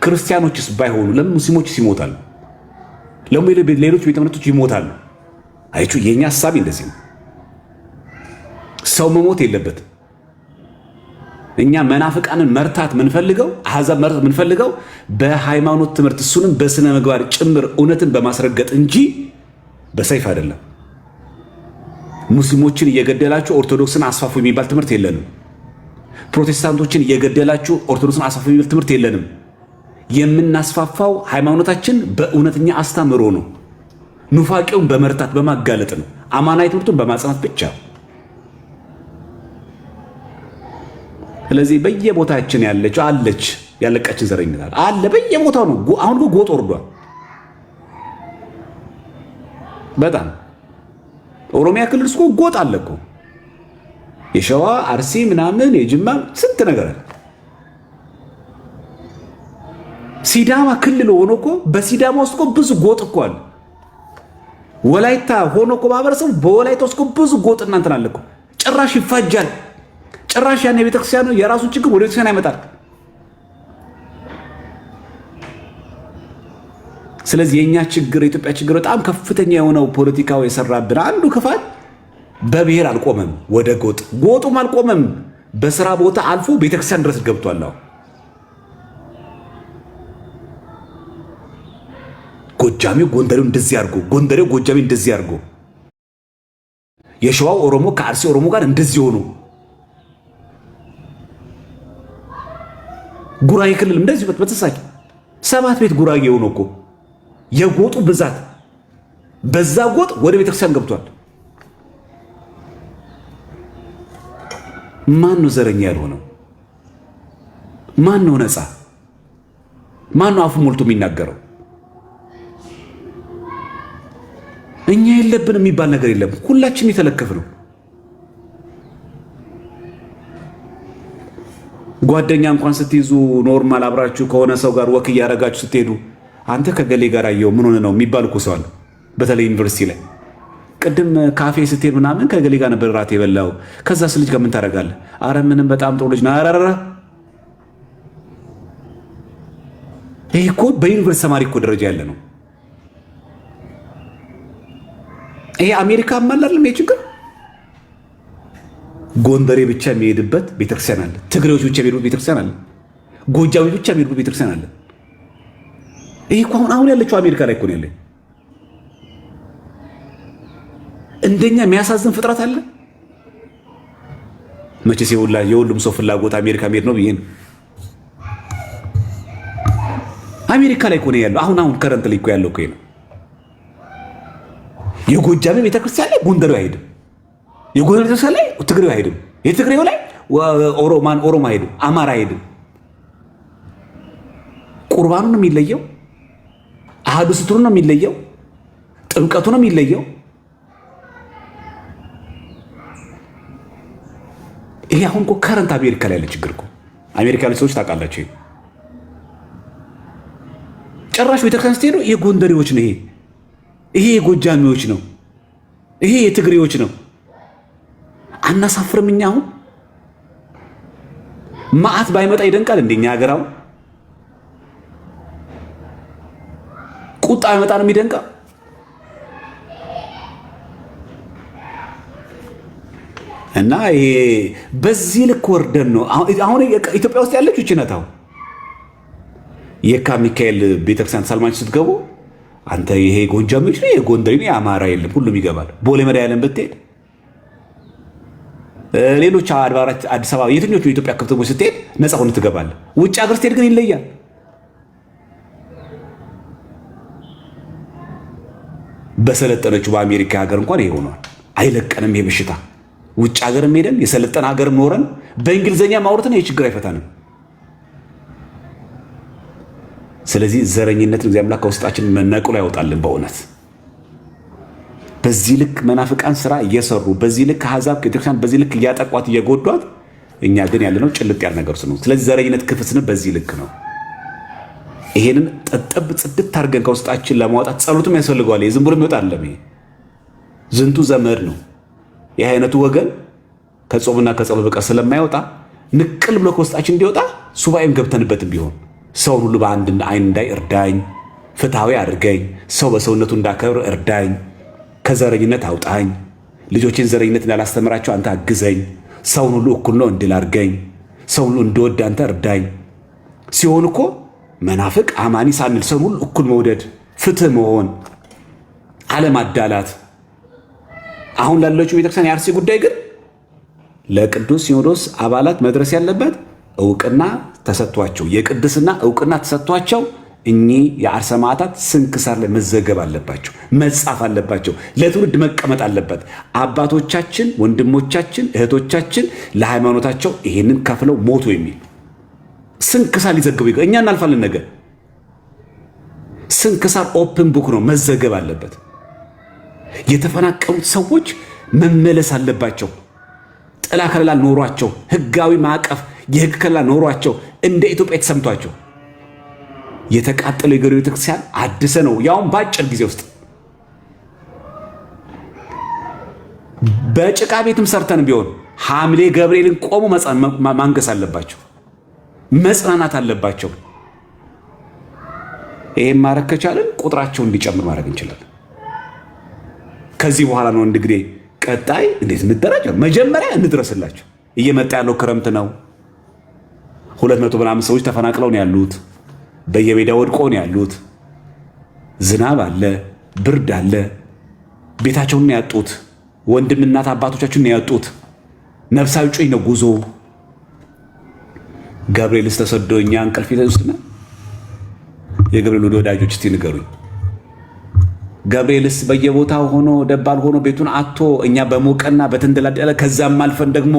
ክርስቲያኖችስ ባይሆኑ ለምን ሙስሊሞችስ ይሞታሉ? ለምን ሌሎች ቤተ እምነቶች ይሞታሉ? አይቹ የኛ ሐሳብ እንደዚህ ነው። ሰው መሞት የለበትም። እኛ መናፍቃንን መርታት ምንፈልገው አሕዛብ መርታት ምንፈልገው በሃይማኖት ትምህርት እሱንም በስነ ምግባር ጭምር እውነትን በማስረገጥ እንጂ በሰይፍ አይደለም። ሙስሊሞችን እየገደላችሁ ኦርቶዶክስን አስፋፉ የሚባል ትምህርት የለንም። ፕሮቴስታንቶችን እየገደላችሁ ኦርቶዶክስን አስፋፉ የሚባል ትምህርት የለንም። የምናስፋፋው ሃይማኖታችን በእውነተኛ አስተምህሮ ነው። ኑፋቄውን በመርታት በማጋለጥ ነው። አማናዊ ትምህርቱን በማጽናት ብቻ። ስለዚህ በየቦታችን ያለች አለች ያለቃችን ዘረኝነት አለ በየቦታው ነው። አሁን ጎጥ ወርዷል በጣም ኦሮሚያ ክልል እስኮ ጎጥ አለ እኮ የሸዋ አርሲ ምናምን የጅማ ስንት ነገር አለ። ሲዳማ ክልል ሆኖ እኮ በሲዳማ ውስጥ እኮ ብዙ ጎጥ እኮ አለ። ወላይታ ሆኖ እኮ ማህበረሰቡ በወላይታ ውስጥ እኮ ብዙ ጎጥ እናንተን አለ እኮ። ጭራሽ ይፋጃል። ጭራሽ ያን የቤተክርስቲያኑ የራሱን ችግር ወደ ቤተክርስቲያን ያመጣል። ስለዚህ የኛ ችግር የኢትዮጵያ ችግር በጣም ከፍተኛ የሆነው ፖለቲካው የሰራብን አንዱ ክፋት በብሔር አልቆመም፣ ወደ ጎጡም አልቆመም፣ በስራ ቦታ አልፎ ቤተክርስቲያን ድረስ ገብቷል። ጎጃሜው ጎንደሬው እንደዚህ አድርጎ፣ ጎንደሬው ጎጃሜው እንደዚህ አድርጎ፣ የሸዋው ኦሮሞ ከአርሲ ኦሮሞ ጋር እንደዚህ ሆኖ፣ ጉራጌ ክልል እንደዚህ በተሳቂ 7 ቤት ጉራጌ ሆኖ እኮ የጎጡ ብዛት በዛ ጎጥ ወደ ቤተክርስቲያን ገብቷል። ማን ነው ዘረኛ ያልሆነው? ማን ነው ነፃ? ማን ነው አፉ ሞልቶ የሚናገረው? እኛ የለብን የሚባል ነገር የለም። ሁላችን የተለከፍ ነው። ጓደኛ እንኳን ስትይዙ ኖርማል አብራችሁ ከሆነ ሰው ጋር ወክ እያደረጋችሁ ስትሄዱ አንተ ከገሌ ጋር አየው ምን ሆነ ነው የሚባል እኮ ሰው አለ። በተለይ ዩኒቨርሲቲ ላይ ቅድም ካፌ ስትሄድ ምናምን ከገሌ ጋር ነበር ራት የበላው ከዛስ ልጅ ጋር ምን ታደርጋለህ? አረ ምንም በጣም ጥሩ ልጅ ነው። አራራ ይሄ እኮ በዩኒቨርሲቲ ተማሪ እኮ ደረጃ ያለ ነው። ይሄ አሜሪካ ማላለም የችግር ጎንደሬ ብቻ የሚሄድበት ቤተክርስቲያን አለ። ትግሬዎች ብቻ የሚሄዱበት ቤተክርስቲያን አለ። ጎጃሚ ብቻ የሚሄዱበት ቤተክርስቲያን አለ። ይሄ እኮ አሁን ያለችው አሜሪካ ላይ እኮ ነው ያለ። እንደኛ የሚያሳዝን ፍጥረት አለ? መቼስ የሁሉም ሰው ፍላጎት አሜሪካ መሄድ ነው ብዬ ነው። አሜሪካ ላይ እኮ ነው ያለው። አሁን ከረንት ላይ እኮ ያለው እኮ ነው። የጎጃሜ ቤተክርስቲያን ላይ ጎንደሬው አይሄድም። የጎንደር ቤተክርስቲያን ላይ ትግሬው አይሄድም። የትግሬው ላይ ኦሮሞ አይሄድም። አማራ አይሄድም። ቁርባኑ ነው የሚለየው። አሃዱ ስትሩ ነው የሚለየው። ጥምቀቱ ነው የሚለየው። ይሄ አሁን እኮ ከረንት አሜሪካ ላይ ያለ ችግር እኮ አሜሪካ ላይ ሰዎች ታውቃላችሁ። ጭራሽ ቤተክርስቲያን ስትሄዱ የጎንደሬዎች ነው ይሄ የጎጃሚዎች ነው፣ ይሄ የትግሬዎች ነው። አናሳፍርም? እኛ አሁን መዓት ባይመጣ ይደንቃል እንደኛ ሀገር። አሁን ቁጣ ባይመጣ ነው የሚደንቃ። እና ይሄ በዚህ ልክ ወርደን ነው አሁን ኢትዮጵያ ውስጥ ያለችው እቺ ናት። አሁን የካ ሚካኤል ቤተክርስቲያን ሳልማች ስትገቡ አንተ ይሄ ጎንጃሚዎች ነው የጎንደሬ ነው የአማራ የለም፣ ሁሉም ይገባል። ቦሌ መድኃኔዓለም ብትሄድ ሌሎች አድባራት አዲስ አበባ የትኞቹ የኢትዮጵያ ከተሞች ስትሄድ ነፃ ሆነ ትገባለህ። ውጭ ሀገር ስትሄድ ግን ይለያል። በሰለጠነችው በአሜሪካ ሀገር እንኳን ይሄ ሆኗል። አይለቀንም ይሄ በሽታ። ውጭ ሀገርም ሄደን የሰለጠነ ሀገርም ኖረን በእንግሊዝኛ ማውራትን ይሄ ችግር አይፈታንም። ስለዚህ ዘረኝነትን እግዚአብሔር አምላክ ከውስጣችን መነቅሎ ያወጣልን። በእውነት በዚህ ልክ መናፍቃን ስራ እየሰሩ በዚህ ልክ አሕዛብ ቤተክርስቲያን በዚህ ልክ እያጠቋት እየጎዷት፣ እኛ ግን ያለነው ጭልጥ ያለ ነገር ነው። ስለዚህ ዘረኝነት ክፍስን በዚህ ልክ ነው። ይሄንን ጠጠብ ጽድት አድርገን ከውስጣችን ለማውጣት ጸሎትም ያስፈልገዋል። ዝም ብሎ የሚወጣ አይደለም። ይሄ ዝንቱ ዘመድ ነው። ይህ አይነቱ ወገን ከጾምና ከጸሎት በቀር ስለማይወጣ ንቅል ብሎ ከውስጣችን እንዲወጣ ሱባኤም ገብተንበትም ቢሆን ሰውን ሁሉ በአንድ አይን እንዳይ እርዳኝ፣ ፍትሐዊ አድርገኝ፣ ሰው በሰውነቱ እንዳከብር እርዳኝ፣ ከዘረኝነት አውጣኝ፣ ልጆችን ዘረኝነት እንዳላስተምራቸው አንተ አግዘኝ፣ ሰውን ሁሉ እኩል ነው እንድል አድርገኝ፣ ሰውን ሁሉ እንድወድ አንተ እርዳኝ ሲሆን እኮ መናፍቅ አማኒ ሳንል ሰውን ሁሉ እኩል መውደድ፣ ፍትህ መሆን፣ አለማዳላት። አሁን ላለችው ቤተክርስቲያን የአርሲ ጉዳይ ግን ለቅዱስ ሲኖዶስ አባላት መድረስ ያለበት እውቅና ተሰጥቷቸው የቅድስና እውቅና ተሰጥቷቸው እኚህ የአርሰ ሰማዕታት ስንክሳር ላይ መዘገብ አለባቸው፣ መጻፍ አለባቸው፣ ለትውልድ መቀመጥ አለበት። አባቶቻችን፣ ወንድሞቻችን፣ እህቶቻችን ለሃይማኖታቸው ይሄንን ከፍለው ሞቱ የሚል ስንክሳር ሊዘግቡ እኛ እናልፋለን። ነገር ስንክሳር ኦፕን ቡክ ነው፣ መዘገብ አለበት። የተፈናቀሉት ሰዎች መመለስ አለባቸው። ጥላ ከለላ ኖሯቸው ህጋዊ ማዕቀፍ የህግ ከለላ ኖሯቸው እንደ ኢትዮጵያ የተሰምቷቸው የተቃጠለው የገሪው ቤተክርስቲያን አድሰ ነው ያውም በአጭር ጊዜ ውስጥ በጭቃ ቤትም ሰርተን ቢሆን ሐምሌ ገብርኤልን ቆሞ ማንገስ አለባቸው፣ መጽናናት አለባቸው። ይሄን ማድረግ ከቻለን ቁጥራቸውን እንዲጨምር ማድረግ እንችላለን። ከዚህ በኋላ ነው እንግዲህ ቀጣይ እንዴት እንደራጅ መጀመሪያ እንድረስላቸው። እየመጣ ያለው ክረምት ነው። 200 ምናምን ሰዎች ተፈናቅለው ነው ያሉት። በየሜዳ ወድቆ ነው ያሉት። ዝናብ አለ፣ ብርድ አለ። ቤታቸውን ነው ያጡት። ወንድም እናት አባቶቻቸውን ነው ያጡት። ነፍሳዊ ጩኝ ነው ጉዞ። ገብርኤልስ ተሰዶ እኛ እንቅልፍ ይተውስና የገብርኤል ወዳጆች እስቲ ንገሩኝ። ገብርኤልስ በየቦታው ሆኖ ደባል ሆኖ ቤቱን አጥቶ እኛ በሞቀና በተንደላደለ ከዛም አልፈን ደግሞ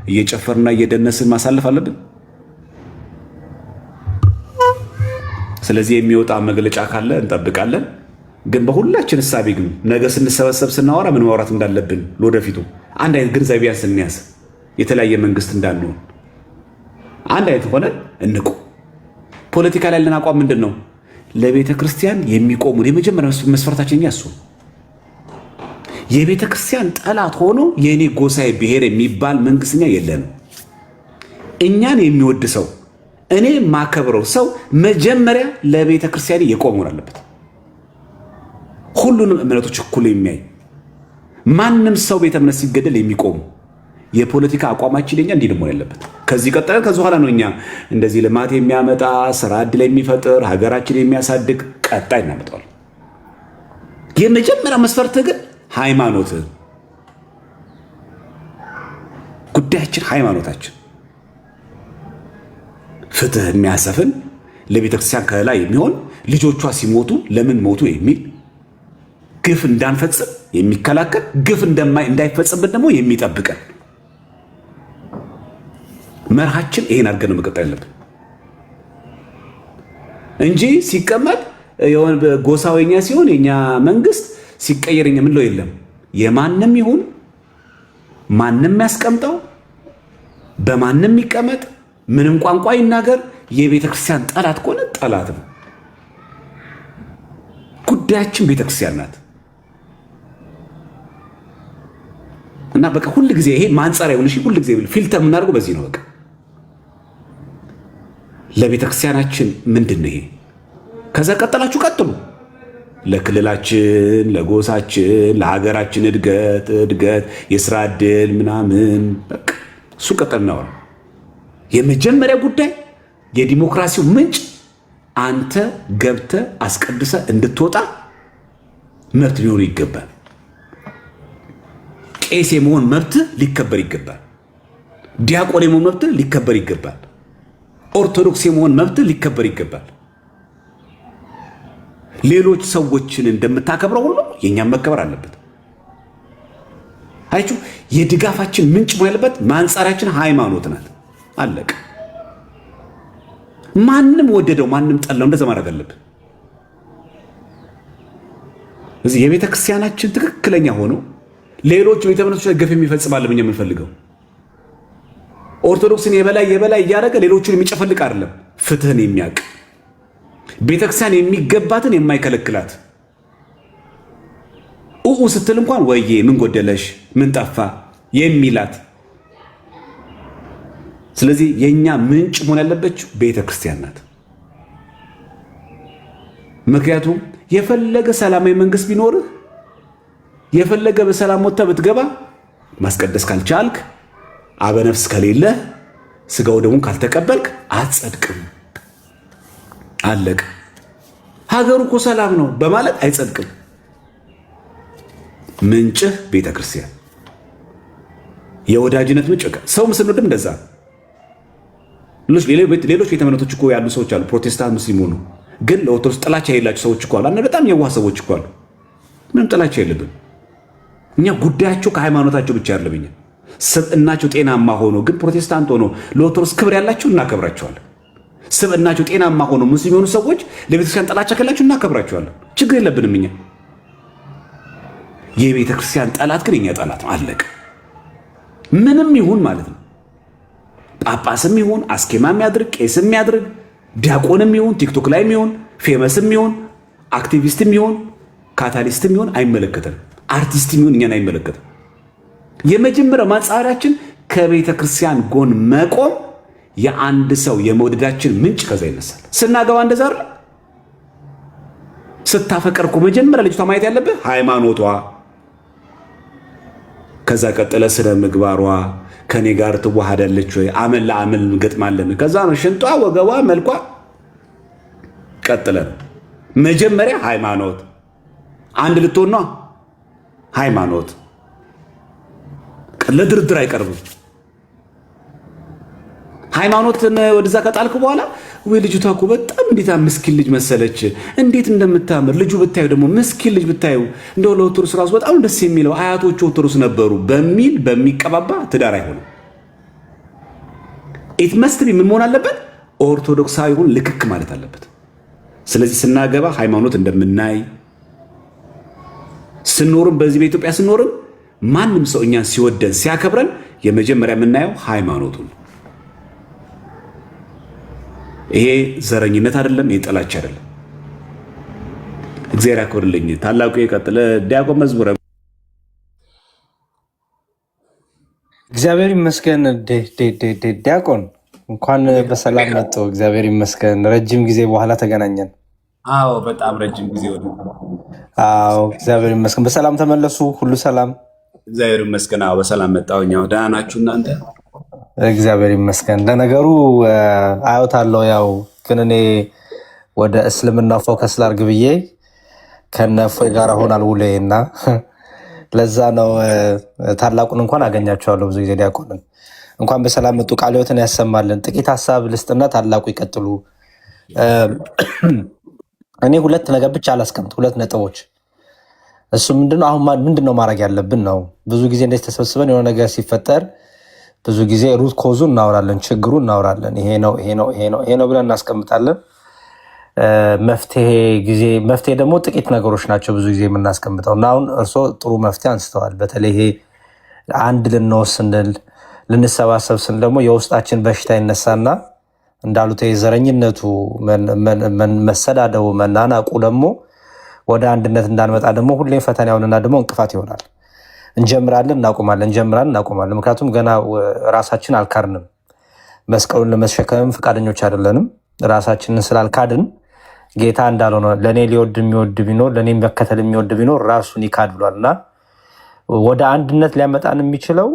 እየጨፈርና እየደነስን ማሳለፍ አለብን። ስለዚህ የሚወጣ መግለጫ ካለ እንጠብቃለን። ግን በሁላችን እሳቤ ግን ነገ ስንሰበሰብ ስናወራ ምን ማውራት እንዳለብን ለወደፊቱ አንድ አይነት ግንዛቤ ስንያዝ የተለያየ መንግስት እንዳንሆን አንድ አይነት ሆነ እንቁ። ፖለቲካ ላይ ያለን አቋም ምንድን ነው? ለቤተ ክርስቲያን የሚቆሙ የመጀመሪያ መስፈርታችን ያሱ የቤተ ክርስቲያን ጠላት ሆኖ የኔ ጎሳዬ ብሔር የሚባል መንግስትኛ የለንም። እኛን የሚወድ ሰው እኔ ማከብረው ሰው መጀመሪያ ለቤተ ክርስቲያን የቆመ አለበት። ሁሉንም እምነቶች እኩል የሚያይ ማንም ሰው ቤተ እምነት ሲገደል የሚቆሙ የፖለቲካ አቋማችን ለኛ እንዲህ ደግሞ ያለበት። ከዚህ ቀጣይ ከዚህ በኋላ ነው እኛ እንደዚህ ልማት የሚያመጣ ስራ ዕድል የሚፈጥር ሀገራችን የሚያሳድግ ቀጣይ እናመጣዋል። የመጀመሪያ መስፈርት ግን ሃይማኖት ጉዳያችን ሃይማኖታችን ፍትህ የሚያሰፍን ለቤተክርስቲያን ከላይ የሚሆን ልጆቿ ሲሞቱ ለምን ሞቱ የሚል ግፍ እንዳንፈጽም የሚከላከል ግፍ እንዳይፈጽምብን ደግሞ የሚጠብቀን መርሃችን ይሄን አድርገን ነው መቀጠል ያለብን እንጂ ሲቀመጥ የሆነ ጎሳወኛ ሲሆን የኛ መንግስት ሲቀየርኛ ምን ነው የለም። የማንም ይሁን ማንም ያስቀምጠው በማንም ይቀመጥ ምንም ቋንቋ ይናገር የቤተ ክርስቲያን ጠላት ከሆነ ጠላት ነው። ጉዳያችን ቤተ ክርስቲያን ናት እና በቃ ሁሉ ጊዜ ይሄ ማንጻሪያ ይሁን። እሺ ሁሉ ጊዜ ፊልተር የምናደርገው በዚህ ነው። በቃ ለቤተ ክርስቲያናችን ምንድን ነው ይሄ? ከዛ ቀጠላችሁ ቀጥሉ። ለክልላችን፣ ለጎሳችን፣ ለሀገራችን እድገት የስራ ዕድል ምናምን በቃ እሱ ቀጠል ነው። የመጀመሪያ ጉዳይ የዲሞክራሲው ምንጭ አንተ ገብተ አስቀድሰ እንድትወጣ መብት ሊሆን ይገባል። ቄስ የመሆን መብት ሊከበር ይገባል። ዲያቆን የመሆን መብት ሊከበር ይገባል። ኦርቶዶክስ የመሆን መብት ሊከበር ይገባል። ሌሎች ሰዎችን እንደምታከብረው ሁሉ የኛም መከበር አለበት። አይችሁ የድጋፋችን ምንጭ መሆን ያለበት ማንጻሪያችን ሃይማኖት ናት። አለቀ። ማንም ወደደው ማንም ጠላው እንደዛ ማድረግ አለብን። እዚህ የቤተ ክርስቲያናችን ትክክለኛ ሆኖ ሌሎች ቤተ እምነቶች ላይ ገፍ የሚፈጽም አለ። እኛ የምንፈልገው ኦርቶዶክስን የበላይ እያደረገ ሌሎችን የሚጨፈልቅ አይደለም። ፍትህን የሚያውቅ ቤተክርስቲያን የሚገባትን የማይከለክላት ስትል እንኳን ወዬ ምን ጎደለሽ ምን ጠፋ የሚላት። ስለዚህ የኛ ምንጭ መሆን ያለበት ቤተክርስቲያን ናት። ምክንያቱም የፈለገ ሰላማዊ መንግስት ቢኖርህ የፈለገ በሰላም ወጥተህ ብትገባ ማስቀደስ ካልቻልክ አበነፍስ ከሌለ ስጋው ደሙን ካልተቀበልክ አትጸድቅም። አለቅ። ሀገሩ እኮ ሰላም ነው በማለት አይጸድቅም። ምንጭህ ቤተ ክርስቲያን፣ የወዳጅነት ምንጭ። ሰው ስንወድም እንደዛ። ሌሎች ቤተ እምነቶች እኮ ያሉ ሰዎች አሉ፣ ፕሮቴስታንት ሙስሊም ሆኑ፣ ግን ለኦርቶዶክስ ጥላቻ የሌላቸው ሰዎች እኮ አሉ። በጣም የዋህ ሰዎች እኮ አሉ። ምንም ጥላቻ የለብን እኛ። ጉዳያቸው ከሃይማኖታቸው ብቻ አይደለም። እኛ ስብዕናቸው ጤናማ ሆኖ ግን ፕሮቴስታንት ሆኖ ለኦርቶዶክስ ክብር ያላቸው እናከብራቸዋለን። ስብዕናቸው ጤናማ ሆኖ ሙስሊም የሆኑ ሰዎች ለቤተክርስቲያን ጥላቻ ከላቸው እናከብራቸዋለን። ችግር የለብንም እኛ። የቤተክርስቲያን ጠላት ግን የኛ ጠላት ነው። አለቀ። ምንም ይሁን ማለት ነው። ጳጳስም ይሁን አስኬማም ያድርግ፣ ቄስም ያድርግ፣ ዲያቆንም ይሁን ቲክቶክ ላይም ይሁን ፌመስም ይሁን አክቲቪስትም ይሁን ካታሊስትም ይሁን አይመለከተንም። አርቲስትም ይሁን እኛን አይመለከትም። የመጀመሪያው ማጻሪያችን ከቤተ ክርስቲያን ጎን መቆም፣ የአንድ ሰው የመውደዳችን ምንጭ ከዛ ይነሳል። ስናገባ እንደዛ አይደል? ስታፈቀር እኮ መጀመሪያ ልጅቷ ማየት ያለብህ ሃይማኖቷ፣ ከዛ ቀጥለ ስነ ምግባሯ፣ ከኔ ጋር ትዋሃዳለች ወይ፣ አመል ለአመል እንገጥማለን። ከዛ ነው ሽንጧ፣ ወገቧ፣ መልኳ። ቀጥለ መጀመሪያ ሃይማኖት፣ አንድ ልትሆን ነው ሃይማኖት። ለድርድር አይቀርብም። ሃይማኖትን ወደዛ ከጣልክ በኋላ ወይ ልጅቷ እኮ በጣም እንዴት ምስኪን ልጅ መሰለች፣ እንዴት እንደምታምር ልጁ ብታዩ ደግሞ ምስኪን ልጅ ብታዩ እንደው ለኦርቶዶክስ ራሱ በጣም ደስ የሚለው አያቶቹ ኦርቶዶክስ ነበሩ በሚል በሚቀባባ ትዳር አይሆንም። ኢት መስት ቢ ምን መሆን አለበት? ኦርቶዶክሳዊውን ልክክ ማለት አለበት። ስለዚህ ስናገባ ሃይማኖት እንደምናይ ስንኖርም በዚህ በኢትዮጵያ ስንኖርም ማንም ሰው እኛን ሲወደን ሲያከብረን የመጀመሪያ የምናየው ሃይማኖቱን። ይሄ ዘረኝነት አይደለም፣ ይሄ ጥላቻ አይደለም። እግዚአብሔር ያክብርልኝ። ታላቁ የቀጥለ ዲያቆን መዝሙረ እግዚአብሔር ይመስገን። ዲያቆን እንኳን በሰላም መጡ። እግዚአብሔር ይመስገን። ረጅም ጊዜ በኋላ ተገናኘን። አዎ በጣም ረጅም ጊዜ ወደ አዎ እግዚአብሔር ይመስገን። በሰላም ተመለሱ? ሁሉ ሰላም? እግዚአብሔር ይመስገን። አዎ በሰላም መጣሁኝ። ደህና ናችሁ እናንተ? እግዚአብሔር ይመስገን። ለነገሩ አያውታለሁ፣ ያው ግን እኔ ወደ እስልምና ፎከስ ላርግ ብዬ ከነፎይ ጋር ሆናል ውሌ እና ለዛ ነው ታላቁን እንኳን አገኛቸዋለሁ ብዙ ጊዜ። ዲያቆንን እንኳን በሰላም መጡ። ቃለ ሕይወትን ያሰማልን። ጥቂት ሀሳብ ልስጥና ታላቁ ይቀጥሉ። እኔ ሁለት ነገር ብቻ አላስቀምጥ፣ ሁለት ነጥቦች። እሱ ምንድነው? አሁን ምንድነው ማድረግ ያለብን ነው። ብዙ ጊዜ እንደዚህ ተሰብስበን የሆነ ነገር ሲፈጠር ብዙ ጊዜ ሩት ኮዙ እናወራለን፣ ችግሩ እናወራለን። ይሄ ነው ይሄ ነው ይሄ ነው ይሄ ነው ብለን እናስቀምጣለን። መፍትሄ ደግሞ ጥቂት ነገሮች ናቸው ብዙ ጊዜ የምናስቀምጠው እና አሁን እርስዎ ጥሩ መፍትሄ አንስተዋል። በተለይ ይሄ አንድ ልንወስድ ስንል ልንሰባሰብ ስንል ደግሞ የውስጣችን በሽታ ይነሳና እንዳሉት የዘረኝነቱ መሰዳደቡ መናናቁ ደግሞ ወደ አንድነት እንዳንመጣ ደግሞ ሁሌም ፈተና ይሆንና ደግሞ እንቅፋት ይሆናል። እንጀምራለን እናቆማለን፣ እንጀምራለን እናቆማለን። ምክንያቱም ገና ራሳችን አልካድንም፣ መስቀሉን ለመሸከምም ፈቃደኞች አይደለንም። ራሳችንን ስላልካድን ጌታ እንዳልሆነ ለእኔ ሊወድ የሚወድ ቢኖር ለእኔ መከተል የሚወድ ቢኖር ራሱን ይካድ ብሏል እና ወደ አንድነት ሊያመጣን የሚችለው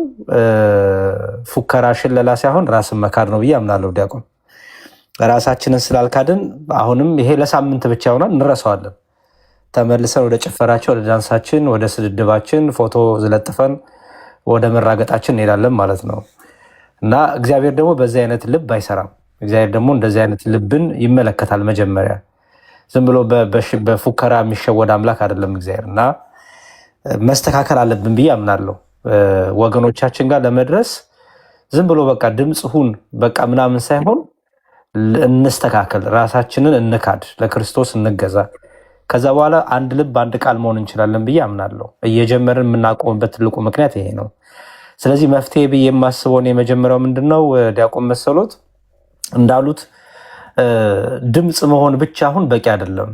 ፉከራ፣ ሽለላ ሳይሆን ራስን መካድ ነው ብዬ አምናለሁ። ዲያቆን ራሳችንን ስላልካድን አሁንም ይሄ ለሳምንት ብቻ ይሆናል፣ እንረሳዋለን። ተመልሰን ወደ ጭፈራችን፣ ወደ ዳንሳችን፣ ወደ ስድድባችን ፎቶ ዝለጥፈን ወደ መራገጣችን እንሄዳለን ማለት ነው እና እግዚአብሔር ደግሞ በዚህ አይነት ልብ አይሰራም። እግዚአብሔር ደግሞ እንደዚህ አይነት ልብን ይመለከታል። መጀመሪያ ዝም ብሎ በፉከራ የሚሸወድ አምላክ አይደለም እግዚአብሔር እና መስተካከል አለብን ብዬ አምናለሁ። ወገኖቻችን ጋር ለመድረስ ዝም ብሎ በቃ ድምፅ ሁን በቃ ምናምን ሳይሆን እንስተካከል፣ ራሳችንን እንካድ፣ ለክርስቶስ እንገዛ። ከዛ በኋላ አንድ ልብ አንድ ቃል መሆን እንችላለን ብዬ አምናለሁ። እየጀመርን የምናቆምበት ትልቁ ምክንያት ይሄ ነው። ስለዚህ መፍትሄ ብዬ የማስበውን የመጀመሪያው ምንድነው? ዲያቆን መሰሎት እንዳሉት ድምፅ መሆን ብቻ አሁን በቂ አይደለም።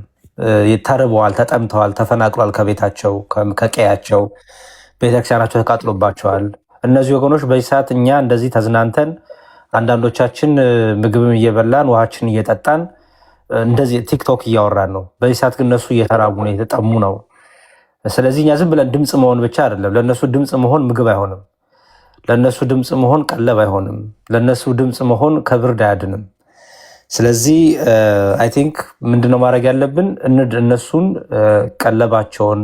ተርበዋል፣ ተጠምተዋል፣ ተፈናቅሏል፣ ከቤታቸው ከቀያቸው፣ ቤተክርስቲያናቸው ተቃጥሎባቸዋል። እነዚህ ወገኖች በዚህ ሰዓት እኛ እንደዚህ ተዝናንተን አንዳንዶቻችን ምግብም እየበላን ውሃችን እየጠጣን እንደዚህ ቲክቶክ እያወራን ነው። በዚህ ሰዓት ግን እነሱ እየተራቡ ነው፣ የተጠሙ ነው። ስለዚህ እኛ ዝም ብለን ድምፅ መሆን ብቻ አይደለም። ለእነሱ ድምፅ መሆን ምግብ አይሆንም። ለእነሱ ድምፅ መሆን ቀለብ አይሆንም። ለእነሱ ድምፅ መሆን ከብርድ አያድንም። ስለዚህ አይ ቲንክ ምንድነው ማድረግ ያለብን? እነሱን ቀለባቸውን፣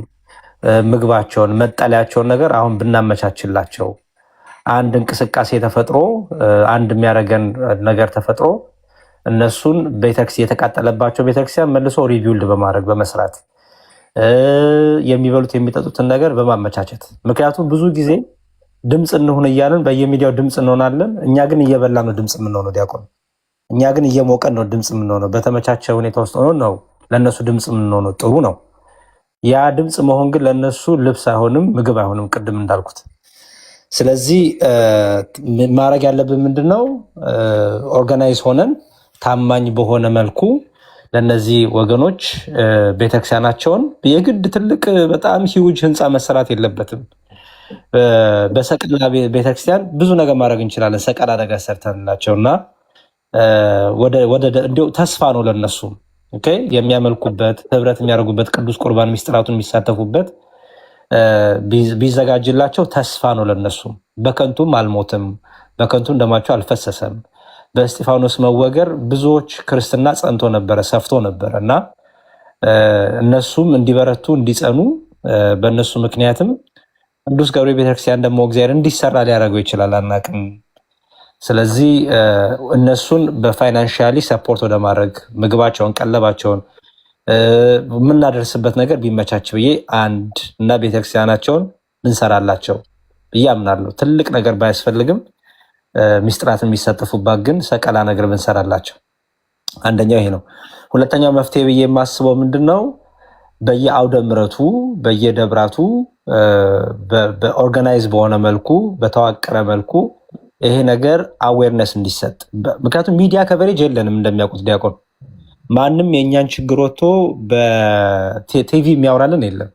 ምግባቸውን፣ መጠለያቸውን ነገር አሁን ብናመቻችላቸው፣ አንድ እንቅስቃሴ ተፈጥሮ አንድ የሚያደርገን ነገር ተፈጥሮ እነሱን የተቃጠለባቸው ቤተክርስቲያን መልሶ ሪቢውልድ በማድረግ በመስራት የሚበሉት የሚጠጡትን ነገር በማመቻቸት ምክንያቱም ብዙ ጊዜ ድምፅ እንሁን እያለን በየሚዲያው ድምፅ እንሆናለን። እኛ ግን እየበላ ነው ድምፅ የምንሆነው ዲያቆን። እኛ ግን እየሞቀን ነው ድምፅ የምንሆነው። በተመቻቸ ሁኔታ ውስጥ ሆኖ ነው ለእነሱ ድምፅ የምንሆነው። ጥሩ ነው። ያ ድምፅ መሆን ግን ለእነሱ ልብስ አይሆንም፣ ምግብ አይሆንም፣ ቅድም እንዳልኩት። ስለዚህ ማድረግ ያለብን ምንድን ነው? ኦርጋናይዝ ሆነን ታማኝ በሆነ መልኩ ለእነዚህ ወገኖች ቤተክርስቲያናቸውን የግድ ትልቅ በጣም ሂውጅ ህንፃ መሰራት የለበትም። በሰቀላ ቤተክርስቲያን ብዙ ነገር ማድረግ እንችላለን። ሰቀላ ነገር ሰርተንላቸው እና እንዲያው ተስፋ ነው ለነሱ የሚያመልኩበት ህብረት የሚያደርጉበት ቅዱስ ቁርባን ሚስጥራቱን የሚሳተፉበት ቢዘጋጅላቸው ተስፋ ነው ለነሱ። በከንቱም አልሞትም፣ በከንቱም ደማቸው አልፈሰሰም። በእስጢፋኖስ መወገር ብዙዎች ክርስትና ጸንቶ ነበረ፣ ሰፍቶ ነበረ እና እነሱም እንዲበረቱ እንዲጸኑ በእነሱ ምክንያትም ቅዱስ ገብርኤል ቤተክርስቲያን ደግሞ እግዚአብሔር እንዲሰራ ሊያደርገው ይችላል፣ አናቅም። ስለዚህ እነሱን በፋይናንሻሊ ሰፖርት ወደ ማድረግ ምግባቸውን፣ ቀለባቸውን የምናደርስበት ነገር ቢመቻች ብዬ አንድ እና ቤተክርስቲያናቸውን ብንሰራላቸው ብዬ አምናለሁ። ትልቅ ነገር ባያስፈልግም ሚስጥራት የሚሳተፉባት ግን ሰቀላ ነገር ብንሰራላቸው አንደኛው ይሄ ነው። ሁለተኛው መፍትሄ ብዬ የማስበው ምንድን ነው? በየአውደ ምሕረቱ በየደብራቱ በኦርጋናይዝ በሆነ መልኩ በተዋቀረ መልኩ ይሄ ነገር አዌርነስ እንዲሰጥ። ምክንያቱም ሚዲያ ከቨሬጅ የለንም እንደሚያውቁት ዲያቆን። ማንም የእኛን ችግር ወጥቶ በቲቪ የሚያወራልን የለም።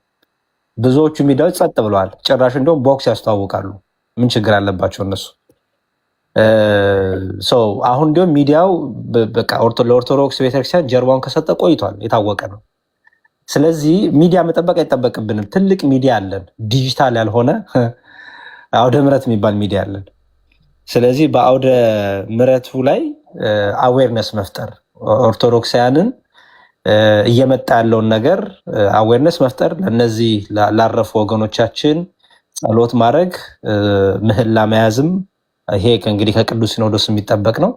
ብዙዎቹ ሚዲያዎች ጸጥ ብለዋል። ጭራሽ እንደውም ቦክስ ያስተዋውቃሉ። ምን ችግር አለባቸው እነሱ? አሁን እንዲሁም ሚዲያው በቃ ለኦርቶዶክስ ቤተክርስቲያን ጀርባውን ከሰጠ ቆይቷል፣ የታወቀ ነው። ስለዚህ ሚዲያ መጠበቅ አይጠበቅብንም። ትልቅ ሚዲያ አለን፣ ዲጂታል ያልሆነ አውደ ምሕረት የሚባል ሚዲያ አለን። ስለዚህ በአውደ ምሕረቱ ላይ አዌርነስ መፍጠር፣ ኦርቶዶክሳውያንን እየመጣ ያለውን ነገር አዌርነስ መፍጠር፣ ለነዚህ ላረፉ ወገኖቻችን ጸሎት ማድረግ፣ ምህላ መያዝም ይሄ እንግዲህ ከቅዱስ ሲኖዶስ የሚጠበቅ ነው።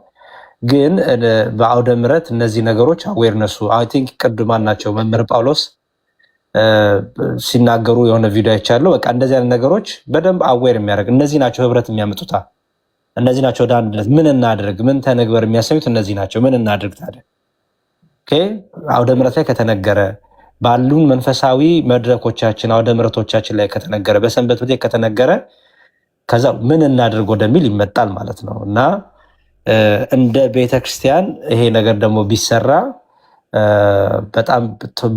ግን በአውደ ምሕረት እነዚህ ነገሮች አዌርነሱ አይ ቲንክ ቅዱማን ናቸው። መምህር ጳውሎስ ሲናገሩ የሆነ ቪዲዮ አይቻለሁ። በቃ እንደዚህ አይነት ነገሮች በደንብ አዌር የሚያደርግ እነዚህ ናቸው ህብረት የሚያመጡታ፣ እነዚህ ናቸው ወደ አንድነት። ምን እናድርግ፣ ምን ተነግበር የሚያሰኙት እነዚህ ናቸው። ምን እናድርግ ታዲያ? አውደ ምሕረት ላይ ከተነገረ፣ ባሉን መንፈሳዊ መድረኮቻችን አውደ ምሕረቶቻችን ላይ ከተነገረ፣ በሰንበት ቤት ከተነገረ ከዛ ምን እናድርግ ወደሚል ይመጣል ማለት ነው። እና እንደ ቤተክርስቲያን ይሄ ነገር ደግሞ ቢሰራ በጣም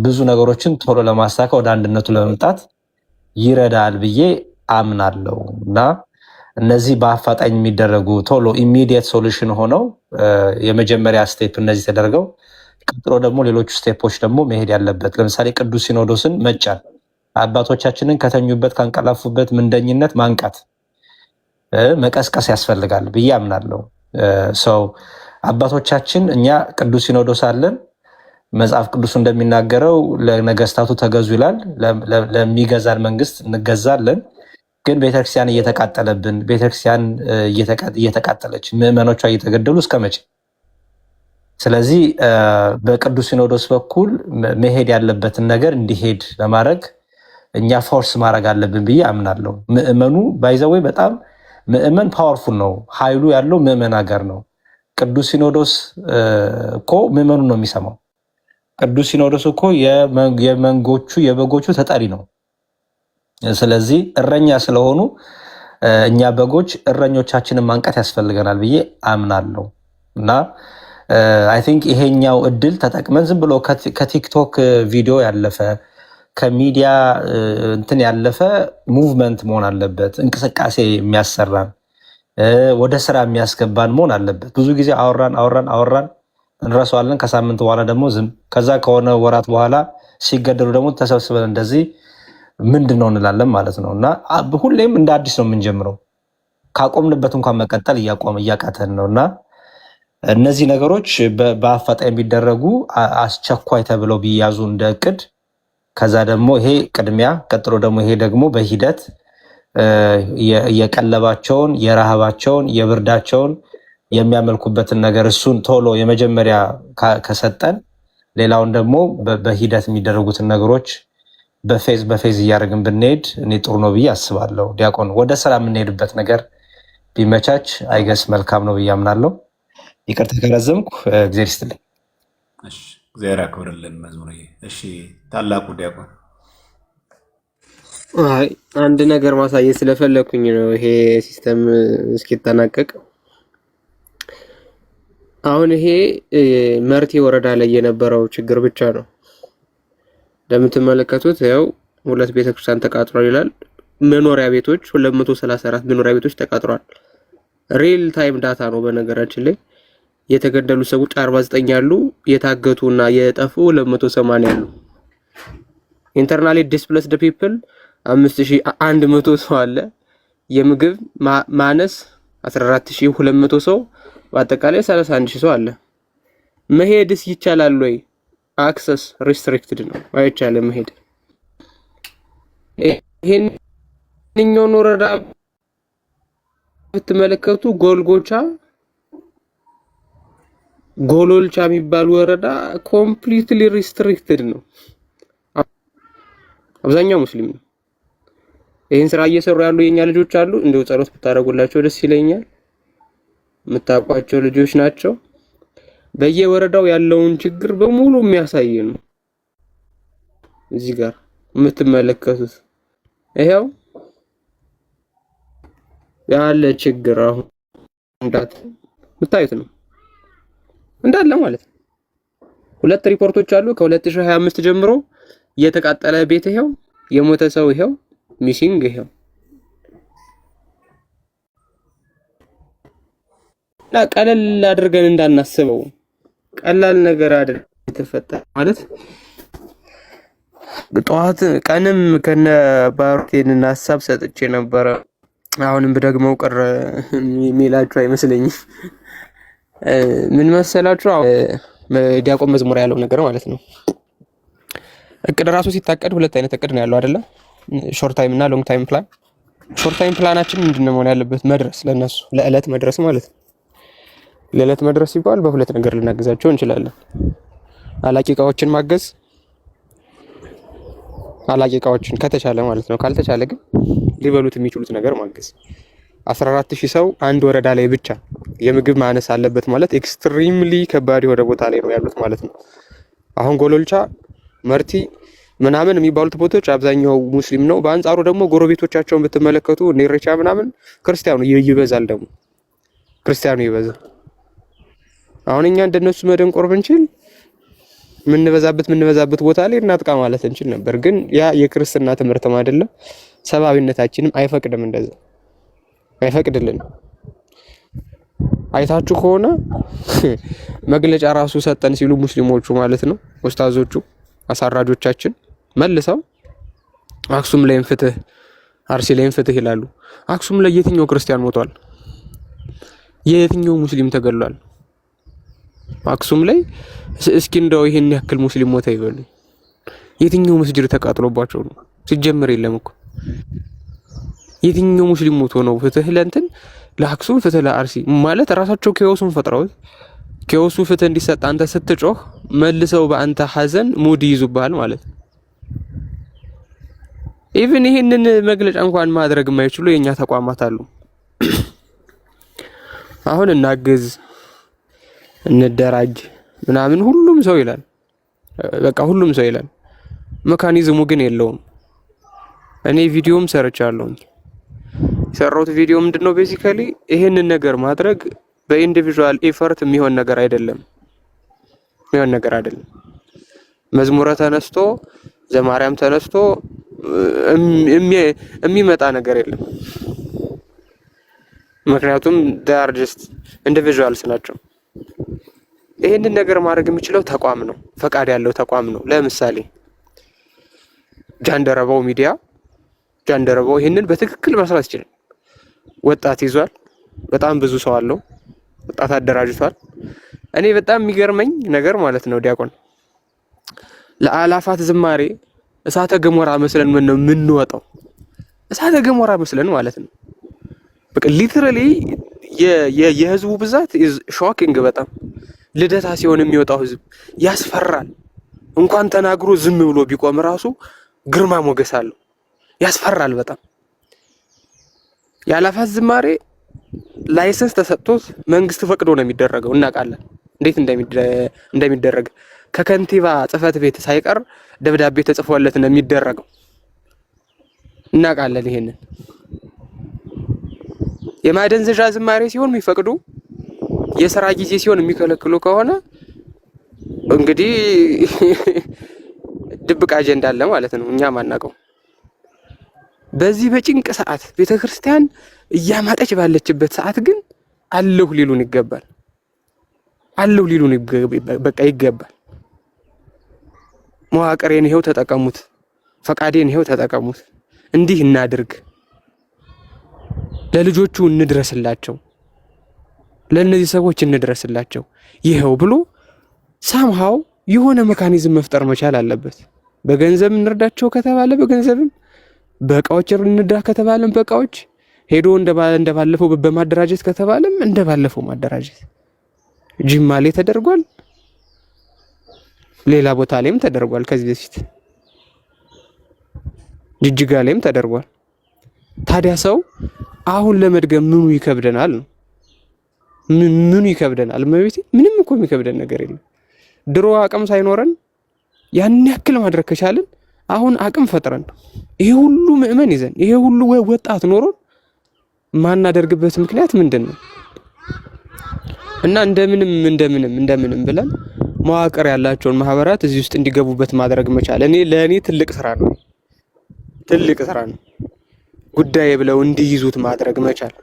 ብዙ ነገሮችን ቶሎ ለማሳካት ወደ አንድነቱ ለመምጣት ይረዳል ብዬ አምናለሁ። እና እነዚህ በአፋጣኝ የሚደረጉ ቶሎ ኢሚዲየት ሶሉሽን ሆነው የመጀመሪያ ስቴፕ እነዚህ ተደርገው ቀጥሎ ደግሞ ሌሎቹ ስቴፖች ደግሞ መሄድ ያለበት ለምሳሌ ቅዱስ ሲኖዶስን መጫን፣ አባቶቻችንን ከተኙበት ካንቀላፉበት ምንደኝነት ማንቃት መቀስቀስ ያስፈልጋል ብዬ አምናለሁ። ሰው አባቶቻችን እኛ ቅዱስ ሲኖዶስ አለን። መጽሐፍ ቅዱስ እንደሚናገረው ለነገስታቱ ተገዙ ይላል። ለሚገዛን መንግስት እንገዛለን። ግን ቤተክርስቲያን እየተቃጠለብን፣ ቤተክርስቲያን እየተቃጠለች፣ ምዕመኖቿ እየተገደሉ እስከ መቼ? ስለዚህ በቅዱስ ሲኖዶስ በኩል መሄድ ያለበትን ነገር እንዲሄድ ለማድረግ እኛ ፎርስ ማድረግ አለብን ብዬ አምናለሁ። ምዕመኑ ባይዘወይ በጣም ምዕመን ፓወርፉል ነው። ኃይሉ ያለው ምዕመን ሀገር ነው። ቅዱስ ሲኖዶስ እኮ ምዕመኑ ነው የሚሰማው። ቅዱስ ሲኖዶስ እኮ የበጎቹ ተጠሪ ነው። ስለዚህ እረኛ ስለሆኑ እኛ በጎች እረኞቻችንን ማንቃት ያስፈልገናል ብዬ አምናለሁ። እና አይ ቲንክ ይሄኛው እድል ተጠቅመን ዝም ብሎ ከቲክቶክ ቪዲዮ ያለፈ ከሚዲያ እንትን ያለፈ ሙቭመንት መሆን አለበት። እንቅስቃሴ የሚያሰራን ወደ ስራ የሚያስገባን መሆን አለበት። ብዙ ጊዜ አወራን እንረሳዋለን። ከሳምንት በኋላ ደግሞ ዝም። ከዛ ከሆነ ወራት በኋላ ሲገደሉ ደግሞ ተሰብስበን እንደዚህ ምንድን ነው እንላለን ማለት ነው። እና ሁሌም እንደ አዲስ ነው የምንጀምረው። ካቆምንበት እንኳን መቀጠል እያቃተን ነው። እና እነዚህ ነገሮች በአፋጣኝ ቢደረጉ አስቸኳይ ተብለው ቢያዙ እንደ እቅድ፣ ከዛ ደግሞ ይሄ ቅድሚያ፣ ቀጥሎ ደግሞ ይሄ ደግሞ በሂደት የቀለባቸውን፣ የረሃባቸውን፣ የብርዳቸውን የሚያመልኩበትን ነገር እሱን ቶሎ የመጀመሪያ ከሰጠን ሌላውን ደግሞ በሂደት የሚደረጉትን ነገሮች በፌዝ እያደረግን ብንሄድ እኔ ጥሩ ነው ብዬ አስባለሁ። ዲያቆን ወደ ስራ የምንሄድበት ነገር ቢመቻች አይገስ መልካም ነው ብዬ አምናለሁ። ይቅርታ ከረዘምኩ እግዚአብሔር ይስጥልኝ። እግዚአብሔር ያክብርልን መዝሙር። እሺ ታላቁ ዲያቆን አንድ ነገር ማሳየት ስለፈለኩኝ ነው ይሄ ሲስተም እስኪጠናቀቅ። አሁን ይሄ መርቲ ወረዳ ላይ የነበረው ችግር ብቻ ነው። እንደምትመለከቱት ያው 2 ቤተክርስቲያን ተቃጥሏል ይላል። መኖሪያ ቤቶች 234 መኖሪያ ቤቶች ተቃጥሏል። ሪል ታይም ዳታ ነው። በነገራችን ላይ የተገደሉ ሰዎች 49 ያሉ፣ የታገቱና የጠፉ 280 ያሉ። ኢንተርናሊ ዲስፕሌስድ ፒፕል 5100 ሰው አለ። የምግብ ማነስ 14200 ሰው፣ በአጠቃላይ 31000 ሰው አለ። መሄድስ ይቻላል ወይ? አክሰስ ሪስትሪክትድ ነው፣ አይቻልም መሄድ። ይሄንኛውን ወረዳ ብትመለከቱ ጎሎልቻ የሚባል ወረዳ ኮምፕሊትሊ ሪስትሪክትድ ነው። አብዛኛው ሙስሊም ነው። ይህን ስራ እየሰሩ ያሉ የኛ ልጆች አሉ። እንደው ጸሎት ብታደርጉላቸው ደስ ይለኛል። የምታውቋቸው ልጆች ናቸው። በየወረዳው ያለውን ችግር በሙሉ የሚያሳይ ነው። እዚህ ጋር የምትመለከቱት ይሄው ያለ ችግር አሁን የምታዩት ነው እንዳለ ማለት ነው። 2 ሪፖርቶች አሉ ከ2025 ጀምሮ የተቃጠለ ቤት ይሄው፣ የሞተ ሰው ይሄው፣ ሚሲንግ ይሄው። እና ቀለል አድርገን እንዳናስበው ቀላል ነገር አይደል የተፈጠረ ማለት። ጠዋት ቀንም ከነ ባርቴን ሀሳብ ሰጥቼ ነበረ። አሁንም ብደግመው ቅር የሚላችሁ አይመስለኝም። ምን መሰላችሁ? ዲያቆን መዝሙር ያለው ነገር ማለት ነው። እቅድ ራሱ ሲታቀድ 2 አይነት እቅድ ነው ያለው አይደለ? ሾርት ታይም እና ሎንግ ታይም ፕላን። ሾርት ታይም ፕላናችን ምንድነው መሆን ያለበት? መድረስ፣ ለነሱ ለዕለት መድረስ ማለት ነው። ለዕለት መድረስ ሲባል በ2 ነገር ልናገዛቸው እንችላለን። አላቂ እቃዎችን ማገዝ፣ አላቂ እቃዎችን ከተቻለ ማለት ነው። ካልተቻለ ግን ሊበሉት የሚችሉት ነገር ማገዝ። 14000 ሰው አንድ ወረዳ ላይ ብቻ የምግብ ማነስ አለበት ማለት ኤክስትሪምሊ ከባድ የሆነ ቦታ ላይ ነው ያሉት ማለት ነው። አሁን ጎሎልቻ፣ መርቲ ምናምን የሚባሉት ቦታዎች አብዛኛው ሙስሊም ነው። በአንጻሩ ደግሞ ጎረቤቶቻቸውን ብትመለከቱ ኔሬቻ ምናምን ክርስቲያኑ ይበዛል። ደግሞ ክርስቲያኑ ይበዛል። አሁን እኛ እንደነሱ መደንቆር ብንችል ምንበዛበት ቦታ ላይ እናጥቃ ማለት እንችል ነበር። ግን ያ የክርስትና ትምህርትም አይደለም፣ ሰብአዊነታችንም አይፈቅድም። እንደዛ አይፈቅድልን። አይታችሁ ከሆነ መግለጫ ራሱ ሰጠን ሲሉ ሙስሊሞቹ ማለት ነው ኡስታዞቹ አሳራጆቻችን መልሰው አክሱም ላይም ፍትህ፣ አርሲ ላይም ፍትህ ይላሉ። አክሱም ላይ የትኛው ክርስቲያን ሞቷል? የትኛው ሙስሊም ተገሏል? አክሱም ላይ እስኪ እንደው ይሄን ያክል ሙስሊም ሞተ ይበሉ። የትኛው መስጂድ ተቃጥሎባቸው ነው? ሲጀመር የለም እኮ። የትኛው ሙስሊም ሞቶ ነው ፍትህ ለእንትን ለአክሱም ፍትህ ለአርሲ ማለት? ራሳቸው ኬዎሱን ፈጥረውት ኬዎሱ ፍትህ እንዲሰጥ አንተ ስትጮህ መልሰው በአንተ ሐዘን ሙድ ይዙብሃል ማለት ነው። ኢቭን ይሄንን መግለጫ እንኳን ማድረግ የማይችሉ የኛ ተቋማት አሉ። አሁን እናግዝ፣ እንደራጅ ምናምን ሁሉም ሰው ይላል። በቃ ሁሉም ሰው ይላል። ሜካኒዝሙ ግን የለውም። እኔ ቪዲዮም ሰርቻለሁ። የሰራሁት ቪዲዮ ምንድነው ቤዚካሊ ይሄንን ነገር ማድረግ በኢንዲቪጁዋል ኤፈርት የሚሆን ነገር አይደለም። መዝሙረ ተነስቶ ዘማርያም ተነስቶ የሚመጣ ነገር የለም። ምክንያቱም they are just individuals ናቸው። ይሄንን ነገር ማድረግ የሚችለው ተቋም ነው፣ ፈቃድ ያለው ተቋም ነው። ለምሳሌ ጃንደረባው ሚዲያ ጃንደረባው ይሄንን በትክክል መስራት ይችላል። ወጣት ይዟል፣ በጣም ብዙ ሰው አለው፣ ወጣት አደራጅቷል። እኔ በጣም የሚገርመኝ ነገር ማለት ነው ዲያቆን ለአላፋት ዝማሬ እሳተ ገሞራ መስለን ምን ነው የምንወጣው? እሳተ ገሞራ መስለን ማለት ነው። በቃ ሊትራሊ የህዝቡ ብዛት ሾኪንግ በጣም ልደታ ሲሆን የሚወጣው ህዝብ ያስፈራል። እንኳን ተናግሮ ዝም ብሎ ቢቆም ራሱ ግርማ ሞገስ አለው፣ ያስፈራል በጣም። የአላፋት ዝማሬ ላይሰንስ ተሰጥቶት መንግስት ፈቅዶ ነው የሚደረገው። እናውቃለን እንዴት እንደሚደረግ። ከከንቲባ ጽህፈት ቤት ሳይቀር ደብዳቤ ተጽፎለት ነው የሚደረገው። እናውቃለን ይሄንን። የማደንዘዣ ዝማሬ ሲሆን የሚፈቅዱ የሥራ ጊዜ ሲሆን የሚከለክሉ ከሆነ እንግዲህ ድብቅ አጀንዳ አለ ማለት ነው፣ እኛ ማናውቀው። በዚህ በጭንቅ ሰዓት ቤተክርስቲያን እያማጠች ባለችበት ሰዓት ግን አለሁ ሊሉን ይገባል። አለሁ ሊሉን በቃ ይገባል። መዋቅሬን ይሄው ተጠቀሙት፣ ፈቃዴን ይሄው ተጠቀሙት፣ እንዲህ እናድርግ፣ ለልጆቹ እንድረስላቸው፣ ለእነዚህ ሰዎች እንድረስላቸው ይሄው ብሎ ሳምሃው የሆነ ሜካኒዝም መፍጠር መቻል አለበት። በገንዘብ እንርዳቸው ከተባለ በገንዘብም፣ በእቃዎች እንርዳ ከተባለም በእቃዎች፣ ሄዶ እንደባለፈው በማደራጀት ከተባለም እንደባለፈው ማደራጀት። ጅማ ላይ ተደርጓል፣ ሌላ ቦታ ላይም ተደርጓል፣ ከዚህ በፊት ጅጅጋ ላይም ተደርጓል። ታዲያ ሰው አሁን ለመድገም ምኑ ይከብደናል ነው? ምኑ ይከብደናል? መቤቴ ምንም እኮ የሚከብደን ነገር የለም። ድሮ አቅም ሳይኖረን ያን ያክል ማድረግ ከቻልን አሁን አቅም ፈጥረን ይሄ ሁሉ ምዕመን ይዘን ይሄ ሁሉ ወጣት ኖሮን ማናደርግበት ምክንያት ምንድን ነው? እና እንደምንም ብለን መዋቅር ያላቸውን ማህበራት እዚህ ውስጥ እንዲገቡበት ማድረግ መቻል ለእኔ ትልቅ ስራ ነው። ትልቅ ስራ ነው። ጉዳይ ብለው እንዲይዙት ማድረግ መቻል።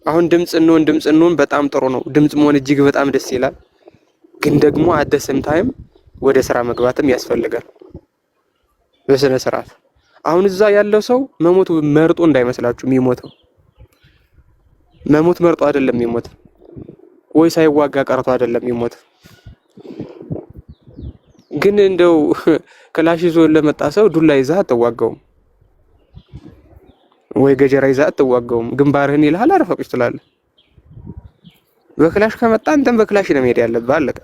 አሁን ድምጽ እንሆን በጣም ጥሩ ነው። ድምጽ መሆን እጅግ በጣም ደስ ይላል። ግን ደግሞ አደሰም ታይም ወደ ስራ መግባትም ያስፈልጋል በስነ ስርዓት። አሁን እዛ ያለው ሰው መሞት መርጦ እንዳይመስላችሁ የሚሞተው መሞት መርጦ አይደለም የሚሞተው፣ ወይ ሳይዋጋ ቀርቶ አይደለም የሚሞተው። ግን እንደው ክላሽ ይዞ ለመጣ ሰው ዱላ ይዛ አትዋጋውም፣ ወይ ገጀራ ይዛ አትዋጋውም። ግንባርህን ይልሃል፣ አረፈቅሽ ትላለህ። በክላሽ ከመጣ አንተም በክላሽ ነው መሄድ ያለብህ፣ አለቀ።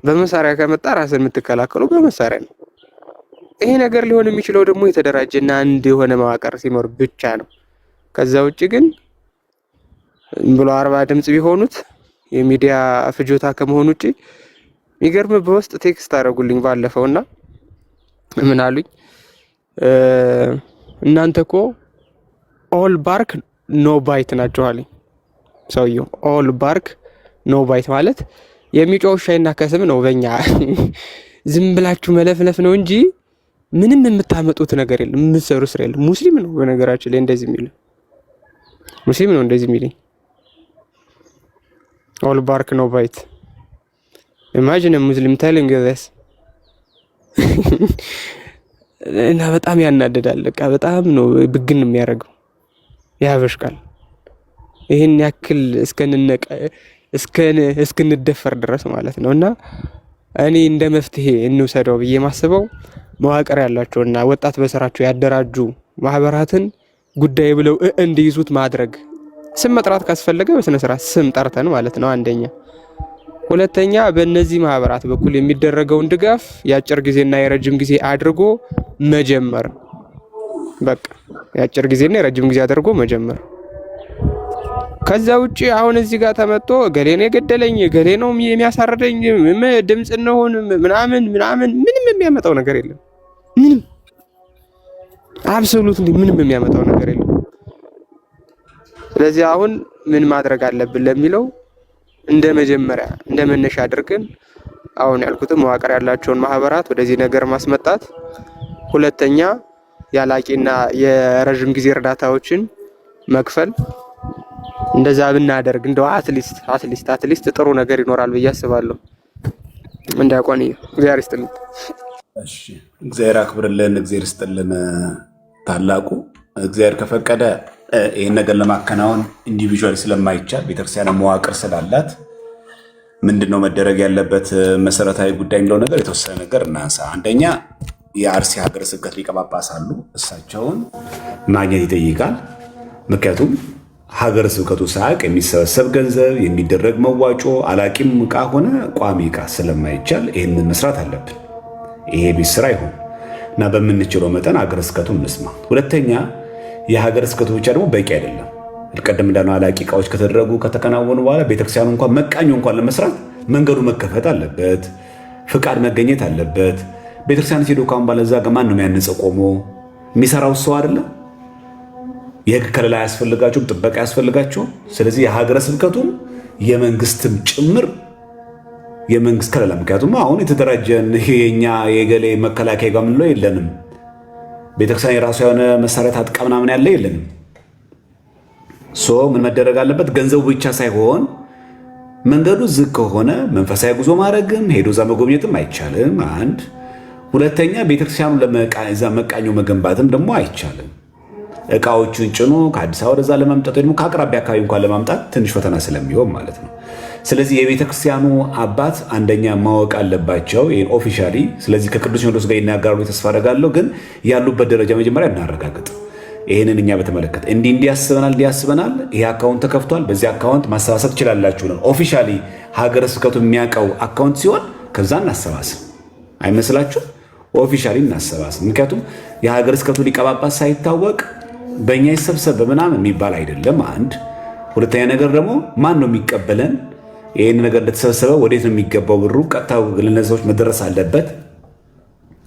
በመሳሪያ ከመጣ ራስን የምትከላከለው በመሳሪያ ነው። ይሄ ነገር ሊሆን የሚችለው ደግሞ የተደራጀና አንድ የሆነ መዋቅር ሲኖር ብቻ ነው። ከዛ ውጪ ግን ብሎ 40 ድምጽ ቢሆኑት የሚዲያ ፍጆታ ከመሆኑ ውጪ የሚገርም በውስጥ ቴክስት አደረጉልኝ ባለፈውና ምን አሉኝ? እናንተ እኮ ኦል ባርክ ኖ ባይት ናቸው አለኝ ሰውየው። ኦል ባርክ ኖ ባይት ማለት የሚጮህ ሻይና ከስም ነው። በእኛ ዝም ብላችሁ መለፍለፍ ነው እንጂ ምንም የምታመጡት ነገር የለም፣ የምትሰሩ ስራ የለም። ሙስሊም ነው በነገራችን ላይ እንደዚህ የሚለው ሙስሊም ነው እንደዚህ የሚለኝ። ኦል ባርክ ኖ ባይት ኢማጂን ሙስሊም ቴሊንግ ዚስ እና በጣም ያናደዳል። በቃ በጣም ነው ብግን የሚያደርገው፣ ያበሽቃል። ይሄን ያክል እስከንደፈር ድረስ ማለት ነው። እና እኔ እንደ መፍትሄ እንውሰደው ብዬ ማስበው መዋቅር ያላቸውና ወጣት በስራቸው ያደራጁ ማህበራትን ጉዳይ ብለው እንዲይዙት ማድረግ። ስም መጥራት ካስፈለገ በስነ ስርዓት ስም ጠርተን ማለት ነው አንደኛ። ሁለተኛ በእነዚህ ማህበራት በኩል የሚደረገውን ድጋፍ የአጭር ጊዜና የረጅም ጊዜ አድርጎ መጀመር። በቃ የአጭር ጊዜና የረጅም ጊዜ አድርጎ መጀመር። ከዛ ውጪ አሁን እዚህ ጋር ተመጥቶ ገሌ ነው የገደለኝ፣ ገሌ ነው የሚያሳርደኝ፣ ድምጽ እንሆን ምናምን ምንም የሚያመጣው ነገር የለም። ምንም አብሶሉትሊ ምንም የሚያመጣው ነገር የለም። ስለዚህ አሁን ምን ማድረግ አለብን ለሚለው እንደ መጀመሪያ እንደ መነሻ አድርገን አሁን ያልኩት መዋቅር ያላቸውን ማህበራት ወደዚህ ነገር ማስመጣት፣ ሁለተኛ ያላቂና የረጅም ጊዜ እርዳታዎችን መክፈል፣ እንደዛ ብናደርግ እንደው አትሊስት ጥሩ ነገር ይኖራል ብዬ አስባለሁ። እንዲያቆን እግዚአብሔር ይስጥልን። እሺ እግዚአብሔር አክብርልን፣ እግዚአብሔር ይስጥልን። ታላቁ እግዚአብሔር ከፈቀደ ይህን ነገር ለማከናወን ኢንዲቪዥዋል ስለማይቻል ቤተክርስቲያን መዋቅር ስላላት ምንድነው መደረግ ያለበት መሰረታዊ ጉዳይ የሚለው ነገር የተወሰነ ነገር እናንሳ። አንደኛ የአርሲ ሀገረ ስብከት ሊቀ ጳጳስ አሉ። እሳቸውን ማግኘት ይጠይቃል። ምክንያቱም ሀገረ ስብከቱ ሳያውቅ የሚሰበሰብ ገንዘብ የሚደረግ መዋጮ አላቂም ዕቃ ሆነ ቋሚ ዕቃ ስለማይቻል ይህንን መስራት አለብን። ይሄ ቤት ስራ ይሁን እና በምንችለው መጠን ሀገረ ስብከቱን እንስማ። ሁለተኛ የሀገረ ስብከቱ ብቻ ደግሞ በቂ አይደለም። ቀደም እንዳልነው አላቂ ዕቃዎች ከተደረጉ ከተከናወኑ በኋላ ቤተክርስቲያኑ እንኳን መቃኙ እንኳን ለመስራት መንገዱ መከፈት አለበት፣ ፍቃድ መገኘት አለበት። ቤተክርስቲያን ሲሄዱ ካሁን ባለዛ ማን ነው የሚያንጸው? ቆሞ የሚሰራው ሰው አይደለም። የህግ ከለላ ያስፈልጋቸውም ጥበቃ ያስፈልጋቸውም። ስለዚህ የሀገረ ስብከቱም የመንግስትም ጭምር የመንግስት ከለላ፣ ምክንያቱም አሁን የተደራጀን የኛ የገሌ መከላከያ ጋር ምንለው የለንም። ቤተክርስቲያን የራሱ የሆነ መሳሪያ ታጥቃ ምናምን ያለ የለንም። ምን መደረግ አለበት? ገንዘቡ ብቻ ሳይሆን መንገዱ ዝግ ከሆነ መንፈሳዊ ጉዞ ማድረግም ሄዶ እዛ መጎብኘትም አይቻልም። አንድ ሁለተኛ ቤተክርስቲያኑ ለዛ መቃኞ መገንባትም ደግሞ አይቻልም። እቃዎቹን ጭኖ ከአዲስ አበባ ወደዛ ለማምጣት ደግሞ ከአቅራቢያ አካባቢ እንኳን ለማምጣት ትንሽ ፈተና ስለሚሆን ማለት ነው። ስለዚህ የቤተክርስቲያኑ አባት አንደኛ ማወቅ አለባቸው ይህን ኦፊሻሊ። ስለዚህ ከቅዱስ ሲኖዶስ ጋር ይናገራሉ ተስፋ አደርጋለሁ። ግን ያሉበት ደረጃ መጀመሪያ እናረጋግጥ። ይህንን እኛ በተመለከተ እንዲያስበናል ይሄ አካውንት ተከፍቷል፣ በዚህ አካውንት ማሰባሰብ ትችላላችሁ ነው ኦፊሻሊ ሀገረ ስብከቱ የሚያውቀው አካውንት ሲሆን ከዛ እናሰባስብ። አይመስላችሁ? ኦፊሻሊ እናሰባስብ። ምክንያቱም የሀገረ ስብከቱ ሊቀ ጳጳስ ሳይታወቅ በእኛ ይሰብሰብ በምናምን የሚባል አይደለም። አንድ ሁለተኛ ነገር ደግሞ ማን ነው የሚቀበለን? ይህን ነገር እንደተሰበሰበ ወዴት ነው የሚገባው? ብሩ ቀጥታ ለነዚህ ሰዎች መድረስ አለበት።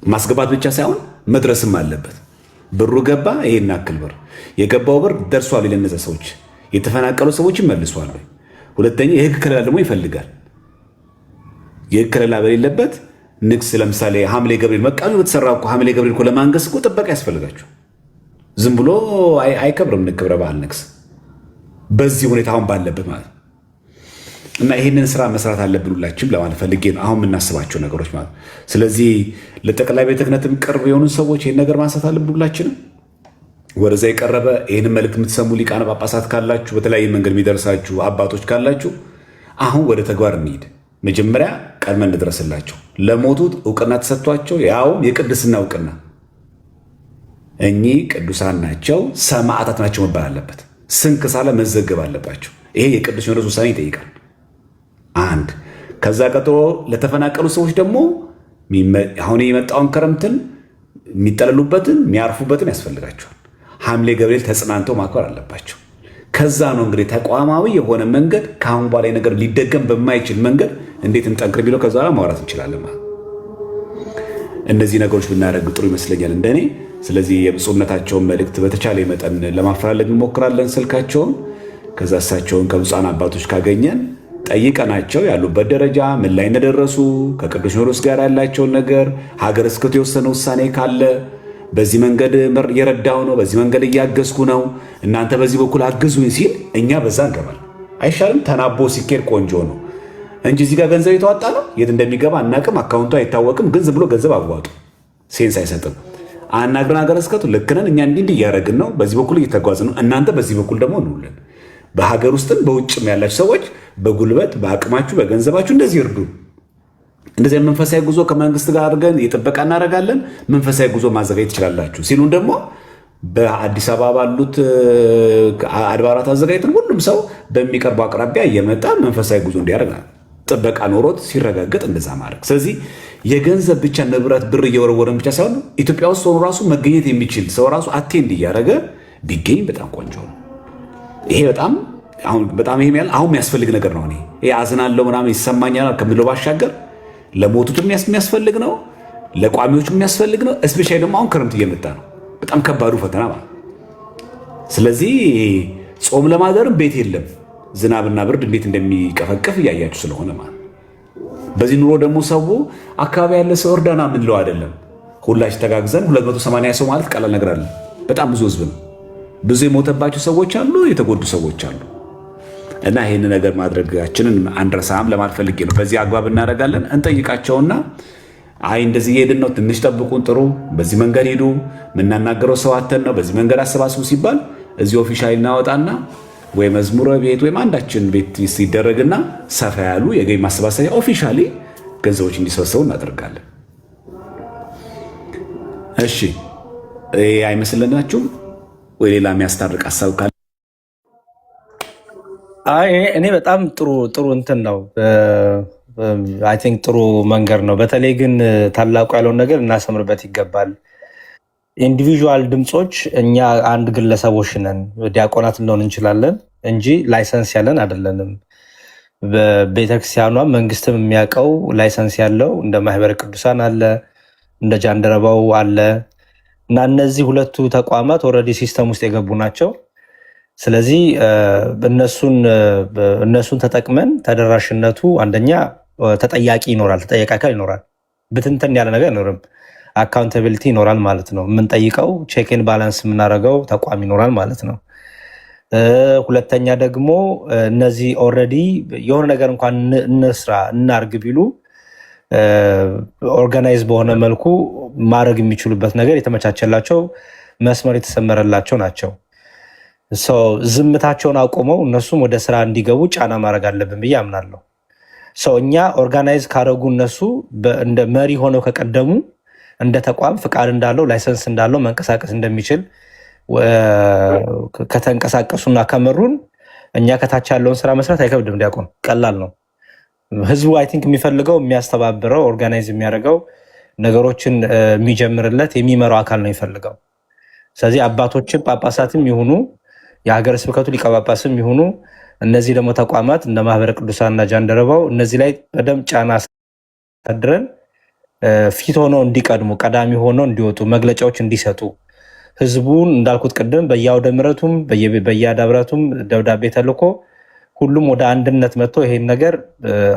ማስገባት ብቻ ሳይሆን መድረስም አለበት። ብሩ ገባ፣ ይሄን አክል ብር የገባው ብር ደርሷል ለነዚህ ሰዎች፣ የተፈናቀሉ ሰዎች ይመልሷል። ሁለተኛ የህግ ከለላ ደግሞ ይፈልጋል። የህግ ከለላ በሌለበት ንግስ ለምሳሌ ሐምሌ ገብርኤል መቃኙ በተሰራ እኮ ሐምሌ ገብርኤል እኮ ለማንገስ እኮ ጥበቃ ያስፈልጋቸው። ዝም ብሎ አይከብርም ክብረ በዓል ንግስ በዚህ ሁኔታ አሁን ባለበት ማለት እና ይህንን ስራ መስራት አለብን ሁላችንም ለማለት ፈልጌ ነው። አሁን የምናስባቸው ነገሮች ማለት ስለዚህ ለጠቅላይ ቤተ ክህነትም ቅርብ የሆኑ ሰዎች ይህን ነገር ማንሳት አለብን ሁላችንም። ወደዛ የቀረበ ይህንን መልእክት የምትሰሙ ሊቃነ ጳጳሳት ካላችሁ፣ በተለያየ መንገድ የሚደርሳችሁ አባቶች ካላችሁ አሁን ወደ ተግባር እንሂድ። መጀመሪያ ቀድመን እንድረስላቸው። ለሞቱት እውቅና ተሰጥቷቸው ያውም የቅድስና እውቅና እኚህ ቅዱሳን ናቸው፣ ሰማዕታት ናቸው መባል አለበት። ስንክሳለ መዘገብ አለባቸው። ይሄ የቅዱስ ሲኖዶስ ውሳኔ ይጠይቃል። አንድ ከዛ ቀጥሎ ለተፈናቀሉ ሰዎች ደግሞ አሁን የመጣውን ክረምትን የሚጠለሉበትን የሚያርፉበትን ያስፈልጋቸዋል። ሐምሌ ገብርኤል ተጽናንተው ማክበር አለባቸው። ከዛ ነው እንግዲህ ተቋማዊ የሆነ መንገድ ከአሁን በኋላ ነገር ሊደገም በማይችል መንገድ እንዴት እንጠንክር ቢለው ከዛ ማውራት እንችላለን ማለት እነዚህ ነገሮች ብናደርግ ጥሩ ይመስለኛል እንደኔ። ስለዚህ የብፁዕነታቸውን መልእክት በተቻለ መጠን ለማፈላለግ እንሞክራለን ስልካቸውን። ከዛ እሳቸውን ከብፁዓን አባቶች ካገኘን ጠይቀናቸው ያሉበት ደረጃ ምን ላይ እንደደረሱ ከቅዱስ ሲኖዶስ ጋር ያላቸውን ነገር ሀገረ ስብከቱ የወሰነ ውሳኔ ካለ በዚህ መንገድ የረዳው ነው፣ በዚህ መንገድ እያገዝኩ ነው፣ እናንተ በዚህ በኩል አግዙኝ ሲል እኛ በዛ እንገባል። አይሻልም? ተናቦ ሲኬድ ቆንጆ ነው እንጂ እዚህ ጋር ገንዘብ የተዋጣ ነው የት እንደሚገባ አናቅም፣ አካውንቱ አይታወቅም። ግን ዝም ብሎ ገንዘብ አዋጡ ሴንስ አይሰጥም። አናግረን ሀገረ ስብከቱ ልክ ነን እኛ እንዲህ እያደረግን ነው፣ በዚህ በኩል እየተጓዝን ነው፣ እናንተ በዚህ በኩል ደግሞ እንውልን። በሀገር ውስጥም በውጭም ያላችሁ ሰዎች በጉልበት በአቅማችሁ በገንዘባችሁ እንደዚህ ይርዱ። እንደዚህ መንፈሳዊ ጉዞ ከመንግስት ጋር አድርገን የጥበቃ እናደርጋለን፣ መንፈሳዊ ጉዞ ማዘጋጀት ትችላላችሁ ሲሉን ደግሞ በአዲስ አበባ ባሉት አድባራት አዘጋጅተን ሁሉም ሰው በሚቀርበው አቅራቢያ እየመጣ መንፈሳዊ ጉዞ እንዲያደርጋል ጥበቃ ኖሮት ሲረጋገጥ እንደዛ ማድረግ። ስለዚህ የገንዘብ ብቻ ንብረት ብር እየወረወረን ብቻ ሳይሆን ኢትዮጵያ ውስጥ ሆኖ ራሱ መገኘት የሚችል ሰው ራሱ አቴንድ እያደረገ ቢገኝ በጣም ቆንጆ ነው። ይሄ በጣም ይሄ አሁን የሚያስፈልግ ነገር ነው። ይሄ አዝናለሁ ምናምን ይሰማኛል ከሚለው ባሻገር ለሞቱት የሚያስፈልግ ነው፣ ለቋሚዎቹ የሚያስፈልግ ነው። እስፔሻሊ ደግሞ አሁን ክረምት እየመጣ ነው፣ በጣም ከባዱ ፈተና ማለት። ስለዚህ ጾም ለማደርም ቤት የለም፣ ዝናብና ብርድ እንዴት እንደሚቀፈቅፍ እያያችሁ ስለሆነ ማለት። በዚህ ኑሮ ደግሞ ሰው አካባቢ ያለ ሰው እርዳና ምንለው አይደለም፣ ሁላችን ተጋግዘን 280 ሰው ማለት ቀላል ነገር አለ። በጣም ብዙ ህዝብ ነው። ብዙ የሞተባቸው ሰዎች አሉ፣ የተጎዱ ሰዎች አሉ። እና ይህን ነገር ማድረጋችንን አንረሳም ለማለት ፈልጌ ነው። በዚህ አግባብ እናደርጋለን። እንጠይቃቸውና አይ እንደዚህ እየሄድን ነው፣ ትንሽ ጠብቁን፣ ጥሩ በዚህ መንገድ ሄዱ፣ የምናናገረው ሰው አተን ነው፣ በዚህ መንገድ አሰባስቡ ሲባል እዚህ ኦፊሻሊ እናወጣና ወይ መዝሙረ ቤት ወይም አንዳችን ቤት ሲደረግና ሰፋ ያሉ የገቢ ማሰባሰቢያ ኦፊሻሊ ገንዘቦች እንዲሰበሰቡ እናደርጋለን። እሺ አይመስልናችሁም ወይ? ሌላ የሚያስታርቅ ሀሳብ ካለ? እኔ በጣም ጥሩ እንትን ነው። አይ ቲንክ ጥሩ መንገድ ነው። በተለይ ግን ታላቁ ያለውን ነገር እናሰምርበት ይገባል። ኢንዲቪዥዋል ድምፆች እኛ አንድ ግለሰቦች ነን፣ ዲያቆናት ልንሆን እንችላለን እንጂ ላይሰንስ ያለን አይደለንም። በቤተክርስቲያኗ መንግስትም የሚያውቀው ላይሰንስ ያለው እንደ ማህበረ ቅዱሳን አለ፣ እንደ ጃንደረባው አለ እና እነዚህ ሁለቱ ተቋማት ኦልሬዲ ሲስተም ውስጥ የገቡ ናቸው። ስለዚህ እነሱን ተጠቅመን ተደራሽነቱ አንደኛ ተጠያቂ ይኖራል፣ ተጠያቂ አካል ይኖራል፣ ብትንትን ያለ ነገር አይኖርም። አካውንታቢሊቲ ይኖራል ማለት ነው። የምንጠይቀው ቼክን ባላንስ የምናደርገው ተቋም ይኖራል ማለት ነው። ሁለተኛ ደግሞ እነዚህ ኦልሬዲ የሆነ ነገር እንኳን እንስራ እናርግ ቢሉ ኦርጋናይዝ በሆነ መልኩ ማድረግ የሚችሉበት ነገር የተመቻቸላቸው መስመር የተሰመረላቸው ናቸው። ዝምታቸውን አቁመው እነሱም ወደ ስራ እንዲገቡ ጫና ማድረግ አለብን ብዬ አምናለሁ። እኛ ኦርጋናይዝ ካደረጉ እነሱ እንደ መሪ ሆነው ከቀደሙ እንደ ተቋም ፍቃድ እንዳለው ላይሰንስ እንዳለው መንቀሳቀስ እንደሚችል ከተንቀሳቀሱና ከመሩን እኛ ከታች ያለውን ስራ መስራት አይከብድም። ዲያቆን ቀላል ነው። ህዝቡ አይ ቲንክ የሚፈልገው የሚያስተባብረው ኦርጋናይዝ የሚያደርገው ነገሮችን የሚጀምርለት የሚመራው አካል ነው የሚፈልገው። ስለዚህ አባቶችም ጳጳሳትም ይሁኑ የሀገረ ስብከቱ ሊቀ ጳጳስም ይሁኑ እነዚህ ደግሞ ተቋማት እንደ ማህበረ ቅዱሳንና ጃንደረባው እነዚህ ላይ በደንብ ጫና አሳድረን ፊት ሆነው እንዲቀድሙ ቀዳሚ ሆነው እንዲወጡ መግለጫዎች እንዲሰጡ ህዝቡን እንዳልኩት ቅድም በየአውደ ምሕረቱም በየአዳብራቱም ደብዳቤ ተልኮ ሁሉም ወደ አንድነት መጥቶ ይሄን ነገር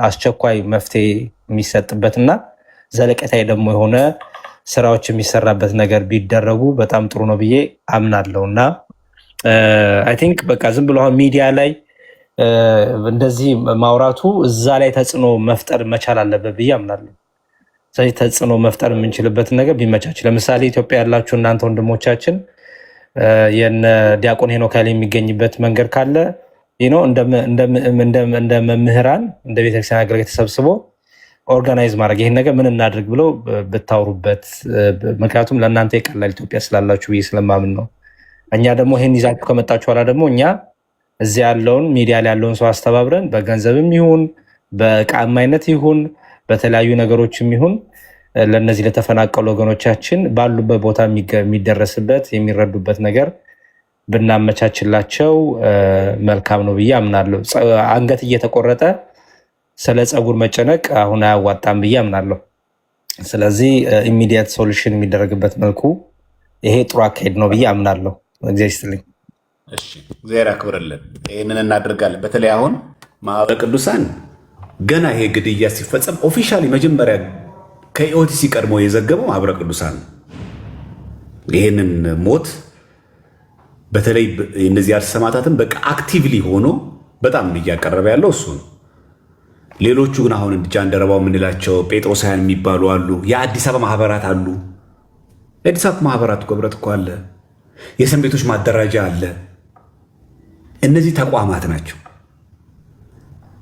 አስቸኳይ መፍትሄ የሚሰጥበትና ዘለቀታዊ ደግሞ የሆነ ስራዎች የሚሰራበት ነገር ቢደረጉ በጣም ጥሩ ነው ብዬ አምናለሁ። እና አይ ቲንክ በቃ ዝም ብሎ አሁን ሚዲያ ላይ እንደዚህ ማውራቱ እዛ ላይ ተጽዕኖ መፍጠር መቻል አለበት ብዬ አምናለሁ። ስለዚህ ተጽዕኖ መፍጠር የምንችልበትን ነገር ቢመቻች፣ ለምሳሌ ኢትዮጵያ ያላችሁ እናንተ ወንድሞቻችን የነ ዲያቆን ሄኖክ ኃይሌ የሚገኝበት መንገድ ካለ እንደ መምህራን እንደ ቤተክርስቲያን አገልጋይ ተሰብስቦ ኦርጋናይዝ ማድረግ ይህን ነገር ምን እናድርግ ብለው ብታወሩበት፣ ምክንያቱም ለእናንተ ይቀላል ኢትዮጵያ ስላላችሁ ብዬ ስለማምን ነው። እኛ ደግሞ ይህን ይዛችሁ ከመጣችሁ ኋላ ደግሞ እኛ እዚህ ያለውን ሚዲያ ላይ ያለውን ሰው አስተባብረን በገንዘብም ይሁን በእቃም አይነት ይሁን በተለያዩ ነገሮችም ይሁን ለእነዚህ ለተፈናቀሉ ወገኖቻችን ባሉበት ቦታ የሚደረስበት የሚረዱበት ነገር ብናመቻችላቸው መልካም ነው ብዬ አምናለሁ። አንገት እየተቆረጠ ስለ ፀጉር መጨነቅ አሁን አያዋጣም ብዬ አምናለሁ። ስለዚህ ኢሚዲየት ሶሉሽን የሚደረግበት መልኩ ይሄ ጥሩ አካሄድ ነው ብዬ አምናለሁ። እግዚአብሔር ይስጥልኝ። እግዚአብሔር ያክብርልን። ይህንን እናደርጋለን። በተለይ አሁን ማህበረ ቅዱሳን ገና ይሄ ግድያ ሲፈጸም ኦፊሻሊ መጀመሪያ ከኢኦቲሲ ቀድሞ የዘገበው ማህበረ ቅዱሳን ይህንን ሞት በተለይ እነዚህ አርሲ ሰማዕታትን በቃ አክቲቭሊ ሆኖ በጣም እያቀረበ ያለው እሱ ነው። ሌሎቹ ግን አሁን ጃንደረባው የምንላቸው ጴጥሮሳውያን የሚባሉ አሉ። የአዲስ አበባ ማህበራት አሉ። የአዲስ አበባ ማህበራት እኮ ህብረት እኮ አለ። የሰንበት ቤቶች ማደራጃ አለ። እነዚህ ተቋማት ናቸው፣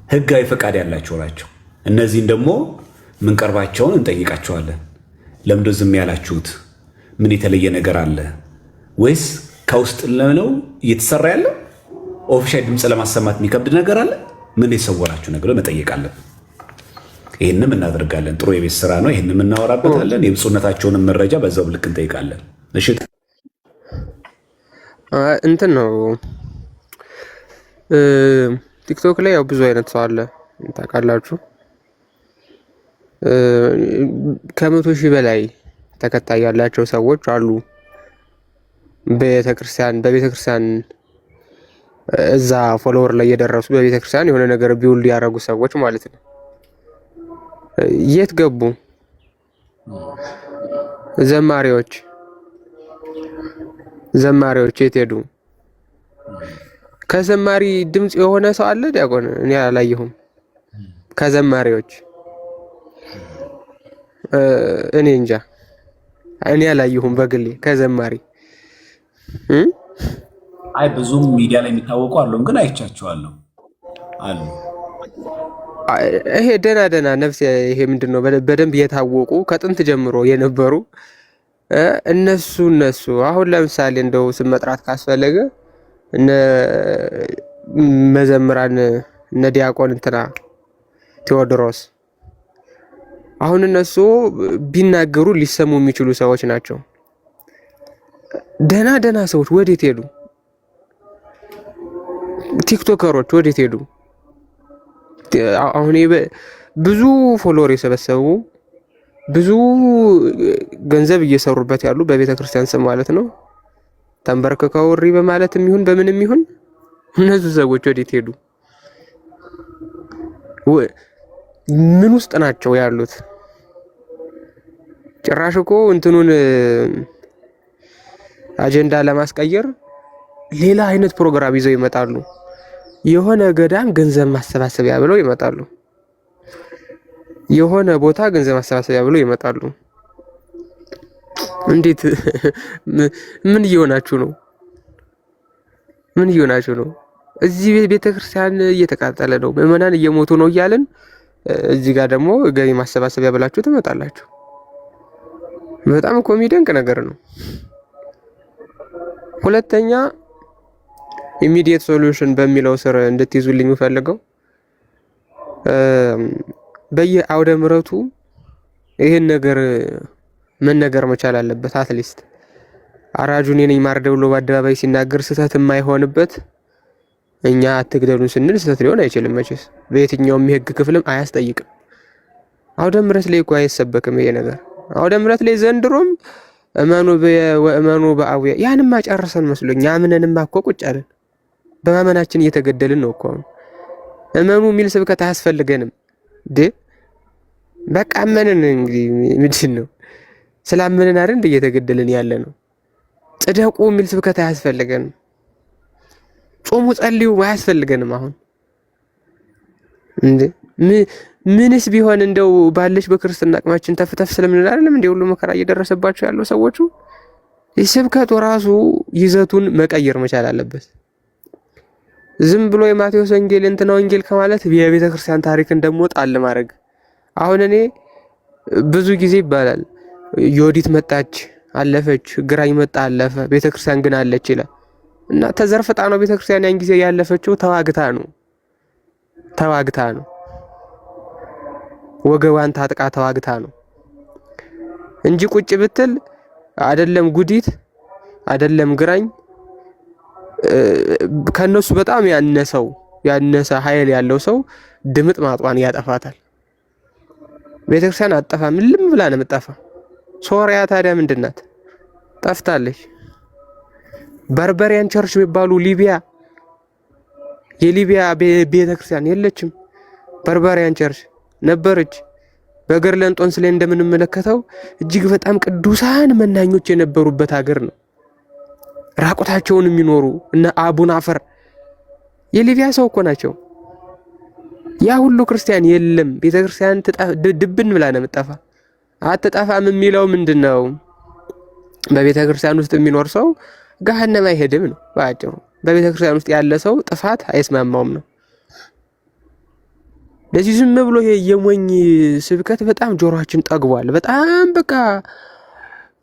ህጋዊ ፈቃድ ያላቸው ናቸው። እነዚህን ደግሞ ምንቀርባቸውን እንጠይቃቸዋለን። ለምንድን ነው ዝም ያላችሁት? ምን የተለየ ነገር አለ ወይስ ከውስጥ ነው እየተሰራ ያለው? ኦፊሻል ድምፅ ለማሰማት የሚከብድ ነገር አለ? ምን የሰወራችሁ ነገር መጠየቃለን። ይህንም እናደርጋለን። ጥሩ የቤት ስራ ነው። ይህንም እናወራበታለን። የብፁዕነታቸውንም መረጃ በዛው ልክ እንጠይቃለን። እሺ እንትን ነው ቲክቶክ ላይ ያው ብዙ አይነት ሰው አለ ታውቃላችሁ። ከ100,000 በላይ ተከታይ ያላቸው ሰዎች አሉ። በቤተክርስቲያን እዛ ፎሎወር ላይ የደረሱ በቤተክርስቲያን የሆነ ነገር ቢውልድ ያደረጉ ሰዎች ማለት ነው። የት ገቡ? ዘማሪዎች የት ሄዱ? ከዘማሪ ድምጽ የሆነ ሰው አለ ዲያቆን? እኔ አላየሁም። ከዘማሪዎች እኔ እንጃ፣ እኔ አላየሁም በግሌ ከዘማሪ አይ ብዙም ሚዲያ ላይ የሚታወቁ አሉ፣ ግን አይቻቸዋለሁ አሉ። ይሄ ደና ነፍስ ይሄ ምንድነው በደንብ የታወቁ ከጥንት ጀምሮ የነበሩ እነሱ አሁን ለምሳሌ እንደው ስም መጥራት ካስፈለገ እነ መዘምራን እነ ዲያቆን እንትና ቴዎድሮስ አሁን እነሱ ቢናገሩ ሊሰሙ የሚችሉ ሰዎች ናቸው። ደና ሰዎች ወዴት ሄዱ? ቲክቶከሮች ወዴት ሄዱ? አሁን ብዙ ፎሎወር የሰበሰቡ ብዙ ገንዘብ እየሰሩበት ያሉ በቤተ ክርስቲያን ስም ማለት ነው። ተንበርክከው እሪ በማለትም ይሁን በምንም ይሁን እነዚህ ሰዎች ወዴት ሄዱ? ምን ውስጥ ናቸው ያሉት? ጭራሽ እኮ እንትኑን አጀንዳ ለማስቀየር ሌላ አይነት ፕሮግራም ይዘው ይመጣሉ። የሆነ ገዳም ገንዘብ ማሰባሰቢያ ብለው ይመጣሉ። የሆነ ቦታ ገንዘብ ማሰባሰቢያ ብለው ይመጣሉ። እንዴት ምን እየሆናችሁ ነው? ምን እየሆናችሁ ነው? እዚህ ቤተክርስቲያን እየተቃጠለ ነው፣ ምዕመናን እየሞቱ ነው እያልን እዚህ ጋር ደግሞ ገቢ ማሰባሰቢያ ብላችሁ ትመጣላችሁ። በጣም እኮ የሚደንቅ ነገር ነው። ሁለተኛ ኢሚዲየት ሶሉሽን በሚለው ስር እንድትይዙልኝ የምፈልገው በየአውደ ምሕረቱ ይሄን ነገር መነገር መቻል አለበት። አትሊስት አራጁን የኔ ማርደ ብሎ በአደባባይ ሲናገር ስህተት የማይሆንበት እኛ አትግደሉን ስንል ስህተት ሊሆን አይችልም። መቼስ በየትኛውም የህግ ክፍልም አያስጠይቅም። አውደ ምሕረት ላይ እኮ አይሰበክም ይሄ ነገር። አውደ ምሕረት ላይ ዘንድሮም እመኑ በአቡየ ያንማ ጨርሰን መስሎኝ አምነንማ እኮ ቁጭ አለን። በማመናችን እየተገደልን ነው እኮ። እመኑ የሚል ስብከት አያስፈልገንም። በቃ አመንን። እንግዲህ ምንድን ነው ስላመንን አይደል እየተገደልን ያለ ነው። ጽደቁ የሚል ስብከት አያስፈልገንም። ጾሙ ጸልዩ አያስፈልገንም። አሁን ምንስ ቢሆን እንደው ባለሽ በክርስትና አቅማችን ተፍተፍ ስለምንል አይደለም እንደ ሁሉ መከራ እየደረሰባቸው ያለው ሰዎቹ። የስብከቱ ራሱ ይዘቱን መቀየር መቻል አለበት። ዝም ብሎ የማቴዎስ ወንጌል እንትና ወንጌል ከማለት የቤተ ክርስቲያን ታሪክን ደግሞ ጣል ማድረግ። አሁን እኔ ብዙ ጊዜ ይባላል ዮዲት መጣች አለፈች፣ ግራኝ መጣ አለፈ፣ ቤተ ክርስቲያን ግን አለች ይላል። እና ተዘርፍጣ ነው ቤተ ክርስቲያን ያን ጊዜ ያለፈችው። ተዋግታ ነው ወገቧን ታጥቃ ተዋግታ ነው እንጂ ቁጭ ብትል አይደለም ጉዲት አይደለም ግራኝ ከነሱ በጣም ያነሰ ኃይል ያለው ሰው ድምጥ ማጧን ያጠፋታል። ቤተክርስቲያን አጠፋም ልም ብላ ነው የምጠፋ። ሶሪያ ታዲያ ምንድናት? ጠፍታለች። በርበሪያን ቸርች የሚባሉ የሊቢያ ቤተክርስቲያን የለችም። በርበሪያን ቸርች ነበረች። በገርለንጦንስ ላይ እንደምንመለከተው እጅግ በጣም ቅዱሳን መናኞች የነበሩበት ሀገር ነው። ራቆታቸውን የሚኖሩ እነ አቡነ አፈር የሊቢያ ሰው እኮ ናቸው። ያ ሁሉ ክርስቲያን የለም። ቤተክርስቲያን ድብን ብላ ነው የምጠፋ። አትጠፋም የሚለው ምንድነው? በቤተክርስቲያን ውስጥ የሚኖር ሰው ገሃነም አይሄድም ነው ባጭሩ። በቤተክርስቲያን ውስጥ ያለ ሰው ጥፋት አይስማማውም ነው። ለዚህ ዝም ብሎ ይሄ የሞኝ ስብከት በጣም ጆሮአችን ጠግቧል። በጣም በቃ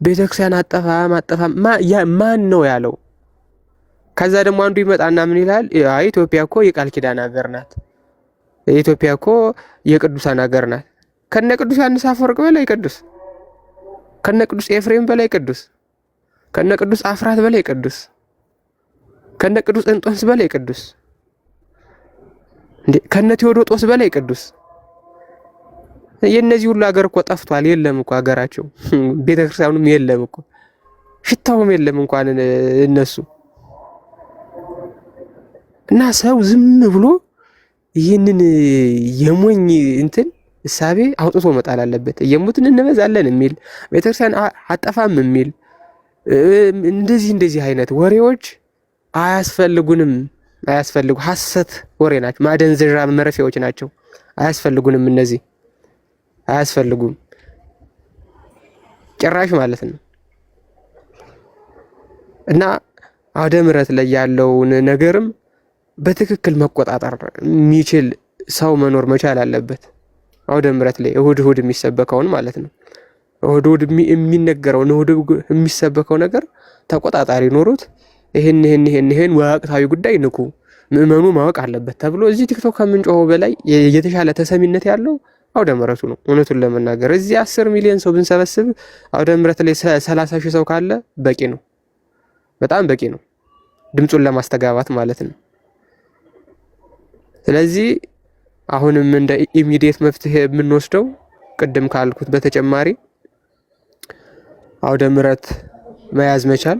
ቤተክርስቲያን አጠፋም ማን ነው ያለው? ከዛ ደግሞ አንዱ ይመጣና ምን ይላል? ኢትዮጵያ እኮ የቃል ኪዳን ሀገር ናት። ኢትዮጵያ እኮ የቅዱሳን ሀገር ናት። ከነ ቅዱስ ዮሐንስ አፈወርቅ በላይ ቅዱስ፣ ከነ ቅዱስ ኤፍሬም በላይ ቅዱስ፣ ከነ ቅዱስ አፍራት በላይ ቅዱስ፣ ከነ ቅዱስ እንጦንስ በላይ ቅዱስ፣ ከነ ቴዎዶጦስ በላይ ቅዱስ። የነዚህ ሁሉ ሀገር እኮ ጠፍቷል። የለም እኮ ሀገራቸው፣ ቤተክርስቲያኑም የለም እኮ፣ ሽታውም የለም እንኳን እነሱ። እና ሰው ዝም ብሎ ይህንን የሞኝ እንትን እሳቤ አውጥቶ መጣል አለበት። እየሞትን እንበዛለን የሚል ቤተክርስቲያን አጠፋም የሚል እንደዚህ አይነት ወሬዎች አያስፈልጉንም። አያስፈልጉ ሐሰት ወሬ ናቸው። ማደንዘዣ መረፊያዎች ናቸው። አያስፈልጉንም። እነዚህ አያስፈልጉም ጭራሽ ማለት ነው። እና አውደ ምሕረት ላይ ያለውን ነገርም በትክክል መቆጣጠር የሚችል ሰው መኖር መቻል አለበት። አውደ ምሕረት ላይ እሁድ እሁድ የሚሰበከውን ማለት ነው። እሁድ እሁድ የሚነገረውን እሁድ የሚሰበከው ነገር ተቆጣጣሪ ኖሮት ይሄን ወቅታዊ ጉዳይ ንቁ ምዕመኑ ማወቅ አለበት ተብሎ እዚህ ቲክቶክ ከምንጮኸው በላይ የተሻለ ተሰሚነት ያለው አውደ ምሕረቱ ነው። እውነቱን ለመናገር እዚህ 10 ሚሊዮን ሰው ብንሰበስብ አውደ ምሕረት ላይ 30 ሺህ ሰው ካለ በቂ ነው። በጣም በቂ ነው፣ ድምፁን ለማስተጋባት ማለት ነው። ስለዚህ አሁንም እንደ ኢሚዲየት መፍትሄ የምንወስደው ቅድም ካልኩት በተጨማሪ አውደ ምሕረት መያዝ መቻል።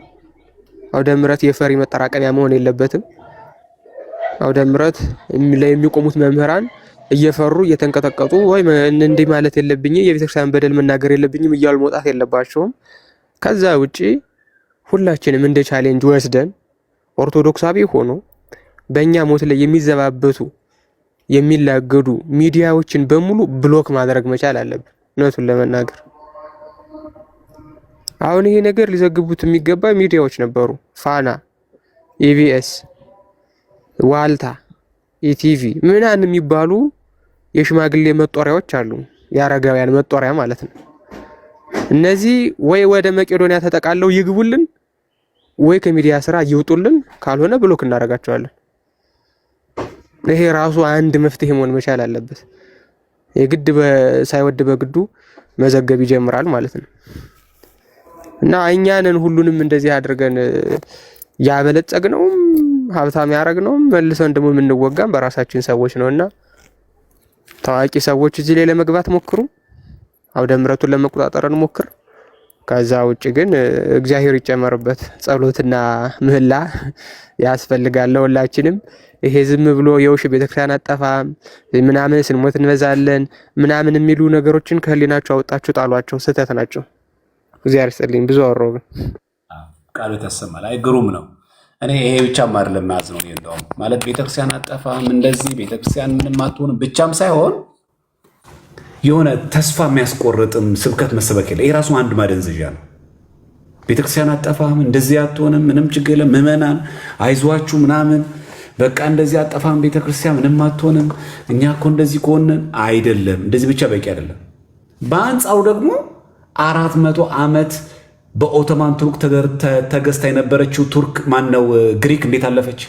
አውደ ምሕረት የፈሪ መጠራቀሚያ መሆን የለበትም። አውደ ምሕረት ላይ የሚቆሙት መምህራን እየፈሩ እየተንቀጠቀጡ ወይ እንዲህ ማለት የለብኝ የቤተክርስቲያን በደል መናገር የለብኝም እያሉ መውጣት የለባቸውም። ከዛ ውጪ ሁላችንም እንደ ቻሌንጅ ወስደን ኦርቶዶክሳዊ ሆኖ በእኛ ሞት ላይ የሚዘባበቱ የሚላገዱ ሚዲያዎችን በሙሉ ብሎክ ማድረግ መቻል አለብን። እውነቱን ለመናገር አሁን ይሄ ነገር ሊዘግቡት የሚገባ ሚዲያዎች ነበሩ። ፋና፣ ኢቢኤስ፣ ዋልታ፣ ኢቲቪ ምናምን የሚባሉ የሽማግሌ መጦሪያዎች አሉ። የአረጋውያን መጦሪያ ማለት ነው። እነዚህ ወይ ወደ መቄዶንያ ተጠቃለው ይግቡልን ወይ ከሚዲያ ስራ ይውጡልን፣ ካልሆነ ብሎክ እናደርጋቸዋለን። ይሄ ራሱ አንድ መፍትሄ መሆን መቻል አለበት። የግድ ሳይወድ በግዱ መዘገብ ይጀምራል ማለት ነው። እና እኛንን ሁሉንም እንደዚህ አድርገን ያበለጸግነውም ሀብታም ያደረግነውም መልሰን ደግሞ የምንወጋም በራሳችን ሰዎች ነውና ታዋቂ ሰዎች እዚህ ላይ ለመግባት ሞክሩ። አውደ ምሕረቱን ለመቆጣጠር እንሞክር። ከዛ ውጭ ግን እግዚአብሔር ይጨመርበት፣ ጸሎትና ምህላ ያስፈልጋል ሁላችንም። ይሄ ዝም ብሎ የውሽ ቤተክርስቲያን አጠፋም ምናምን ስንሞት እንበዛለን ምናምን የሚሉ ነገሮችን ከህሊናቸው አውጣችሁ ጣሏቸው። ስህተት ናቸው። እግዚአብሔር ይስጥልኝ። ብዙ አወራሁ ግን ቃሉ ተሰማል። አይ ግሩም ነው። እኔ ይሄ ብቻም አይደለም ማዝ ነው እንደውም ማለት ቤተክርስቲያን አጠፋም እንደዚህ ቤተክርስቲያን ምንም አትሆንም ብቻም ሳይሆን የሆነ ተስፋ የሚያስቆርጥም ስብከት መሰበክ የለ። ይሄ ራሱ አንድ ማደንዘዣ ነው። ቤተክርስቲያን አጠፋም እንደዚህ አትሆንም ምንም ችግር የለም ምዕመናን አይዟችሁ ምናምን በቃ እንደዚህ አጠፋም ቤተክርስቲያን ምንም አትሆንም እኛ እኮ እንደዚህ ከሆንን አይደለም። እንደዚህ ብቻ በቂ አይደለም። በአንጻሩ ደግሞ 400 ዓመት በኦቶማን ቱርክ ተገዝታ የነበረችው ቱርክ ማነው ግሪክ እንዴት አለፈች?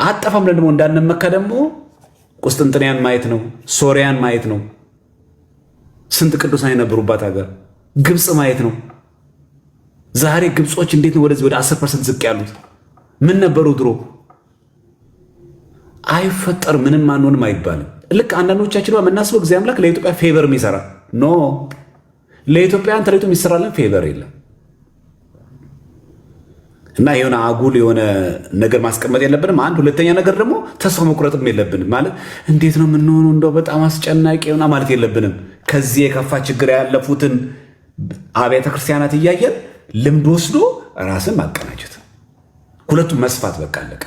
አጠፋም ደግሞ እንዳንመካ ደግሞ ቁስጥንጥንያን ማየት ነው፣ ሶሪያን ማየት ነው። ስንት ቅዱሳን የነበሩባት ሀገር ግብፅ ማየት ነው። ዛሬ ግብጾች እንዴት ነው ወደዚህ ወደ 10% ዝቅ ያሉት? ምን ነበሩ ድሮ? አይፈጠር ምንም አንሆንም አይባልም። ልክ አንዳንዶቻችን የምናስበው እግዚአብሔር አምላክ ለኢትዮጵያ ፌቨር የሚሰራ ኖ፣ ለኢትዮጵያን ተለይቶ የሚሰራለን ፌቨር የለም። እና የሆነ አጉል የሆነ ነገር ማስቀመጥ የለብንም። አንድ ሁለተኛ ነገር ደግሞ ተስፋ መቁረጥም የለብንም። ማለት እንዴት ነው የምንሆነው እንደው በጣም አስጨናቂ ሆና ማለት የለብንም። ከዚህ የከፋ ችግር ያለፉትን አብያተ ክርስቲያናት እያየን ልምድ ወስዶ ራስን ማቀናጀት፣ ሁለቱም መስፋት፣ በቃ አለቀ።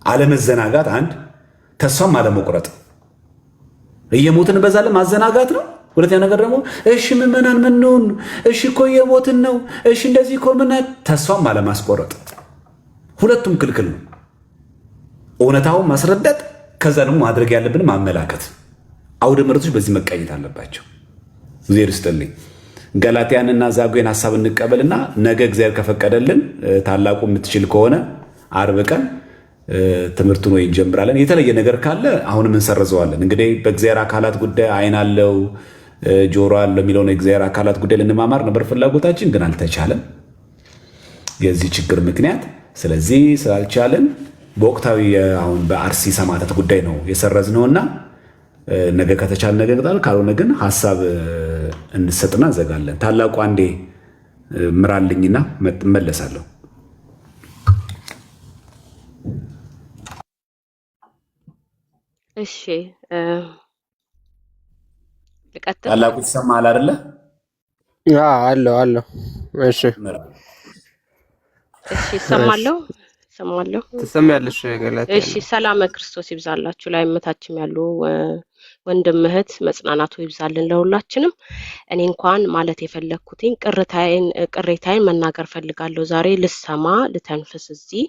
አለመዘናጋት አንድ፣ ተስፋም አለመቁረጥ። እየሞትን በዛለ ማዘናጋት ነው። ሁለተኛ ነገር ደግሞ እሺ ምዕመናን ምንሆን እሺ እኮ የሞትን ነው እሺ እንደዚህ እኮ ምን ተስፋም አለማስቆረጥ። ሁለቱም ክልክል ነው። እውነታውን ማስረዳት፣ ከዛ ደግሞ ማድረግ ያለብን ማመላከት። አውደ ምሕረቶች በዚህ መቃኘት አለባቸው። እግዚአብሔር ይስጥልኝ። ገላትያንና ዛጉዌን ሐሳብ እንቀበልና ነገ እግዚአብሔር ከፈቀደልን ታላቁ የምትችል ከሆነ ዓርብ ቀን ትምህርቱን ወይ እንጀምራለን። የተለየ ነገር ካለ አሁንም እንሰርዘዋለን። እንግዲህ በእግዚአብሔር አካላት ጉዳይ አይን አለው ጆሮ አለው የሚለውን የእግዚአብሔር አካላት ጉዳይ ልንማማር ነበር ፍላጎታችን፣ ግን አልተቻለም የዚህ ችግር ምክንያት። ስለዚህ ስላልቻለን በወቅታዊ አሁን በአርሲ ሰማዕታት ጉዳይ ነው የሰረዝነውና ነገ ከተቻለ ነገ እንቀጥላለን፣ ካልሆነ ግን ሐሳብ እንሰጥና እንዘጋለን። ታላቁ አንዴ ምራልኝና እመለሳለሁ። እሺ ልቀጥል። ታላቁ ይሰማል አይደለ? አለው። እሺ እሺ፣ ይሰማለሁ ሰማለሁ። ትሰሚያለሽ ገላትያ? እሺ ሰላም ክርስቶስ ይብዛላችሁ። ላይ እመታችም ያሉ ወንድም እህት መጽናናቱ ይብዛልን ለሁላችንም። እኔ እንኳን ማለት የፈለኩትኝ ቅሬታዬን መናገር ፈልጋለሁ። ዛሬ ልሰማ ልተንፍስ እዚህ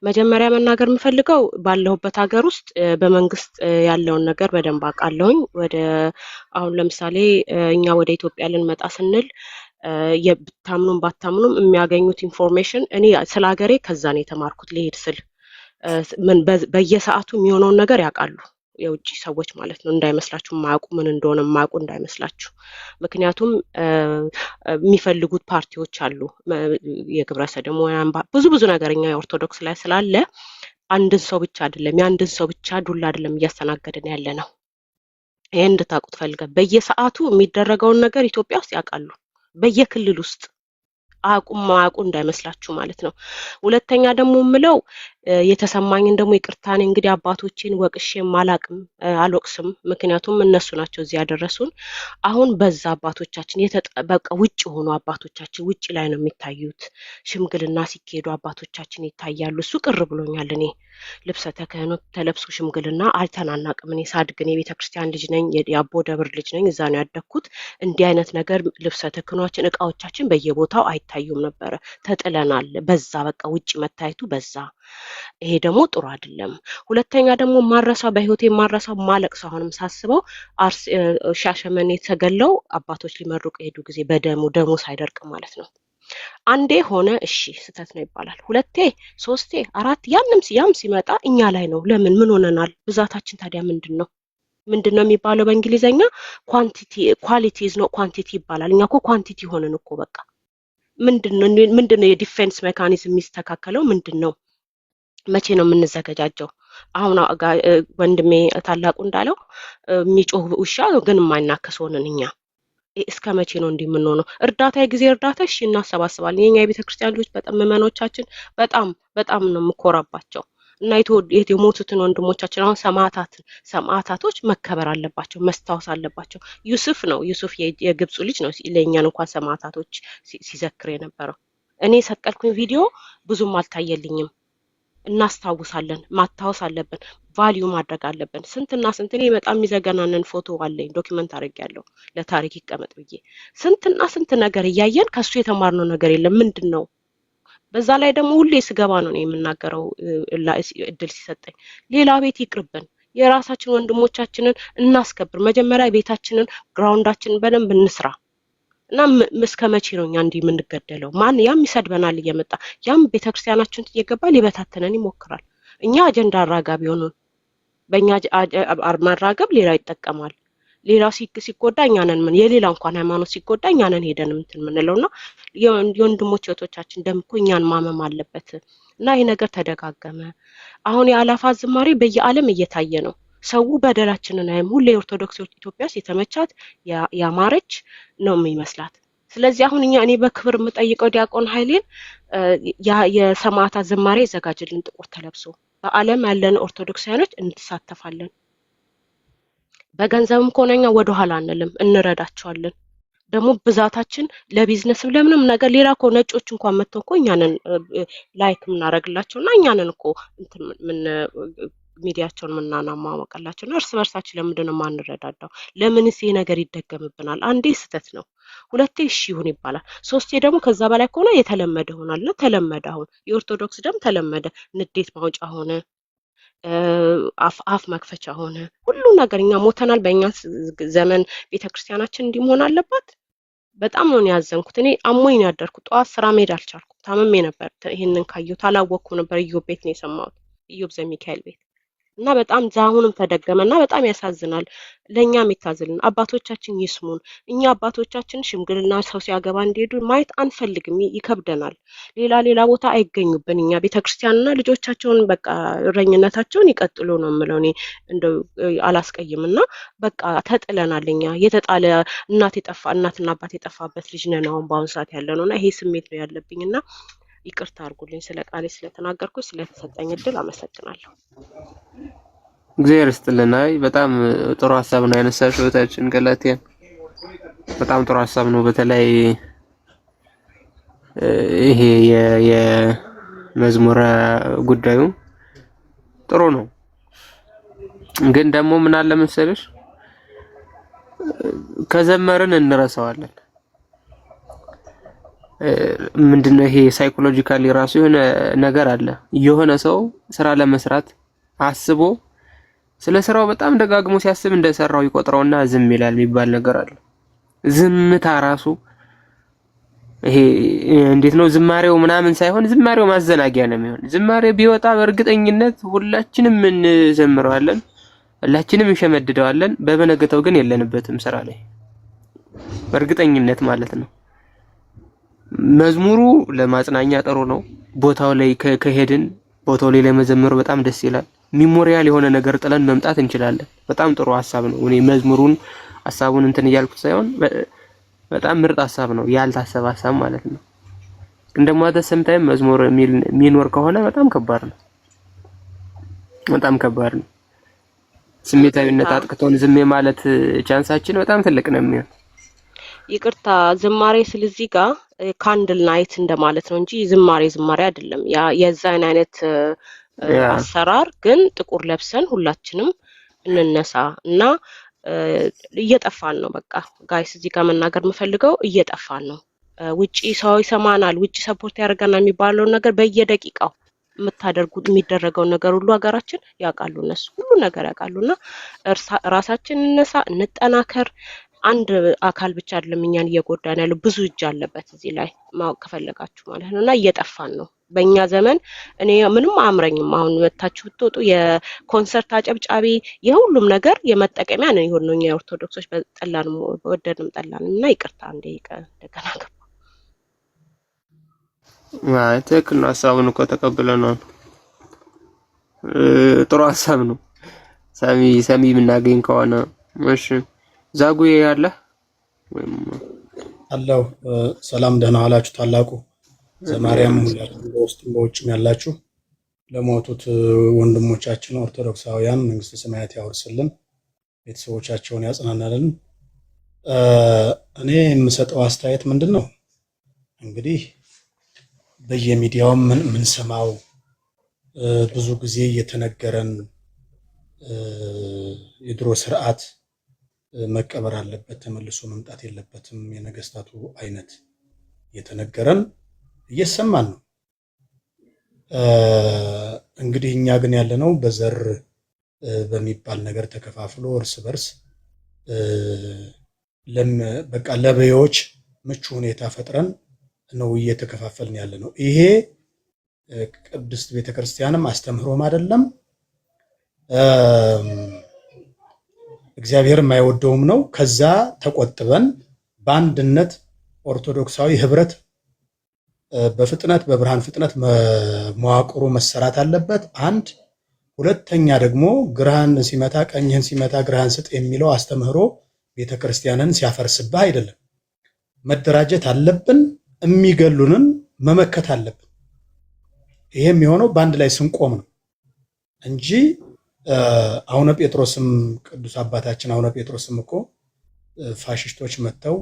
መጀመሪያ መናገር የምፈልገው ባለሁበት ሀገር ውስጥ በመንግስት ያለውን ነገር በደንብ አውቃለሁኝ። አሁን ለምሳሌ እኛ ወደ ኢትዮጵያ ልንመጣ ስንል ብታምኑም ባታምኑም የሚያገኙት ኢንፎርሜሽን እኔ ስለ ሀገሬ ከዛ ነው የተማርኩት። ሊሄድ ስል በየሰዓቱ የሚሆነውን ነገር ያውቃሉ የውጭ ሰዎች ማለት ነው። እንዳይመስላችሁ የማያውቁ ምን እንደሆነ የማያውቁ እንዳይመስላችሁ። ምክንያቱም የሚፈልጉት ፓርቲዎች አሉ፣ የግብረ ሰዶማውያን ብዙ ነገርኛ የኦርቶዶክስ ላይ ስላለ አንድን ሰው ብቻ አይደለም የአንድን ሰው ብቻ ዱላ አይደለም እያስተናገድን ያለ ነው። ይሄን እንድታውቁት ፈልገን በየሰዓቱ የሚደረገውን ነገር ኢትዮጵያ ውስጥ ያውቃሉ፣ በየክልል ውስጥ አያውቁ እንዳይመስላችሁ ማለት ነው። ሁለተኛ ደግሞ የምለው የተሰማኝን ደግሞ ይቅርታኔ እንግዲህ አባቶችን ወቅሼም አልወቅስም፣ ምክንያቱም እነሱ ናቸው እዚህ ያደረሱን። አሁን በዛ አባቶቻችን በቃ ውጭ ሆኑ አባቶቻችን ውጭ ላይ ነው የሚታዩት። ሽምግልና ሲካሄዱ አባቶቻችን ይታያሉ። እሱ ቅር ብሎኛል። እኔ ልብሰ ተክህኖት ተለብሶ ሽምግልና አልተናናቅም። እኔ ሳድግ እኔ ቤተ ክርስቲያን ልጅ ነኝ፣ የአቦ ደብር ልጅ ነኝ፣ እዛ ነው ያደግኩት። እንዲህ አይነት ነገር ልብሰ ተክህኗችን እቃዎቻችን በየቦታው አይታዩም ነበረ። ተጥለናል። በዛ በቃ ውጭ መታየቱ በዛ። ይሄ ደግሞ ጥሩ አይደለም። ሁለተኛ ደግሞ ማረሳው በህይወቴ ማረሳው ማለቅስ አሁንም ሳስበው ሻሸመኔ ተገለው አባቶች ሊመርቁ የሄዱ ጊዜ ደሙ ሳይደርቅ ማለት ነው። አንዴ ሆነ እሺ ስተት ነው ይባላል። ሁለቴ ሶስቴ አራት ያም ሲመጣ እኛ ላይ ነው። ለምን ምን ሆነናል? ብዛታችን ታዲያ ምንድነው የሚባለው በእንግሊዘኛ? ኳሊቲ ኢዝ ኖት ኳንቲቲ ይባላል። እኛ እኮ ኳንቲቲ ሆነን እኮ በቃ ምንድነው የዲፌንስ ሜካኒዝም የሚስተካከለው ምንድነው? መቼ ነው የምንዘገጃጀው? አሁን ወንድሜ ታላቁ እንዳለው የሚጮህ ውሻ ግን የማይናከስ ሆነን እኛ እስከ መቼ ነው እንዲህ የምንሆነው? የጊዜ እርዳታ እሺ እናሰባስባለን። የኛ የቤተ ክርስቲያን ልጆች በጣም ምዕመኖቻችን በጣም ነው የምኮራባቸው እና የሞቱትን ወንድሞቻችን አሁን ሰማዕታቶች መከበር አለባቸው፣ መስታወስ አለባቸው። ዩሱፍ የግብፁ ልጅ ነው ለእኛን እንኳን ሰማዕታቶች ሲዘክር የነበረው። እኔ ሰቀልኩኝ ቪዲዮ ብዙም አልታየልኝም። እናስታውሳለን፣ ማታወስ አለብን፣ ቫልዩ ማድረግ አለብን። ስንትና ስንት እኔ በጣም የሚዘገናንን ፎቶ አለኝ ዶክመንት አድርጌያለሁ ለታሪክ ይቀመጥ ብዬ። ስንትና ስንት ነገር እያየን ከሱ የተማርነው ነገር የለም። ምንድን ነው? በዛ ላይ ደግሞ ሁሌ ስገባ ነው የምናገረው እድል ሲሰጠኝ፣ ሌላ ቤት ይቅርብን፣ የራሳችን ወንድሞቻችንን እናስከብር። መጀመሪያ ቤታችንን ግራውንዳችንን በደንብ እንስራ እና እስከ መቼ ነው እኛ እንዲህ የምንገደለው? ያም ይሰድበናል እየመጣ ያም ቤተክርስቲያናችን እየገባ ሊበታተነን ይሞክራል። እኛ አጀንዳ አራጋቢ ሆነን በእኛ ማራገብ ሌላ ይጠቀማል። ሌላ ሲጎዳ እኛ ነን የሌላ እንኳን ሃይማኖት ሲጎዳ እኛ ነን ሄደን የምንለውና የወንድሞች እህቶቻችን ደም እኮ እኛን ማመም አለበት። እና ይሄ ነገር ተደጋገመ። አሁን የአላፋት ዝማሬ በየዓለም እየታየ ነው። ሰው በደላችንን አይም ሁሌ ኦርቶዶክሶች ኢትዮጵያስ የተመቻት ያማረች ነው የሚመስላት። ስለዚህ አሁን እኔ በክብር የምጠይቀው ዲያቆን ኃይሌን የሰማዕታት ዝማሬ ይዘጋጅልን ጥቁር ተለብሶ በዓለም ያለን ኦርቶዶክሳውያኖች እንሳተፋለን። በገንዘብም ከሆነኛ ወደ ኋላ አንልም፣ እንረዳቸዋለን። ደግሞ ብዛታችን ለቢዝነስም ለምንም ነገር ሌላ እኮ ነጮች እንኳን መጥተው እኮ እኛንን ላይክ የምናደርግላቸውና እኛንን እኮ ሚዲያቸውን ምናናማወቀላቸውና እርስ በርሳችን ለምንድን ነው የማንረዳዳው? ለምንስ ይሄ ነገር ይደገምብናል? አንዴ ስህተት ነው፣ ሁለቴ እሺ ይሁን ይባላል፣ ሶስቴ ደግሞ ከዛ በላይ ከሆነ የተለመደ ሆናል። ተለመደ። አሁን የኦርቶዶክስ ደም ተለመደ፣ ንዴት ማውጫ ሆነ፣ አፍ መክፈቻ ሆነ፣ ሁሉ ነገር እኛ ሞተናል። በእኛ ዘመን ቤተክርስቲያናችን እንዲህ መሆን አለባት። በጣም ነው ያዘንኩት። እኔ አሞኝ ነው ያደርኩት። ጠዋት ስራ መሄድ አልቻልኩም፣ ታመሜ ነበር። ይሄንን ካየሁት አላወቅኩም ነበር። ኢዮብ ቤት ነው የሰማሁት፣ ኢዮብ ዘሚካኤል ቤት እና በጣም ዛሁንም ተደገመና በጣም ያሳዝናል። ለኛም ይታዘልን፣ አባቶቻችን ይስሙን። እኛ አባቶቻችን ሽምግልና ሰው ሲያገባ እንዲሄዱ ማየት አንፈልግም፣ ይከብደናል። ሌላ ቦታ አይገኙብን። እኛ ቤተክርስቲያንና ልጆቻቸውን በቃ እረኝነታቸውን ይቀጥሉ ነው የምለው። እኔ እንደው አላስቀይምና በቃ ተጥለናል። እኛ የተጣለ እናትና አባት የጠፋበት ልጅ ነን አሁን በአሁኑ ሰዓት ያለ ነውና ይሄ ስሜት ነው ያለብኝና ይቅርታ አድርጉልኝ ስለ ቃሌ ስለተናገርኩ። ስለተሰጠኝ እድል አመሰግናለሁ። እግዚአብሔር ይስጥልን። በጣም ጥሩ ሀሳብ ነው ያነሳሽው እህታችን ገላትያ፣ በጣም ጥሩ ሀሳብ ነው። በተለይ ይሄ መዝሙረ ጉዳዩ ጥሩ ነው። ግን ደግሞ ምን አለ መሰለሽ ከዘመርን እንረሳዋለን። ምንድነው ይሄ ሳይኮሎጂካሊ ራሱ የሆነ ነገር አለ። የሆነ ሰው ስራ ለመስራት አስቦ ስለ ስራው በጣም ደጋግሞ ሲያስብ እንደሰራው ይቆጥረውና ዝም ይላል የሚባል ነገር አለ። ዝምታ ራሱ ይሄ እንዴት ነው ዝማሬው ምናምን ሳይሆን ዝማሬው ማዘናጊያ ነው የሚሆን። ዝማሬ ቢወጣ በእርግጠኝነት ሁላችንም እንዘምረዋለን፣ ሁላችንም እንሸመድደዋለን። በበነገተው ግን የለንበትም ስራ ላይ በእርግጠኝነት ማለት ነው። መዝሙሩ ለማጽናኛ ጥሩ ነው። ቦታው ላይ ከሄድን ቦታው ላይ ለመዘመር በጣም ደስ ይላል። ሚሞሪያል የሆነ ነገር ጥለን መምጣት እንችላለን። በጣም ጥሩ ሀሳብ ነው። እኔ መዝሙሩን ሀሳቡን እንትን እያልኩት ሳይሆን በጣም ምርጥ ሀሳብ ነው፣ ያልታሰበ ሀሳብ ማለት ነው። እንደማ ተሰምታይም መዝሙር የሚኖር ከሆነ በጣም ከባድ ነው፣ በጣም ከባድ ነው። ስሜታዊነት አጥቅቶን ዝም ማለት ቻንሳችን በጣም ትልቅ ነው የሚሆን። ይቅርታ ዝማሬ ስለዚህ ጋር ካንድል ናይት እንደማለት ነው እንጂ ዝማሬ አይደለም። ያ የዛን አይነት አሰራር ግን ጥቁር ለብሰን ሁላችንም እንነሳ እና እየጠፋን ነው። በቃ ጋይስ እዚህ ጋር መናገር የምፈልገው እየጠፋን ነው። ውጪ ሰው ይሰማናል፣ ውጪ ሰፖርት ያደርገናል የሚባለውን ነገር በየደቂቃው የሚደረገው ነገር ሁሉ ሀገራችን ያውቃሉ፣ እነሱ ሁሉ ነገር ያውቃሉና ራሳችን እንነሳ፣ እንጠናከር። አንድ አካል ብቻ አይደለም እኛን እየጎዳን ያለው፣ ብዙ እጅ አለበት እዚህ ላይ ማወቅ ከፈለጋችሁ ማለት ነውና እየጠፋን ነው። በእኛ ዘመን እኔ ምንም አያምረኝም። አሁን መታችሁ ብትወጡ የኮንሰርት አጨብጫቢ የሁሉም ነገር የመጠቀሚያ ነው የሆነው። እኛ ኦርቶዶክሶች በጠላንም በወደድንም ጠላንም እና ይቅርታ እንደገና ገባ። ትክክል ነው። ሀሳቡን እኮ ተቀብለናል። ጥሩ ሀሳብ ነው። ሰሚ የምናገኝ ከሆነ እሺ። ዛጉዬ ያለ ወይም አለው። ሰላም ደህና ዋላችሁ። ታላቁ ዘማርያም ሁላችሁም በውስጥም በውጭም ያላችሁ ለሞቱት ወንድሞቻችን ኦርቶዶክሳውያን መንግስተ ሰማያት ያወርስልን፣ ቤተሰቦቻቸውን ያጽናናልን። እኔ የምሰጠው አስተያየት ምንድን ነው እንግዲህ በየሚዲያው የምንሰማው ብዙ ጊዜ እየተነገረን የድሮ ስርዓት መቀበር አለበት፣ ተመልሶ መምጣት የለበትም፣ የነገስታቱ አይነት እየተነገረን እየሰማን ነው። እንግዲህ እኛ ግን ያለነው በዘር በሚባል ነገር ተከፋፍሎ እርስ በርስ በቃ ለበዮች ምቹ ሁኔታ ፈጥረን ነው እየተከፋፈልን ያለ ነው። ይሄ ቅድስት ቤተክርስቲያንም አስተምህሮም አይደለም፣ እግዚአብሔር የማይወደውም ነው። ከዛ ተቆጥበን በአንድነት ኦርቶዶክሳዊ ህብረት በፍጥነት በብርሃን ፍጥነት መዋቅሩ መሰራት አለበት። አንድ ሁለተኛ ደግሞ ግራህን ሲመታ ቀኝህን ሲመታ ግራህን ስጥ የሚለው አስተምህሮ ቤተክርስቲያንን ሲያፈርስብህ አይደለም። መደራጀት አለብን፣ የሚገሉንን መመከት አለብን። ይሄ የሚሆነው በአንድ ላይ ስንቆም ነው እንጂ አቡነ ጴጥሮስም ቅዱስ አባታችን አቡነ ጴጥሮስም እኮ ፋሽስቶች መጥተው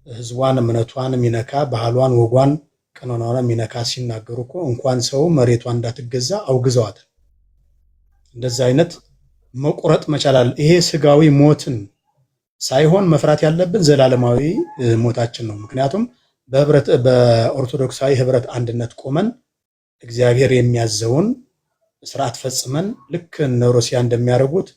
ህዝቧን እምነቷን ሚነካ ባህሏን ወጓን ቀኖናዋን ሚነካ ሲናገሩ እኮ እንኳን ሰው መሬቷን እንዳትገዛ አውግዘዋታል። እንደዛ አይነት መቁረጥ መቻላል። ይሄ ስጋዊ ሞትን ሳይሆን መፍራት ያለብን ዘላለማዊ ሞታችን ነው። ምክንያቱም በኦርቶዶክሳዊ ህብረት አንድነት ቆመን እግዚአብሔር የሚያዘውን ስርዓት ፈጽመን ልክ እነ ሩሲያ እንደሚያደርጉት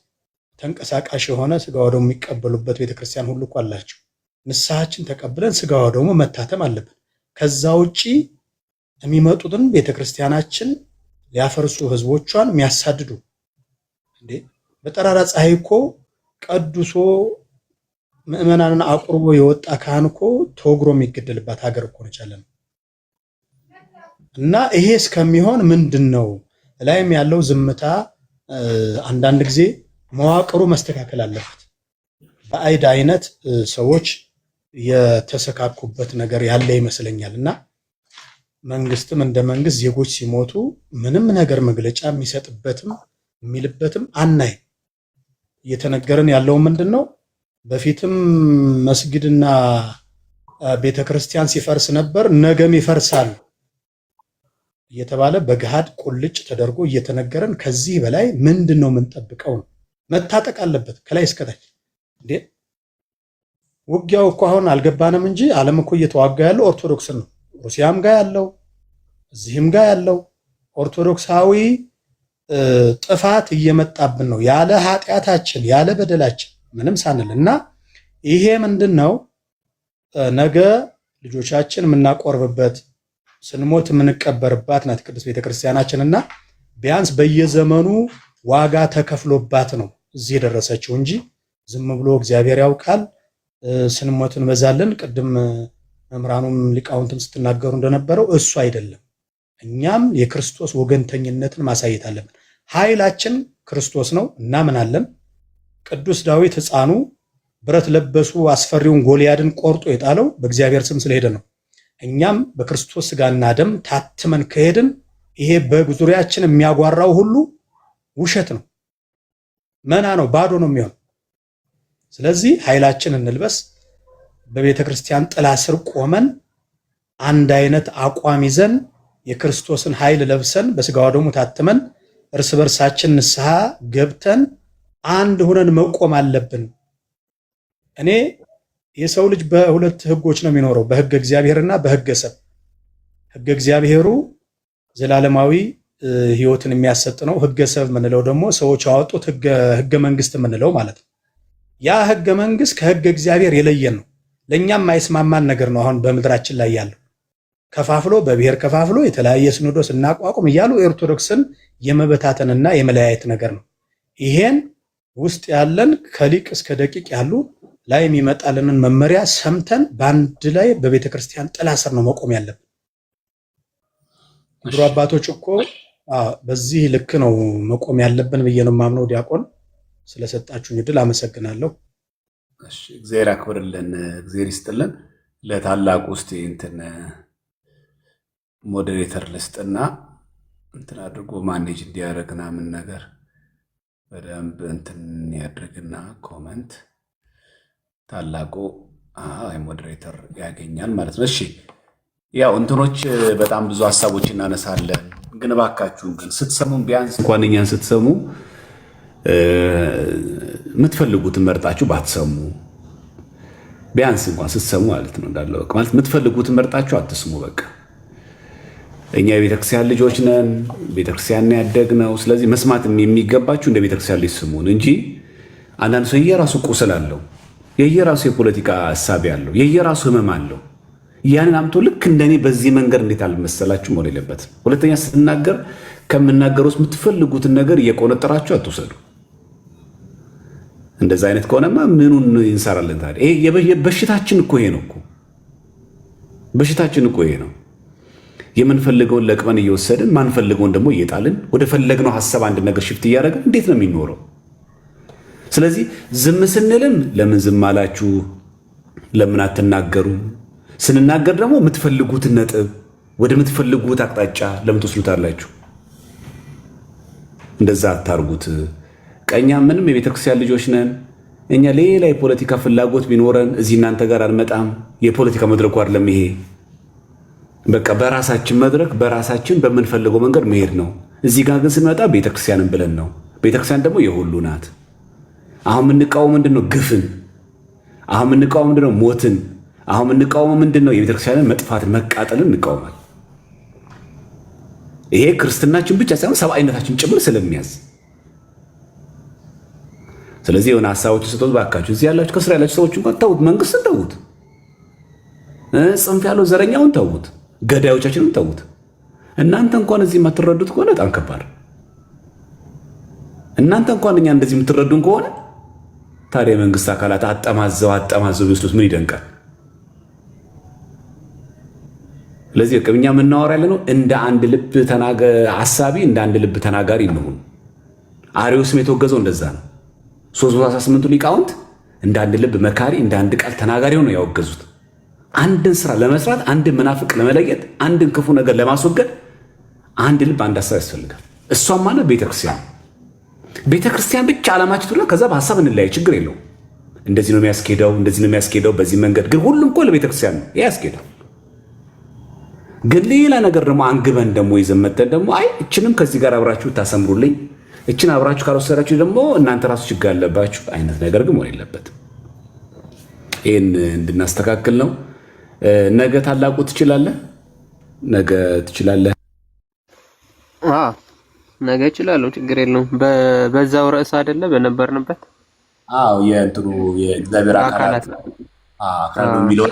ተንቀሳቃሽ የሆነ ስጋ ወደሙ የሚቀበሉበት ቤተክርስቲያን ሁሉ እኮ አላቸው። ንስሐችን ተቀብለን ስጋ ወደሙ መታተም አለብን። ከዛ ውጪ የሚመጡትን ቤተክርስቲያናችን ሊያፈርሱ ህዝቦቿን የሚያሳድዱ እንዴ በጠራራ ፀሐይ እኮ ቀድሶ ምዕመናንን አቁርቦ የወጣ ካህን እኮ ተወግሮ የሚገደልባት ሀገር እኮ ነች ያለነው። እና ይሄ እስከሚሆን ምንድነው ላይም ያለው ዝምታ አንዳንድ ጊዜ መዋቅሩ መስተካከል አለበት። በአይድ አይነት ሰዎች የተሰካኩበት ነገር ያለ ይመስለኛል እና መንግስትም እንደ መንግስት ዜጎች ሲሞቱ ምንም ነገር መግለጫ የሚሰጥበትም የሚልበትም አናይ። እየተነገረን ያለው ምንድነው በፊትም መስጊድና ቤተክርስቲያን ሲፈርስ ነበር፣ ነገም ይፈርሳል። እየተባለ በገሃድ ቁልጭ ተደርጎ እየተነገረን ከዚህ በላይ ምንድን ነው የምንጠብቀው? ነው መታጠቅ አለበት ከላይ እስከታች። እንዴ ውጊያው እኮ አሁን አልገባንም እንጂ ዓለም እኮ እየተዋጋ ያለው ኦርቶዶክስን ነው። ሩሲያም ጋር ያለው እዚህም ጋር ያለው ኦርቶዶክሳዊ ጥፋት እየመጣብን ነው፣ ያለ ኃጢአታችን ያለ በደላችን ምንም ሳንል እና ይሄ ምንድን ነው ነገ ልጆቻችን የምናቆርብበት ስንሞት የምንቀበርባት ናት ቅድስት ቤተክርስቲያናችን እና ቢያንስ በየዘመኑ ዋጋ ተከፍሎባት ነው እዚህ የደረሰችው እንጂ ዝም ብሎ እግዚአብሔር ያውቃል ስንሞት እንበዛለን። ቅድም መምህራኑም ሊቃውንትም ስትናገሩ እንደነበረው እሱ አይደለም። እኛም የክርስቶስ ወገንተኝነትን ማሳየት አለብን። ኃይላችን ክርስቶስ ነው እናምናለን። ቅዱስ ዳዊት ሕፃኑ ብረት ለበሱ አስፈሪውን ጎልያድን ቆርጦ የጣለው በእግዚአብሔር ስም ስለሄደ ነው። እኛም በክርስቶስ ሥጋና ደም ታትመን ከሄድን ይሄ በዙሪያችን የሚያጓራው ሁሉ ውሸት ነው፣ መና ነው፣ ባዶ ነው የሚሆን። ስለዚህ ኃይላችን እንልበስ። በቤተ ክርስቲያን ጥላ ስር ቆመን አንድ አይነት አቋም ይዘን የክርስቶስን ኃይል ለብሰን በሥጋው ደሙ ታትመን እርስ በርሳችን ንስሐ ገብተን አንድ ሆነን መቆም አለብን። እኔ የሰው ልጅ በሁለት ህጎች ነው የሚኖረው፣ በህገ እግዚአብሔርና በህገ ሰብ። ህገ እግዚአብሔሩ ዘላለማዊ ህይወትን የሚያሰጥ ነው። ህገ ሰብ የምንለው ደግሞ ሰዎች ያወጡት ህገ መንግስት የምንለው ማለት ነው። ያ ህገ መንግስት ከህገ እግዚአብሔር የለየን ነው። ለእኛም የማይስማማን ነገር ነው። አሁን በምድራችን ላይ ያለው ከፋፍሎ በብሔር ከፋፍሎ የተለያየ ሲኖዶስ እናቋቁም እያሉ ኦርቶዶክስን የመበታተንና የመለያየት ነገር ነው። ይሄን ውስጥ ያለን ከሊቅ እስከ ደቂቅ ያሉ ላይ የሚመጣልንን መመሪያ ሰምተን በአንድ ላይ በቤተ ክርስቲያን ጥላ ስር ነው መቆም ያለብን። ድሮ አባቶች እኮ በዚህ ልክ ነው መቆም ያለብን ብዬ ነው የማምነው። ዲያቆን ስለሰጣችሁኝ እድል አመሰግናለሁ። እሺ እግዚአብሔር አክብርልን፣ እግዚአብሔር ይስጥልን። ለታላቁ እስቲ እንትን ሞዴሬተር ልስጥና እንትን አድርጎ ማኔጅ እንዲያደርግና ምን ነገር በደንብ እንትን ያድርግና ኮመንት ታላቁ ሞዴሬተር ያገኛል ማለት ነው። እሺ ያው እንትኖች በጣም ብዙ ሀሳቦች እናነሳለን፣ ግን እባካችሁን ግን ስትሰሙ ቢያንስ እንኳን እኛን ስትሰሙ የምትፈልጉትን መርጣችሁ ባትሰሙ፣ ቢያንስ እንኳን ስትሰሙ ማለት ነው እንዳለው ማለት የምትፈልጉትን መርጣችሁ አትስሙ። በቃ እኛ የቤተክርስቲያን ልጆች ነን፣ ቤተክርስቲያን ያደግነው። ስለዚህ መስማት የሚገባችሁ እንደ ቤተክርስቲያን ልጅ ስሙን እንጂ አንዳንድ ሰው የየራሱ ቁስል አለው፣ የየራሱ የፖለቲካ ሀሳብ ያለው፣ የየራሱ ህመም አለው። ያንን አምቶ ልክ እንደኔ በዚህ መንገድ እንዴት አልመሰላችሁ መሆን የለበትም። ሁለተኛ ስትናገር ከምናገር ውስጥ የምትፈልጉትን ነገር እየቆነጠራችሁ አትውሰዱ። እንደዛ አይነት ከሆነማ ምኑን እንሰራለን ታዲያ? ይሄ በሽታችን እኮ ይሄ ነው እኮ በሽታችን እኮ ይሄ ነው። የምንፈልገውን ለቅመን እየወሰድን ማንፈልገውን ደግሞ እየጣልን ወደ ፈለግነው ሀሳብ አንድ ነገር ሽፍት እያደረግን እንዴት ነው የሚኖረው? ስለዚህ ዝም ስንልም ለምን ዝም አላችሁ፣ ለምን አትናገሩ? ስንናገር ደግሞ የምትፈልጉትን ነጥብ ወደ የምትፈልጉት አቅጣጫ ለምን ትወስዱታላችሁ? እንደዛ አታርጉት። ቀኛ ምንም የቤተክርስቲያን ልጆች ነን። እኛ ሌላ የፖለቲካ ፍላጎት ቢኖረን እዚህ እናንተ ጋር አንመጣም። የፖለቲካ መድረኩ አይደለም ይሄ። በቃ በራሳችን መድረክ በራሳችን በምንፈልገው መንገድ መሄድ ነው። እዚህ ጋር ግን ስንመጣ ቤተክርስቲያንን ብለን ነው። ቤተክርስቲያን ደግሞ የሁሉ ናት። አሁን የምንቃወመው ምንድነው? ግፍን። አሁን የምንቃወመው ምንድነው? ሞትን። አሁን የምንቃወመው ምንድነው? የቤተክርስቲያንን መጥፋትን፣ መቃጠልን እንቃወማል። ይሄ ክርስትናችን ብቻ ሳይሆን ሰብአዊነታችን ጭምር ስለሚያዝ፣ ስለዚህ የሆነ ሀሳቦችን ስትወጡ ባካችሁ እዚህ ያላችሁ ከስራ ያላችሁ ሰዎች እንኳን ተዉት፣ መንግስትን ተዉት፣ ጽንፍ ያለው ዘረኛውን ተዉት፣ ገዳዮቻችንን ተዉት። እናንተ እንኳን እዚህ የማትረዱት ከሆነ በጣም ከባድ። እናንተ እንኳን እኛ እንደዚህ የምትረዱን ከሆነ ታዲያ የመንግስት አካላት አጠማዘው ቢወስዱት ምን ይደንቃል? ስለዚህ እኛ የምናወራ ያለ ነው እንደ አንድ ልብ አሳቢ፣ እንደ አንድ ልብ ተናጋሪ እንሁን። አርዮስም የተወገዘው እንደዛ ነው። 318ቱ ሊቃውንት እንደ አንድ ልብ መካሪ፣ እንደ አንድ ቃል ተናጋሪ ሆነው ያወገዙት። አንድን ስራ ለመስራት፣ አንድን መናፍቅ ለመለየት፣ አንድን ክፉ ነገር ለማስወገድ አንድ ልብ፣ አንድ ሀሳብ ያስፈልጋል። እሷም ማለት ቤተክርስቲያን ብቻ ዓላማችን ትሆና። ከዛ በሀሳብ እንለያይ፣ ችግር የለውም። እንደዚህ ነው የሚያስኬደው፣ እንደዚህ ነው የሚያስኬደው፣ በዚህ መንገድ ግን ሁሉም እኮ ለቤተክርስቲያን ነው ያስኬደው። ግን ሌላ ነገር ደግሞ አንግበን ደግሞ ይዘን መተን ደግሞ አይ እችንም ከዚህ ጋር አብራችሁ ታሰምሩልኝ እችን አብራችሁ ካልወሰዳችሁ ደግሞ እናንተ ራሱ ችግር አለባችሁ አይነት ነገር ግን መሆን የለበትም። ይህን እንድናስተካክል ነው። ነገ ታላቁ ትችላለህ፣ ነገ ትችላለህ። ነገ እችላለሁ፣ ችግር የለውም። በዛው ርዕስ አይደለ በነበርንበት የእንትኑ የእግዚአብሔር አካላት የሚለው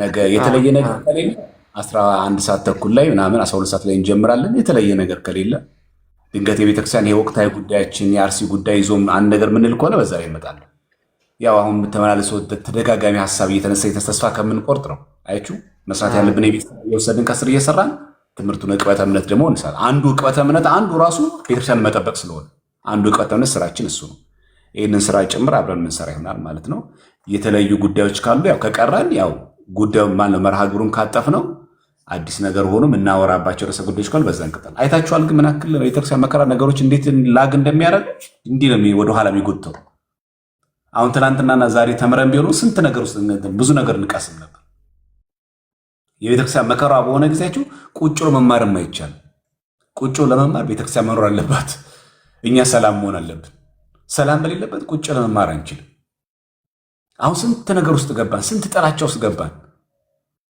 ነገ የተለየ ነገር ከሌለ 11 ሰዓት ተኩል ላይ ምናምን 12 ሰዓት ላይ እንጀምራለን። የተለየ ነገር ከሌለ ድንገት የቤተክርስቲያን የወቅታዊ ጉዳያችን የአርሲ ጉዳይ ይዞም አንድ ነገር ምንል ከሆነ በዛ ላይ ይመጣል። ያው አሁን ተመላለሰ ተደጋጋሚ ሀሳብ እየተነሳ የተስፋ ከምንቆርጥ ነው። አያችሁ መስራት ያለብን የወሰድን ከስር እየሰራን ትምህርቱን ዕቅበተ እምነት ደግሞ እንሰራለን። አንዱ ዕቅበተ እምነት አንዱ ራሱ ቤተክርስቲያን መጠበቅ ስለሆነ አንዱ ዕቅበተ እምነት ስራችን እሱ ነው። ይህንን ስራ ጭምር አብረን የምንሰራ ይሆናል ማለት ነው። የተለያዩ ጉዳዮች ካሉ ያው ከቀረን ያው ጉዳዩ ማነው መርሃ ግብሩን ካጠፍ ነው አዲስ ነገር ሆኖ የምናወራባቸው ርዕሰ ጉዳዮች ካሉ በዛ እንቀጥል። አይታችኋል ግን ምን ያክል ቤተክርስቲያን መከራ ነገሮች እንዴት ላግ እንደሚያደርግ እንዲህ ነው ወደኋላ የሚጎተው። አሁን ትናንትናና ዛሬ ተምረን ቢሆኑ ስንት ነገር ውስጥ ብዙ ነገር እንቀስም ነበር። የቤተክርስቲያን መከራ በሆነ ጊዜያችሁ ቁጭ ብሎ መማርም አይቻልም። ቁጭ ብሎ ለመማር ቤተክርስቲያን መኖር አለባት። እኛ ሰላም መሆን አለብን። ሰላም በሌለበት ቁጭ ለመማር አንችልም። አሁን ስንት ነገር ውስጥ ገባን፣ ስንት ጥላቻ ውስጥ ገባን።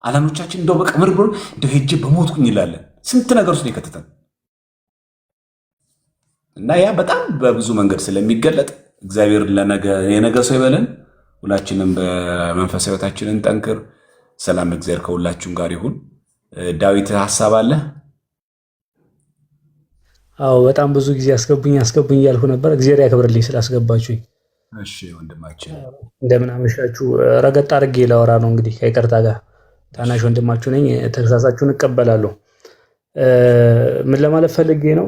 አላኖቻችን እንደው በቃ ምርብር እንደው ሄጄ በሞትኩኝ ይላለን። ስንት ነገር ውስጥ የከተተን እና ያ በጣም በብዙ መንገድ ስለሚገለጥ እግዚአብሔር የነገ ሰው ይበለን። ሁላችንም በመንፈሳዊ ሕይወታችንን ጠንክር። ሰላም እግዚአብሔር ከሁላችሁም ጋር ይሁን። ዳዊት ሀሳብ አለ? አዎ በጣም ብዙ ጊዜ አስገቡኝ እያልኩ ነበር። እግዚአብሔር ያክብርልኝ ስላስገባችሁኝ። እሺ ወንድማችን እንደምን አመሻችሁ። ረገጥ አድርጌ ላወራ ነው እንግዲህ ከይቅርታ ጋር ታናሽ ወንድማችሁ ነኝ። ተግሳጻችሁን እቀበላለሁ። ምን ለማለት ፈልጌ ነው፣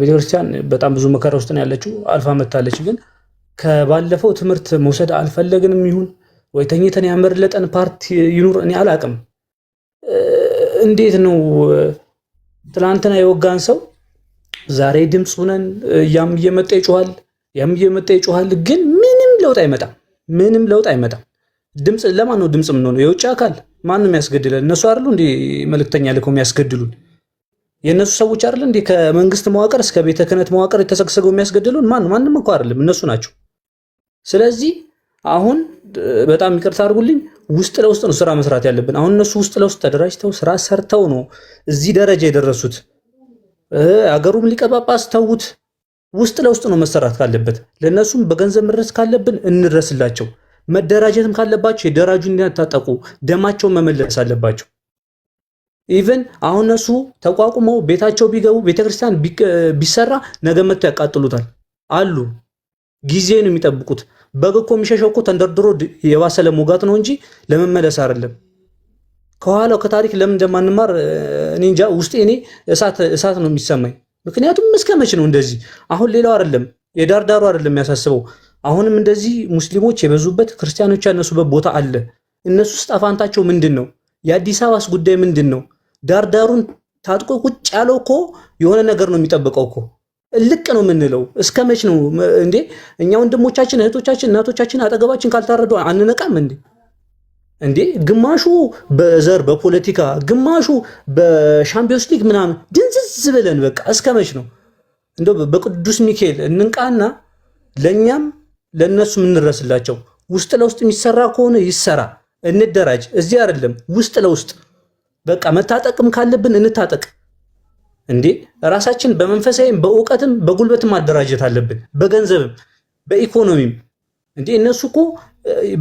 ቤተክርስቲያን በጣም ብዙ መከራ ውስጥ ነው ያለችው። አልፋ መታለች። ግን ከባለፈው ትምህርት መውሰድ አልፈለግንም ይሁን ወይ ተኝተን ያመረለጠን ፓርቲ ይኑር እኔ አላቅም። እንዴት ነው ትናንትና የወጋን ሰው ዛሬ ድምፅ ሆነን ያም እየመጣ ይጮሃል፣ ግን ምንም ለውጥ አይመጣም። ድምፅ ለማን ነው ድምፅ የምንሆነው? የውጭ አካል ማንም ያስገድለን? እነሱ አይደሉ እንዴ መልእክተኛ ልከው የሚያስገድሉን? የእነሱ ሰዎች አይደል እንዴ ከመንግስት መዋቅር እስከ ቤተ ክህነት መዋቅር የተሰግሰገው የሚያስገድሉን? ማንም እኮ አይደለም፣ እነሱ ናቸው። ስለዚህ አሁን በጣም ይቅርታ አድርጉልኝ፣ ውስጥ ለውስጥ ነው ስራ መስራት ያለብን። አሁን እነሱ ውስጥ ለውስጥ ተደራጅተው ስራ ሰርተው ነው እዚህ ደረጃ የደረሱት። አገሩም ሊቀ ጳጳስ ተውት፣ ውስጥ ለውስጥ ነው መሰራት ካለበት። ለእነሱም በገንዘብ መድረስ ካለብን እንድረስላቸው። መደራጀትም ካለባቸው የደራጁ እንዲታጠቁ ደማቸውን መመለስ አለባቸው። ኢቨን አሁን እነሱ ተቋቁመው ቤታቸው ቢገቡ ቤተክርስቲያን ቢሰራ ነገ መጥተው ያቃጥሉታል አሉ። ጊዜ ነው የሚጠብቁት። በግ እኮ የሚሸሸው እኮ ተንደርድሮ የባሰ ለሞጋት ነው እንጂ ለመመለስ አይደለም። ከኋላው ከታሪክ ለምን እንደማንማር እኔ እንጃ። ውስጤ እኔ እሳት ነው የሚሰማኝ። ምክንያቱም እስከ መቼ ነው እንደዚህ? አሁን ሌላው አይደለም የዳርዳሩ አይደለም የሚያሳስበው። አሁንም እንደዚህ ሙስሊሞች የበዙበት ክርስቲያኖች ያነሱበት ቦታ አለ። እነሱ ውስጥ አፋንታቸው ምንድን ነው? የአዲስ አበባስ ጉዳይ ምንድን ነው? ዳርዳሩን ታጥቆ ቁጭ ያለው እኮ የሆነ ነገር ነው የሚጠብቀው እኮ። እልቅ ነው የምንለው። እስከ መች ነው እንዴ? እኛ ወንድሞቻችን፣ እህቶቻችን፣ እናቶቻችን አጠገባችን ካልታረዱ አንነቃም እንዴ? ግማሹ በዘር በፖለቲካ ግማሹ በሻምፒዮንስ ሊግ ምናምን ድንዝዝ ብለን በቃ እስከ መች ነው? እንደው በቅዱስ ሚካኤል እንንቃና ለኛም ለነሱ እንረስላቸው። ውስጥ ለውስጥ የሚሰራ ከሆነ ይሰራ፣ እንደራጅ። እዚህ አይደለም ውስጥ ለውስጥ በቃ መታጠቅም ካለብን እንታጠቅ። እንዴ ራሳችን በመንፈሳዊም በእውቀትም በጉልበትም ማደራጀት አለብን፣ በገንዘብም በኢኮኖሚም። እንዴ እነሱ እኮ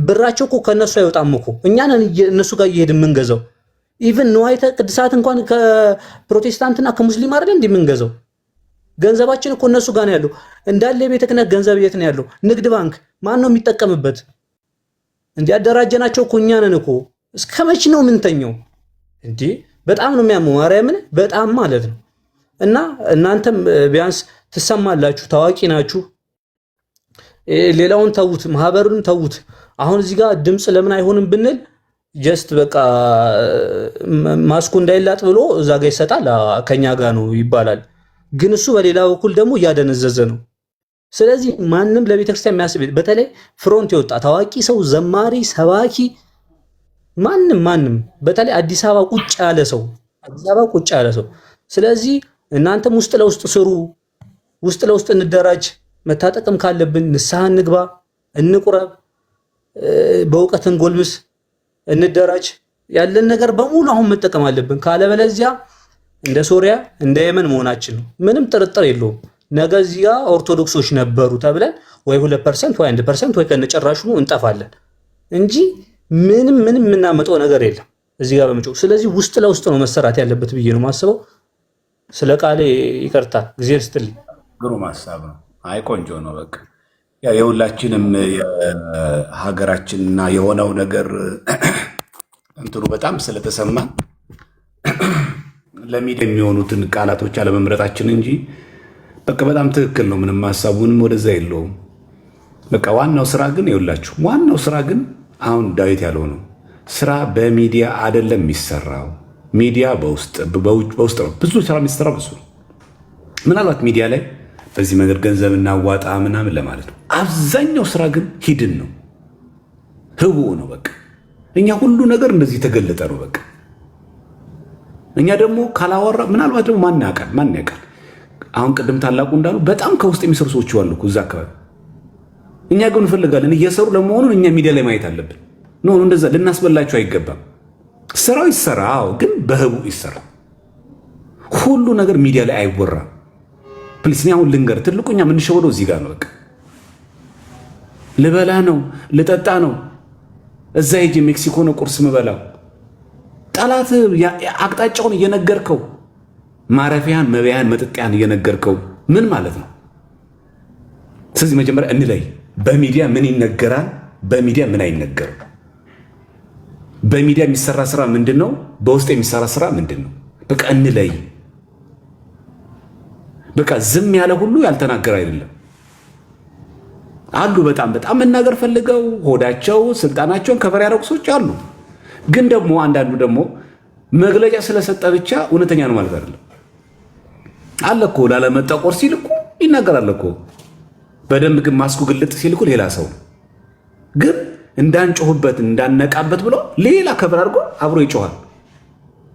ብራቸው እኮ ከነሱ አይወጣም እኮ እኛ ነን እነሱ ጋር እየሄድን የምንገዛው። ኢቭን ንዋይተ ቅድሳት እንኳን ከፕሮቴስታንትና ከሙስሊም አይደል እንዴ የምንገዛው? ገንዘባችን እኮ እነሱ ጋር ነው ያለው። እንዳለ የቤተ ክህነት ገንዘብ የት ነው ያለው? ንግድ ባንክ ማን ነው የሚጠቀምበት? እንዴ ያደራጀናቸው እኮ እኛ ነን እኮ። እስከ መች ነው የምንተኘው? እንዴ በጣም ነው የሚያመው፣ ማርያምን በጣም ማለት ነው። እና እናንተም ቢያንስ ትሰማላችሁ፣ ታዋቂ ናችሁ። ሌላውን ተዉት፣ ማህበሩን ተዉት። አሁን እዚህ ጋር ድምፅ ለምን አይሆንም ብንል ጀስት በቃ ማስኩ እንዳይላጥ ብሎ እዛ ጋር ይሰጣል፣ ከኛ ጋር ነው ይባላል። ግን እሱ በሌላ በኩል ደግሞ እያደነዘዘ ነው። ስለዚህ ማንም ለቤተክርስቲያን የሚያስብ በተለይ ፍሮንት የወጣ ታዋቂ ሰው፣ ዘማሪ፣ ሰባኪ ማንም በተለይ አዲስ አበባ ቁጭ ያለ ሰው ስለዚህ እናንተም ውስጥ ለውስጥ ስሩ፣ ውስጥ ለውስጥ እንደራጅ፣ መታጠቅም ካለብን ንስሐ እንግባ፣ እንቁረብ፣ በእውቀት እንጎልብስ፣ እንደራጅ። ያለን ነገር በሙሉ አሁን መጠቀም አለብን። ካለበለዚያ እንደ ሶሪያ እንደ የመን መሆናችን ነው። ምንም ጥርጥር የለውም። ነገ እዚያ ኦርቶዶክሶች ነበሩ ተብለን ወይ 2% ወይ 1% ወይ ከነጨራሹ እንጠፋለን እንጂ ምንም የምናመጣው ነገር የለም እዚህ ጋር በመጮህ። ስለዚህ ውስጥ ለውስጥ ነው መሰራት ያለበት ብዬ ነው ማስበው። ስለ ቃሌ ይቅርታ፣ ጊዜ ስትልኝ። ግሩም ሀሳብ ነው። አይ ቆንጆ ነው። በቃ የሁላችንም የሀገራችንና የሆነው ነገር እንትኑ በጣም ስለተሰማ ለሚዲያ የሚሆኑትን ቃላቶች አለመምረጣችን እንጂ በቃ በጣም ትክክል ነው። ምንም ሀሳቡንም ወደዛ የለውም። በቃ ዋናው ስራ ግን ይኸውላችሁ፣ ዋናው ስራ ግን አሁን ዳዊት ያለው ነው። ስራ በሚዲያ አይደለም የሚሰራው። ሚዲያ በውስጥ ነው ብዙ ስራ የሚሰራው ብዙ ነው። ምናልባት ሚዲያ ላይ በዚህ መንገድ ገንዘብ እናዋጣ ምናምን ለማለት ነው። አብዛኛው ስራ ግን ሂድን ነው፣ ህቡዕ ነው። በቃ እኛ ሁሉ ነገር እንደዚህ የተገለጠ ነው። በቃ እኛ ደግሞ ካላወራ ምናልባት ደግሞ ማን ያውቃል። አሁን ቅድም ታላቁ እንዳሉ በጣም ከውስጥ የሚሰሩ ሰዎች አሉ እዛ አካባቢ። እኛ ግን እንፈልጋለን እየሰሩ ለመሆኑን እኛ ሚዲያ ላይ ማየት አለብን። ኖ እንደዛ ልናስበላቸው አይገባም። ስራው ይሰራው፣ ግን በህቡዕ ይሰራ። ሁሉ ነገር ሚዲያ ላይ አይወራም። ፕሊስ እኔ አሁን ልንገር፣ ትልቁ እኛ የምንሸወደው እዚህ ጋር ነው። በቃ ልበላ ነው ልጠጣ ነው፣ እዛ ሄጄ ሜክሲኮ ነው ቁርስ ምበላው። ጠላት አቅጣጫውን እየነገርከው፣ ማረፊያን መብያን መጠጥያን እየነገርከው ምን ማለት ነው? ስለዚህ መጀመሪያ እንለይ። በሚዲያ ምን ይነገራል፣ በሚዲያ ምን አይነገርም። በሚዲያ የሚሰራ ስራ ምንድን ነው፣ በውስጥ የሚሰራ ስራ ምንድን ነው? በቃ እንለይ። በቃ ዝም ያለ ሁሉ ያልተናገረ አይደለም አሉ። በጣም መናገር ፈልገው ሆዳቸው ስልጣናቸውን ከበር ያደረጉ ሰዎች አሉ። ግን ደግሞ አንዳንዱ ደግሞ መግለጫ ስለሰጠ ብቻ እውነተኛ ነው ማለት አይደለም። አለ እኮ ላለመጠቆር ሲል እኮ ይናገራል እኮ በደንብ። ግን ማስኩ ግልጥ ሲል እኮ ሌላ ሰው ግን እንዳንጮህበት እንዳነቃበት ብሎ ሌላ ከበር አድርጎ አብሮ ይጮሃል።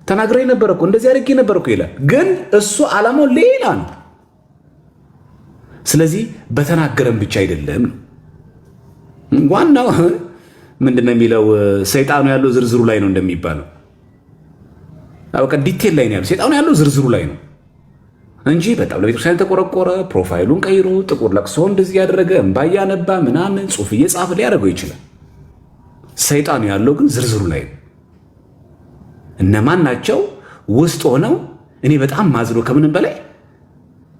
ተናግሬ ነበር እኮ እንደዚህ አድርጌ ነበር እኮ ይላል። ግን እሱ ዓላማው ሌላ ነው። ስለዚህ በተናገረን ብቻ አይደለም። ዋናው ምንድነው የሚለው ሰይጣኑ ያለው ዝርዝሩ ላይ ነው እንደሚባለው። በቃ ዲቴል ላይ ነው ያለው። ሰይጣኑ ያለው ዝርዝሩ ላይ ነው እንጂ በጣም ለቤተክርስቲያን ተቆረቆረ፣ ፕሮፋይሉን ቀይሮ ጥቁር ለቅሶ እንደዚህ ያደረገ እምባ እያነባ ምናምን ጽሑፍ እየጻፈ ሊያደርገው ይችላል። ሰይጣኑ ያለው ግን ዝርዝሩ ላይ ነው። እነማን ናቸው ውስጥ ሆነው? እኔ በጣም ማዝኖ ከምንም በላይ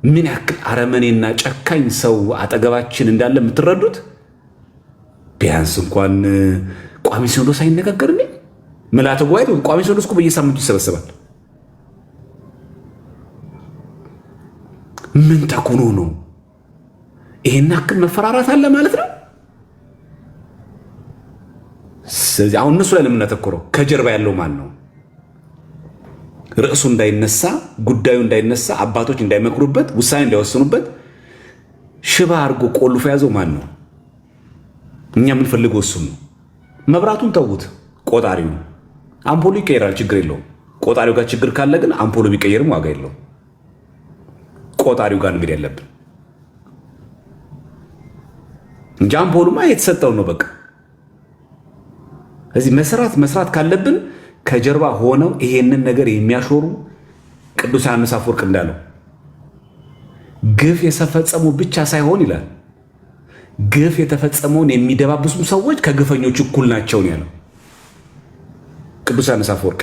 ምን ያክል አረመኔና ጨካኝ ሰው አጠገባችን እንዳለ የምትረዱት። ቢያንስ እንኳን ቋሚ ሲኖዶስ አይነጋገር እንዴ? ምልዓተ ጉባኤ ቋሚ ሲኖዶስ እኮ በየሳምንቱ ይሰበሰባል። ምን ተኩኖ ነው ይሄን ያክል መፈራራት አለ ማለት ነው? ስለዚህ አሁን እነሱ ላይ ለምናተኩረው ከጀርባ ያለው ማን ነው? ርዕሱ እንዳይነሳ፣ ጉዳዩ እንዳይነሳ፣ አባቶች እንዳይመክሩበት፣ ውሳኔ እንዳይወስኑበት ሽባ አድርጎ ቆልፎ የያዘው ማን ነው? እኛ የምንፈልገው እሱም ነው። መብራቱን ተዉት፣ ቆጣሪው አምፖሉ ይቀየራል፣ ችግር የለውም። ቆጣሪው ጋር ችግር ካለ ግን አምፖሉ ቢቀየርም ዋጋ የለውም። ቆጣሪው ጋር እንግዲህ ያለብን እንጂ አምፖሉማ የተሰጠው ነው በቃ። እዚህ መስራት ካለብን ከጀርባ ሆነው ይሄንን ነገር የሚያሾሩ ቅዱስ ዮሐንስ አፈወርቅ እንዳለው ግፍ የፈጸሙ ብቻ ሳይሆን ይላል ግፍ የተፈጸመውን የሚደባብሱ ሰዎች ከግፈኞች እኩል ናቸው ነው ያለው ቅዱስ ዮሐንስ አፈወርቅ።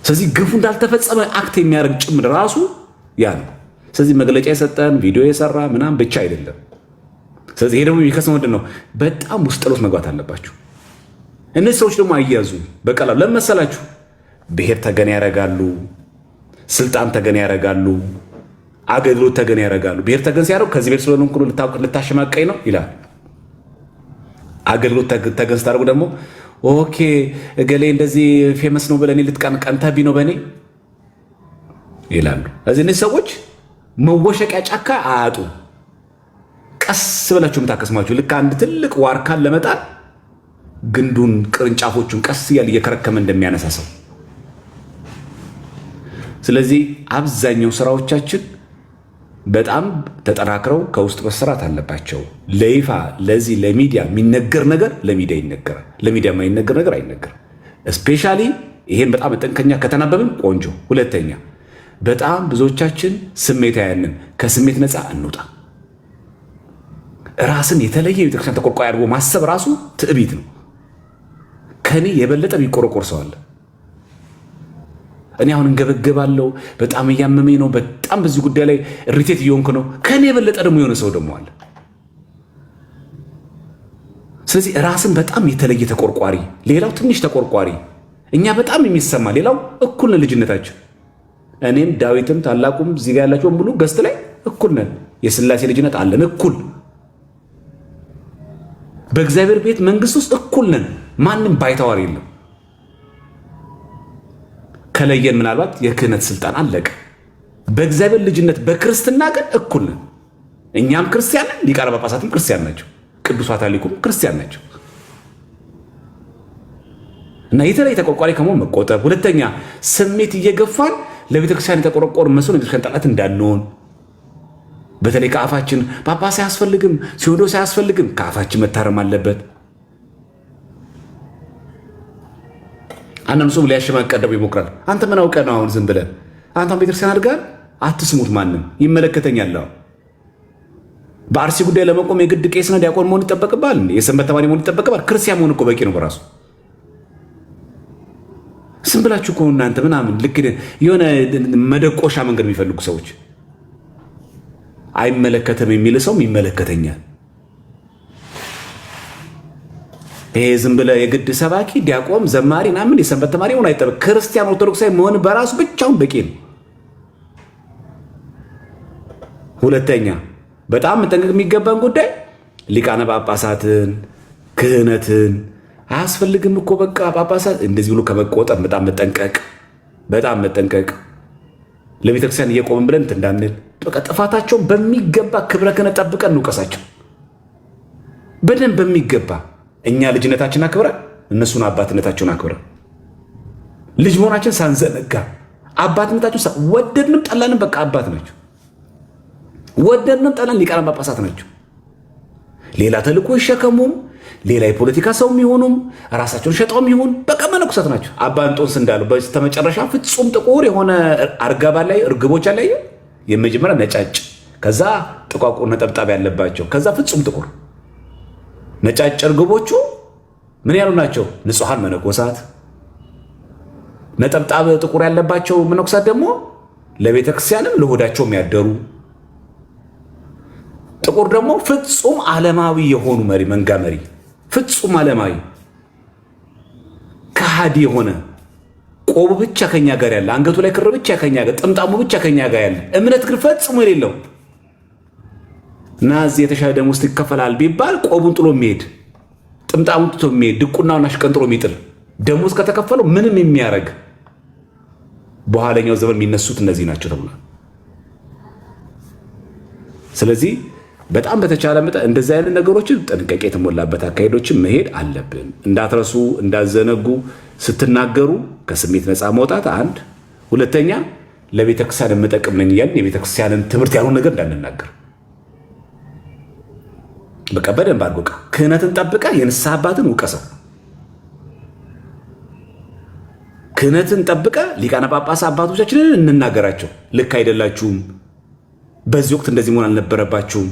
ስለዚህ ግፉ እንዳልተፈጸመ አክት የሚያደርግ ጭምር ራሱ ያ ነው። ስለዚህ መግለጫ የሰጠን ቪዲዮ የሰራ ምናምን ብቻ አይደለም። ስለዚህ ይሄ ደግሞ የሚከሰው ምንድን ነው? በጣም ውስጥ ለውስጥ መግባት አለባችሁ። እነዚህ ሰዎች ደግሞ አይያዙ በቀላሉ ለመሰላችሁ ብሔር ተገን ያደርጋሉ፣ ስልጣን ተገን ያደርጋሉ፣ አገልግሎት ተገን ያደርጋሉ። ብሔር ተገን ሲያደርጉ ከዚህ ቤት ስለሆነ ሁሉ ልታሸማቀኝ ነው ይላል። አገልግሎት ተገን ስታደርጉ ደግሞ ኦኬ እገሌ እንደዚህ ፌመስ ነው ብለኔ ልትቀንቀንተብኝ ነው በእኔ ይላሉ። ስለዚህ እነዚህ ሰዎች መወሸቂያ ጫካ አያጡ። ቀስ ብላችሁ የምታከስማችሁ ልክ አንድ ትልቅ ዋርካን ለመጣል ግንዱን ቅርንጫፎቹን ቀስ እያለ እየከረከመ እንደሚያነሳ ሰው። ስለዚህ አብዛኛው ስራዎቻችን በጣም ተጠናክረው ከውስጥ መሰራት አለባቸው። ለይፋ ለዚህ ለሚዲያ የሚነገር ነገር ለሚዲያ ይነገራል፣ ለሚዲያ የማይነገር ነገር አይነገርም። እስፔሻሊ ይሄን በጣም ጠንከኛ ከተናበብን ቆንጆ። ሁለተኛ በጣም ብዙዎቻችን ስሜታውያንን፣ ከስሜት ነፃ እንውጣ። ራስን የተለየ የቤተክርስቲያን ተቆርቋሪ አድርጎ ማሰብ ራሱ ትዕቢት ነው። ከኔ የበለጠ የሚቆረቆር ሰው አለ። እኔ አሁን እንገበገባለሁ፣ በጣም እያመመኝ ነው፣ በጣም በዚህ ጉዳይ ላይ ሪቴት እየሆንክ ነው። ከኔ የበለጠ ደግሞ የሆነ ሰው ደግሞ አለ። ስለዚህ ራስን በጣም የተለየ ተቆርቋሪ፣ ሌላው ትንሽ ተቆርቋሪ፣ እኛ በጣም የሚሰማ ሌላው እኩል ነን። ልጅነታችን እኔም ዳዊትም ታላቁም እዚህ ጋር ያላቸውም ብሉ ገስት ላይ እኩል ነን። የሥላሴ ልጅነት አለን እኩል። በእግዚአብሔር ቤት መንግስት ውስጥ እኩል ነን። ማንም ባይተዋር የለም። ከለየን ምናልባት የክህነት ስልጣን አለቀ። በእግዚአብሔር ልጅነት በክርስትና ግን እኩል ነን። እኛም ክርስቲያን ነን፣ ሊቃነ ጳጳሳትም ክርስቲያን ናቸው፣ ቅዱሳት ሊቁም ክርስቲያን ናቸው። እና የተለየ ተቆርቋሪ ከመሆን መቆጠብ። ሁለተኛ ስሜት እየገፋን ለቤተክርስቲያን የተቆረቆር መስሎ ቤተክርስቲያን ጠላት እንዳንሆን። በተለይ ከአፋችን ጳጳስ አያስፈልግም፣ ሲኖዶስ አያስፈልግም፣ ከአፋችን መታረም አለበት። አንዳንድ ሰው ሊያሸማቀደው ይሞክራል። አንተ ምን አውቀህ ነው? አሁን ዝም ብለህ አንተ ቤተክርስቲያን አድርጋል። አትስሙት፣ ማንም ይመለከተኛል። በአርሲ ጉዳይ ለመቆም የግድ ቄስና ዲያቆን መሆን ይጠበቅባል? የሰንበት ተማሪ መሆን ይጠበቅባል? ክርስቲያን መሆን እኮ በቂ ነው በራሱ። ዝም ብላችሁ እኮ እናንተ ምናምን ልክ የሆነ መደቆሻ መንገድ የሚፈልጉ ሰዎች አይመለከተም የሚል ሰውም ይመለከተኛል። ይሄ ዝም ብለህ የግድ ሰባኪ ዲያቆን ዘማሪ ምናምን የሰንበት ተማሪ ሆነ አይጠበቅ። ክርስቲያን ኦርቶዶክሳዊ መሆን በራሱ ብቻውን በቂ ነው። ሁለተኛ በጣም መጠንቀቅ የሚገባን ጉዳይ ሊቃነ ጳጳሳትን ክህነትን አያስፈልግም እኮ በቃ ጳጳሳት እንደዚህ ብሎ ከመቆጠብ በጣም መጠንቀቅ። ለቤተክርስቲያን እየቆምን ብለን እንዳንል በቃ ጥፋታቸውን በሚገባ ክብረ ክህነት ጠብቀን እንውቀሳቸው በደንብ በሚገባ። እኛ ልጅነታችን አክብረን እነሱን አባትነታቸውን አክብረን ልጅ መሆናችን ሳንዘነጋ አባትነታቸው ወደድንም ጠላንም በቃ አባት ናቸው። ወደድንም ጠላን ሊቃነ ጳጳሳት ናቸው። ሌላ ተልእኮ ይሸከሙም ሌላ የፖለቲካ ሰው የሚሆኑም ራሳቸውን ሸጠውም ይሁን በቃ መነኮሳት ናቸው። አባ እንጦንስ እንዳለው በስተመጨረሻ ፍጹም ጥቁር የሆነ አርጋባ ላይ እርግቦች አለ። የመጀመሪያ ነጫጭ፣ ከዛ ጥቋቁር ነጠብጣብ ያለባቸው፣ ከዛ ፍጹም ጥቁር። ነጫጭ እርግቦቹ ምን ያሉ ናቸው? ንጹሐን መነኮሳት። ነጠብጣብ ጥቁር ያለባቸው መነኮሳት ደግሞ ለቤተ ክርስቲያንም ለሆዳቸው የሚያደሩ። ጥቁር ደግሞ ፍጹም ዓለማዊ የሆኑ መሪ፣ መንጋ መሪ፣ ፍጹም ዓለማዊ ከሃዲ የሆነ ቆቡ ብቻ ከኛ ጋር ያለ፣ አንገቱ ላይ ክር ብቻ ከኛ ጋር፣ ጥምጣሙ ብቻ ከኛ ጋር ያለ፣ እምነት ግን ፈጽሞ የሌለው እና እዚህ የተሻለ ደሞዝ ይከፈላል ቢባል ቆቡን ጥሎ የሚሄድ ጥምጣሙን ጥሎ የሚሄድ ድቁናውን አሽቀንጥሮ የሚጥል ደሞዝ ከተከፈለው ምንም የሚያደርግ በኋለኛው ዘመን የሚነሱት እነዚህ ናቸው ተብሏል። ስለዚህ በጣም በተቻለ መጠን እንደዚህ አይነት ነገሮችን ጥንቃቄ የተሞላበት አካሄዶችን መሄድ አለብን። እንዳትረሱ፣ እንዳዘነጉ። ስትናገሩ ከስሜት ነፃ መውጣት አንድ። ሁለተኛ ለቤተክርስቲያን የምጠቅም ነኝ እያልን የቤተክርስቲያንን ትምህርት ያልሆነ ነገር እንዳንናገር በቃ በደንብ አድርጎ ክህነትን ጠብቀ የንስሐ አባትን ውቀሰው። ክህነትን ጠብቀ ሊቃነ ጳጳስ አባቶቻችንን እንናገራቸው። ልክ አይደላችሁም፣ በዚህ ወቅት እንደዚህ መሆን አልነበረባችሁም፣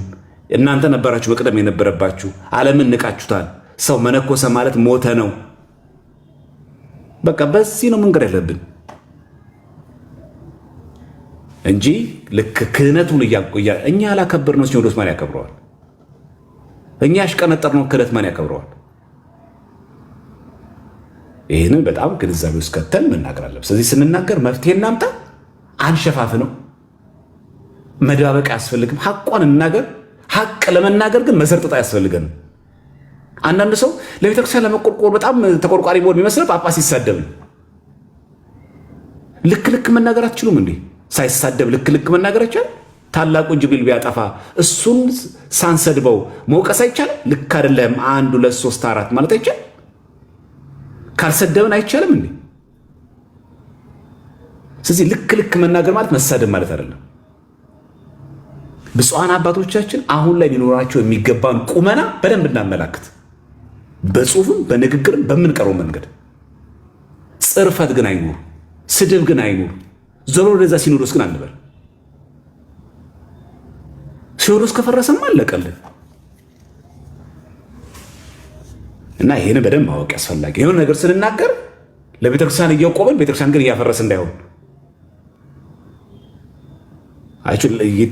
እናንተ ነበራችሁ መቅደም የነበረባችሁ፣ ዓለምን ንቃችሁታል፣ ሰው መነኮሰ ማለት ሞተ ነው። በቃ በዚህ ነው መንገድ ያለብን እንጂ ልክ ክህነቱን እኛ ያላከበርነው ሲኖዶስ ማን ያከብረዋል? እኛ ያሽቀነጠርነው ክህነት ማን ያከብረዋል? ይህንን በጣም ግንዛቤ ውስጥ ከተን መናገር አለብን። ስለዚህ ስንናገር መፍትሄ እናምጣ፣ አንሸፋፍ ነው። መደባበቅ አያስፈልግም። ሐቋን እናገር። ሐቅ ለመናገር ግን መዘርጠጥ አያስፈልገንም። አንዳንድ ሰው ለቤተክርስቲያን ለመቆርቆር በጣም ተቆርቋሪ መሆን የሚመስለው ጳጳስ ሲሳደብ ነው። ልክ ልክ መናገር አትችሉም እንዴ? ሳይሳደብ ልክ ልክ መናገር አይቻልም? ታላቁን ጅብሪል ቢያጠፋ እሱን ሳንሰድበው መውቀስ አይቻልም? ልክ አይደለም 1 2 3 4 ማለት አይቻልም? ካልሰደብን አይቻልም እንዴ? ስለዚህ ልክ መናገር ማለት መሳደብ ማለት አይደለም። ብፁዓን አባቶቻችን አሁን ላይ ሊኖራቸው የሚገባን ቁመና በደንብ እናመላክት፣ በጽሁፍም በንግግርም በምንቀረው መንገድ። ጽርፈት ግን አይኑር፣ ስድብ ግን አይኑር። ዞሮ ወደዛ ሲኖዶስ ግን አንበል። ሲኖዶስ ከፈረሰም አለቀልን እና ይህን በደንብ ማወቅ ያስፈላጊ። የሆነ ነገር ስንናገር ለቤተክርስቲያን እያቆመን ቤተክርስቲያን ግን እያፈረስ እንዳይሆን።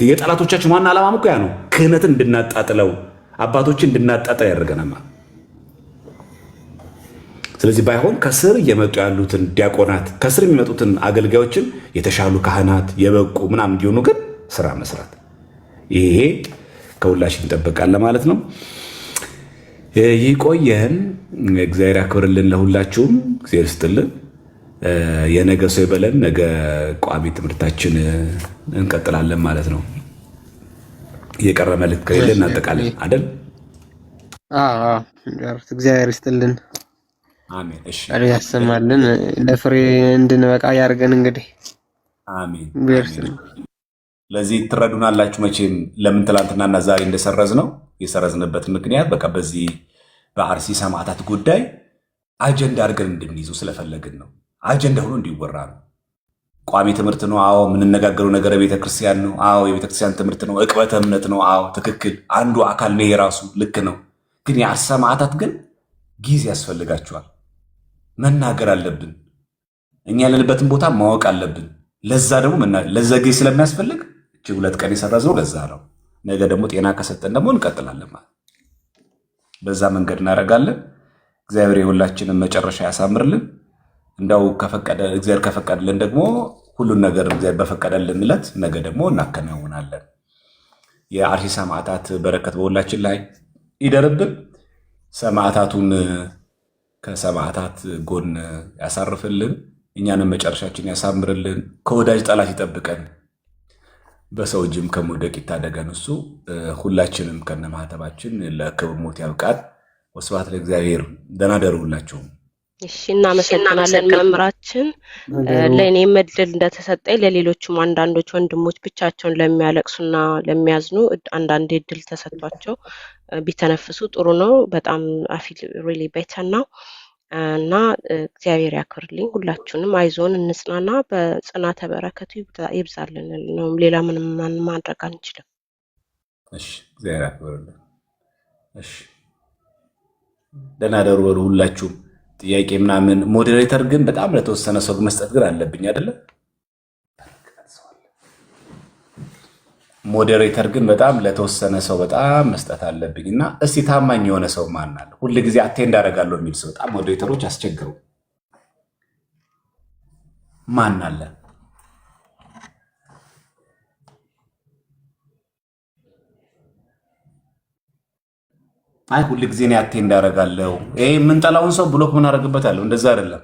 የጠላቶቻችን ዋና ዓላማ እኮ ያ ነው። ክህነትን እንድናጣጥለው አባቶችን እንድናጣጥል ያደርገናል። ስለዚህ ባይሆን ከስር እየመጡ ያሉትን ዲያቆናት ከስር የሚመጡትን አገልጋዮችን የተሻሉ ካህናት የበቁ ምናምን እንዲሆኑ ግን ስራ መስራት፣ ይሄ ከሁላችን ይጠበቃል ማለት ነው። ይቆየን። እግዚአብሔር ያክብርልን። ለሁላችሁም እግዚአብሔር ይስጥልን። የነገ ሰው ይበለን። ነገ ቋሚ ትምህርታችን እንቀጥላለን ማለት ነው። የቀረ መልእክት ከሌለ እናጠቃለን አይደል? እግዚአብሔር ይስጥልን። አሜን። እሺ፣ ያሰማልን፣ ለፍሬ እንድንበቃ ያርገን። እንግዲህ አሜን። ለዚህ ትረዱናላችሁ መቼም ለምን ትላንትናና ዛሬ እንደሰረዝ ነው። የሰረዝንበት ምክንያት በቃ በዚህ በአርሲ ሰማዕታት ጉዳይ አጀንዳ አድርገን እንድንይዙ ስለፈለግን ነው። አጀንዳ ሆኖ እንዲወራ ነው። ቋሚ ትምህርት ነው። አዎ። የምንነጋገረው ነገር ቤተክርስቲያን ነው። አዎ። የቤተክርስቲያን ትምህርት ነው። ዕቅበተ እምነት ነው። አዎ፣ ትክክል። አንዱ አካል ነው የራሱ ልክ ነው። ግን የአርሲ ሰማዕታት ግን ጊዜ ያስፈልጋቸዋል። መናገር አለብን። እኛ ያለንበትን ቦታ ማወቅ አለብን። ለዛ ደግሞ ለዛ ጊዜ ስለሚያስፈልግ 2 ቀን የሰረዝነው ለዛ ነው። ነገ ደግሞ ጤና ከሰጠን ደግሞ እንቀጥላለን ማለት በዛ መንገድ እናደርጋለን። እግዚአብሔር የሁላችንን መጨረሻ ያሳምርልን። እንዳው እግዚአብሔር ከፈቀደልን ደግሞ ሁሉን ነገር እግዚአብሔር በፈቀደልን ዕለት ነገ ደግሞ እናከናውናለን። የአርሲ ሰማዕታት በረከት በሁላችን ላይ ይደርብን። ሰማዕታቱን ከሰማዕታት ጎን ያሳርፍልን። እኛንም መጨረሻችን ያሳምርልን። ከወዳጅ ጠላት ይጠብቀን። በሰው እጅም ከመውደቅ ይታደገን። እሱ ሁላችንም ከነማህተባችን ለክብር ሞት ያብቃን። ወስብሐት ለእግዚአብሔር። ደህና ደሩ ሁላችሁም። እሺ፣ እናመሰግናለን መምህራችን። ለእኔም እድል እንደተሰጠኝ ለሌሎችም አንዳንዶች ወንድሞች ብቻቸውን ለሚያለቅሱና ለሚያዝኑ አንዳንድ እድል ተሰጥቷቸው ቢተነፍሱ ጥሩ ነው። በጣም አፊል ሪሊ ቤተር ነው እና እግዚአብሔር ያክብርልኝ። ሁላችሁንም አይዞን፣ እንጽናና፣ በጽናተ በረከቱ ይብዛልን ነው። ሌላ ምንም ማድረግ አንችልም። እሺ፣ እግዚአብሔር ያክብርልን። እሺ፣ ደህና ደሩ በሉ ሁላችሁም። ጥያቄ ምናምን ሞዴሬተር ግን በጣም ለተወሰነ ሰው መስጠት ግን አለብኝ አይደለ? ሞዴሬተር ግን በጣም ለተወሰነ ሰው በጣም መስጠት አለብኝ እና እስቲ ታማኝ የሆነ ሰው ማን አለ? ሁል ጊዜ አቴንድ አደርጋለሁ የሚል ሰው በጣም ሞዴሬተሮች አስቸግሩ። ማን አለ? አይ ሁል ጊዜ እኔ አቴንድ አደርጋለሁ። ይሄ የምንጠላውን ሰው ብሎክ ምን አደርግበታለሁ? እንደዛ አይደለም።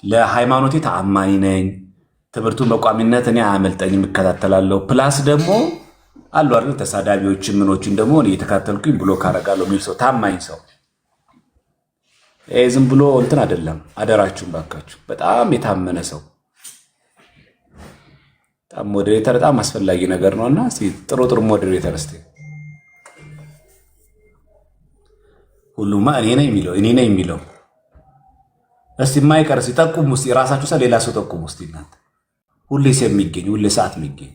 ለሃይማኖቴ ታማኝ ነኝ። ትምህርቱን በቋሚነት እኔ አያመልጠኝም፣ እከታተላለሁ። ፕላስ ደግሞ አሉ አይደል ተሳዳቢዎችን ምኖችን ደግሞ እኔ እየተከታተልኩኝ ብሎክ አደርጋለሁ የሚል ሰው ታማኝ ሰው። ይሄ ዝም ብሎ እንትን አይደለም። አደራችሁን ባካችሁ፣ በጣም የታመነ ሰው። በጣም ሞዴሬተር በጣም አስፈላጊ ነገር ነውና ጥሩ ሞዴሬተር እስቲ ሁሉማ እኔ ነኝ የሚለው እስቲ የማይቀር እስቲ ጠቁሙ። እስቲ ራሳችሁ ሰው ሌላ ሰው ጠቁሙ። እስቲ እናንተ ሁሌ የሚገኝ ሁሌ ሰዓት የሚገኝ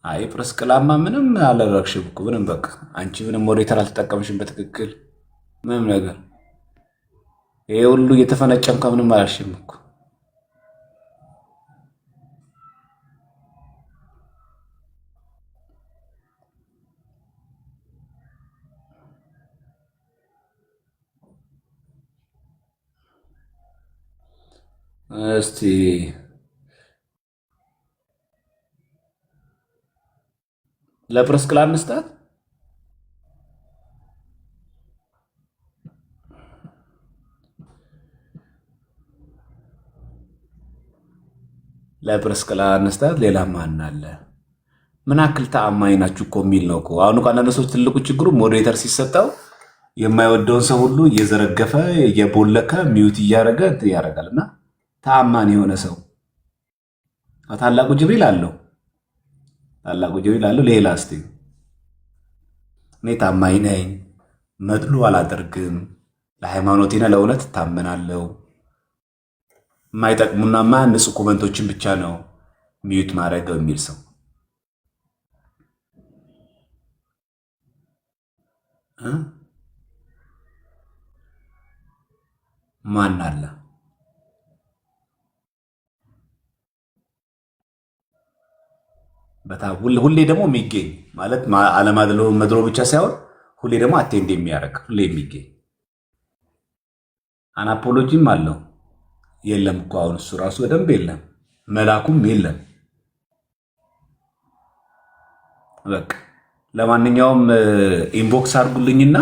አይ ፕርስቅላማ ምንም አላደረግሽም እኮ ምንም በቃ አንቺ ምንም ሞዴሬተር አልተጠቀምሽም በትክክል ምንም ነገር ይሄ ሁሉ እየተፈነጨም ከምንም አላልሽም እኮ። እስቲ ለፕርስቅላ እንስጣት። ለፕርስቅላ እንስጣት። ሌላ ማን አለ? ምን አክል ተአማኝ ናችሁ እኮ የሚል ነው እኮ። አሁን አንዳንድ ሰዎች ትልቁ ችግሩ ሞዴሬተር ሲሰጠው የማይወደውን ሰው ሁሉ እየዘረገፈ እየቦለከ ሚዩት እያደረገ እንትን ያደርጋል። እና ተአማኒ የሆነ ሰው ታላቁ ጅብሪል አለው። ሌላ እስቲ እኔ ታማኝ ነኝ፣ መድሉ አላደርግም፣ ለሃይማኖቴና ለእውነት እታመናለሁ፣ የማይጠቅሙና የማያንጹ ኮመንቶችን ብቻ ነው ሚዩት ማድረገው የሚል ሰው ማን አለ? ሁሌ ደግሞ የሚገኝ ማለት አለማድሎ መድሮ ብቻ ሳይሆን ሁሌ ደግሞ አቴንድ የሚያደርግ ሁሌ የሚገኝ አናፖሎጂም አለው። የለም እኮ አሁን እሱ ራሱ በደንብ የለም፣ መላኩም የለም። በቃ ለማንኛውም ኢንቦክስ አድርጉልኝና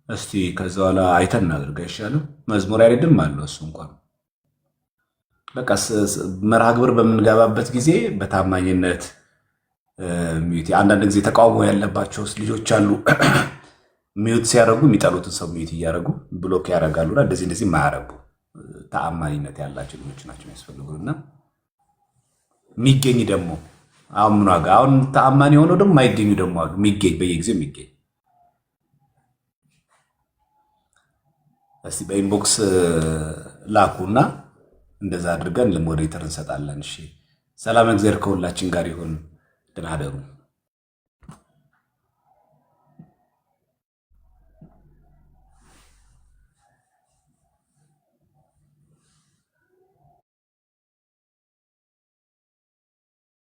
እስቲ ከዛ በኋላ አይተን እናድርግ አይሻልም? መዝሙር አይደለም አለው እሱ እንኳን በቃ መርሃ ግብር በምንገባበት ጊዜ በታማኝነት ሚዩት። አንዳንድ ጊዜ ተቃውሞ ያለባቸው ልጆች አሉ። ሚዩት ሲያደርጉ የሚጠሉትን ሰው ሚዩት እያደረጉ ብሎክ ያደርጋሉና እንደዚህ የማያደርጉ ተአማኒነት ያላቸው ልጆች ናቸው የሚያስፈልጉና የሚገኝ ደግሞ አሁን ምን ዋጋ አሁን ተአማኒ የሆነው ደግሞ ማይገኙ ደግሞ አሉ። የሚገኝ በየጊዜው የሚገኝ እስቲ በኢንቦክስ ላኩና እንደዛ አድርገን ለሞዴሬተር እንሰጣለን። እሺ፣ ሰላም እግዚአብሔር ከሁላችን ጋር ይሁን። ደህና እደሩ።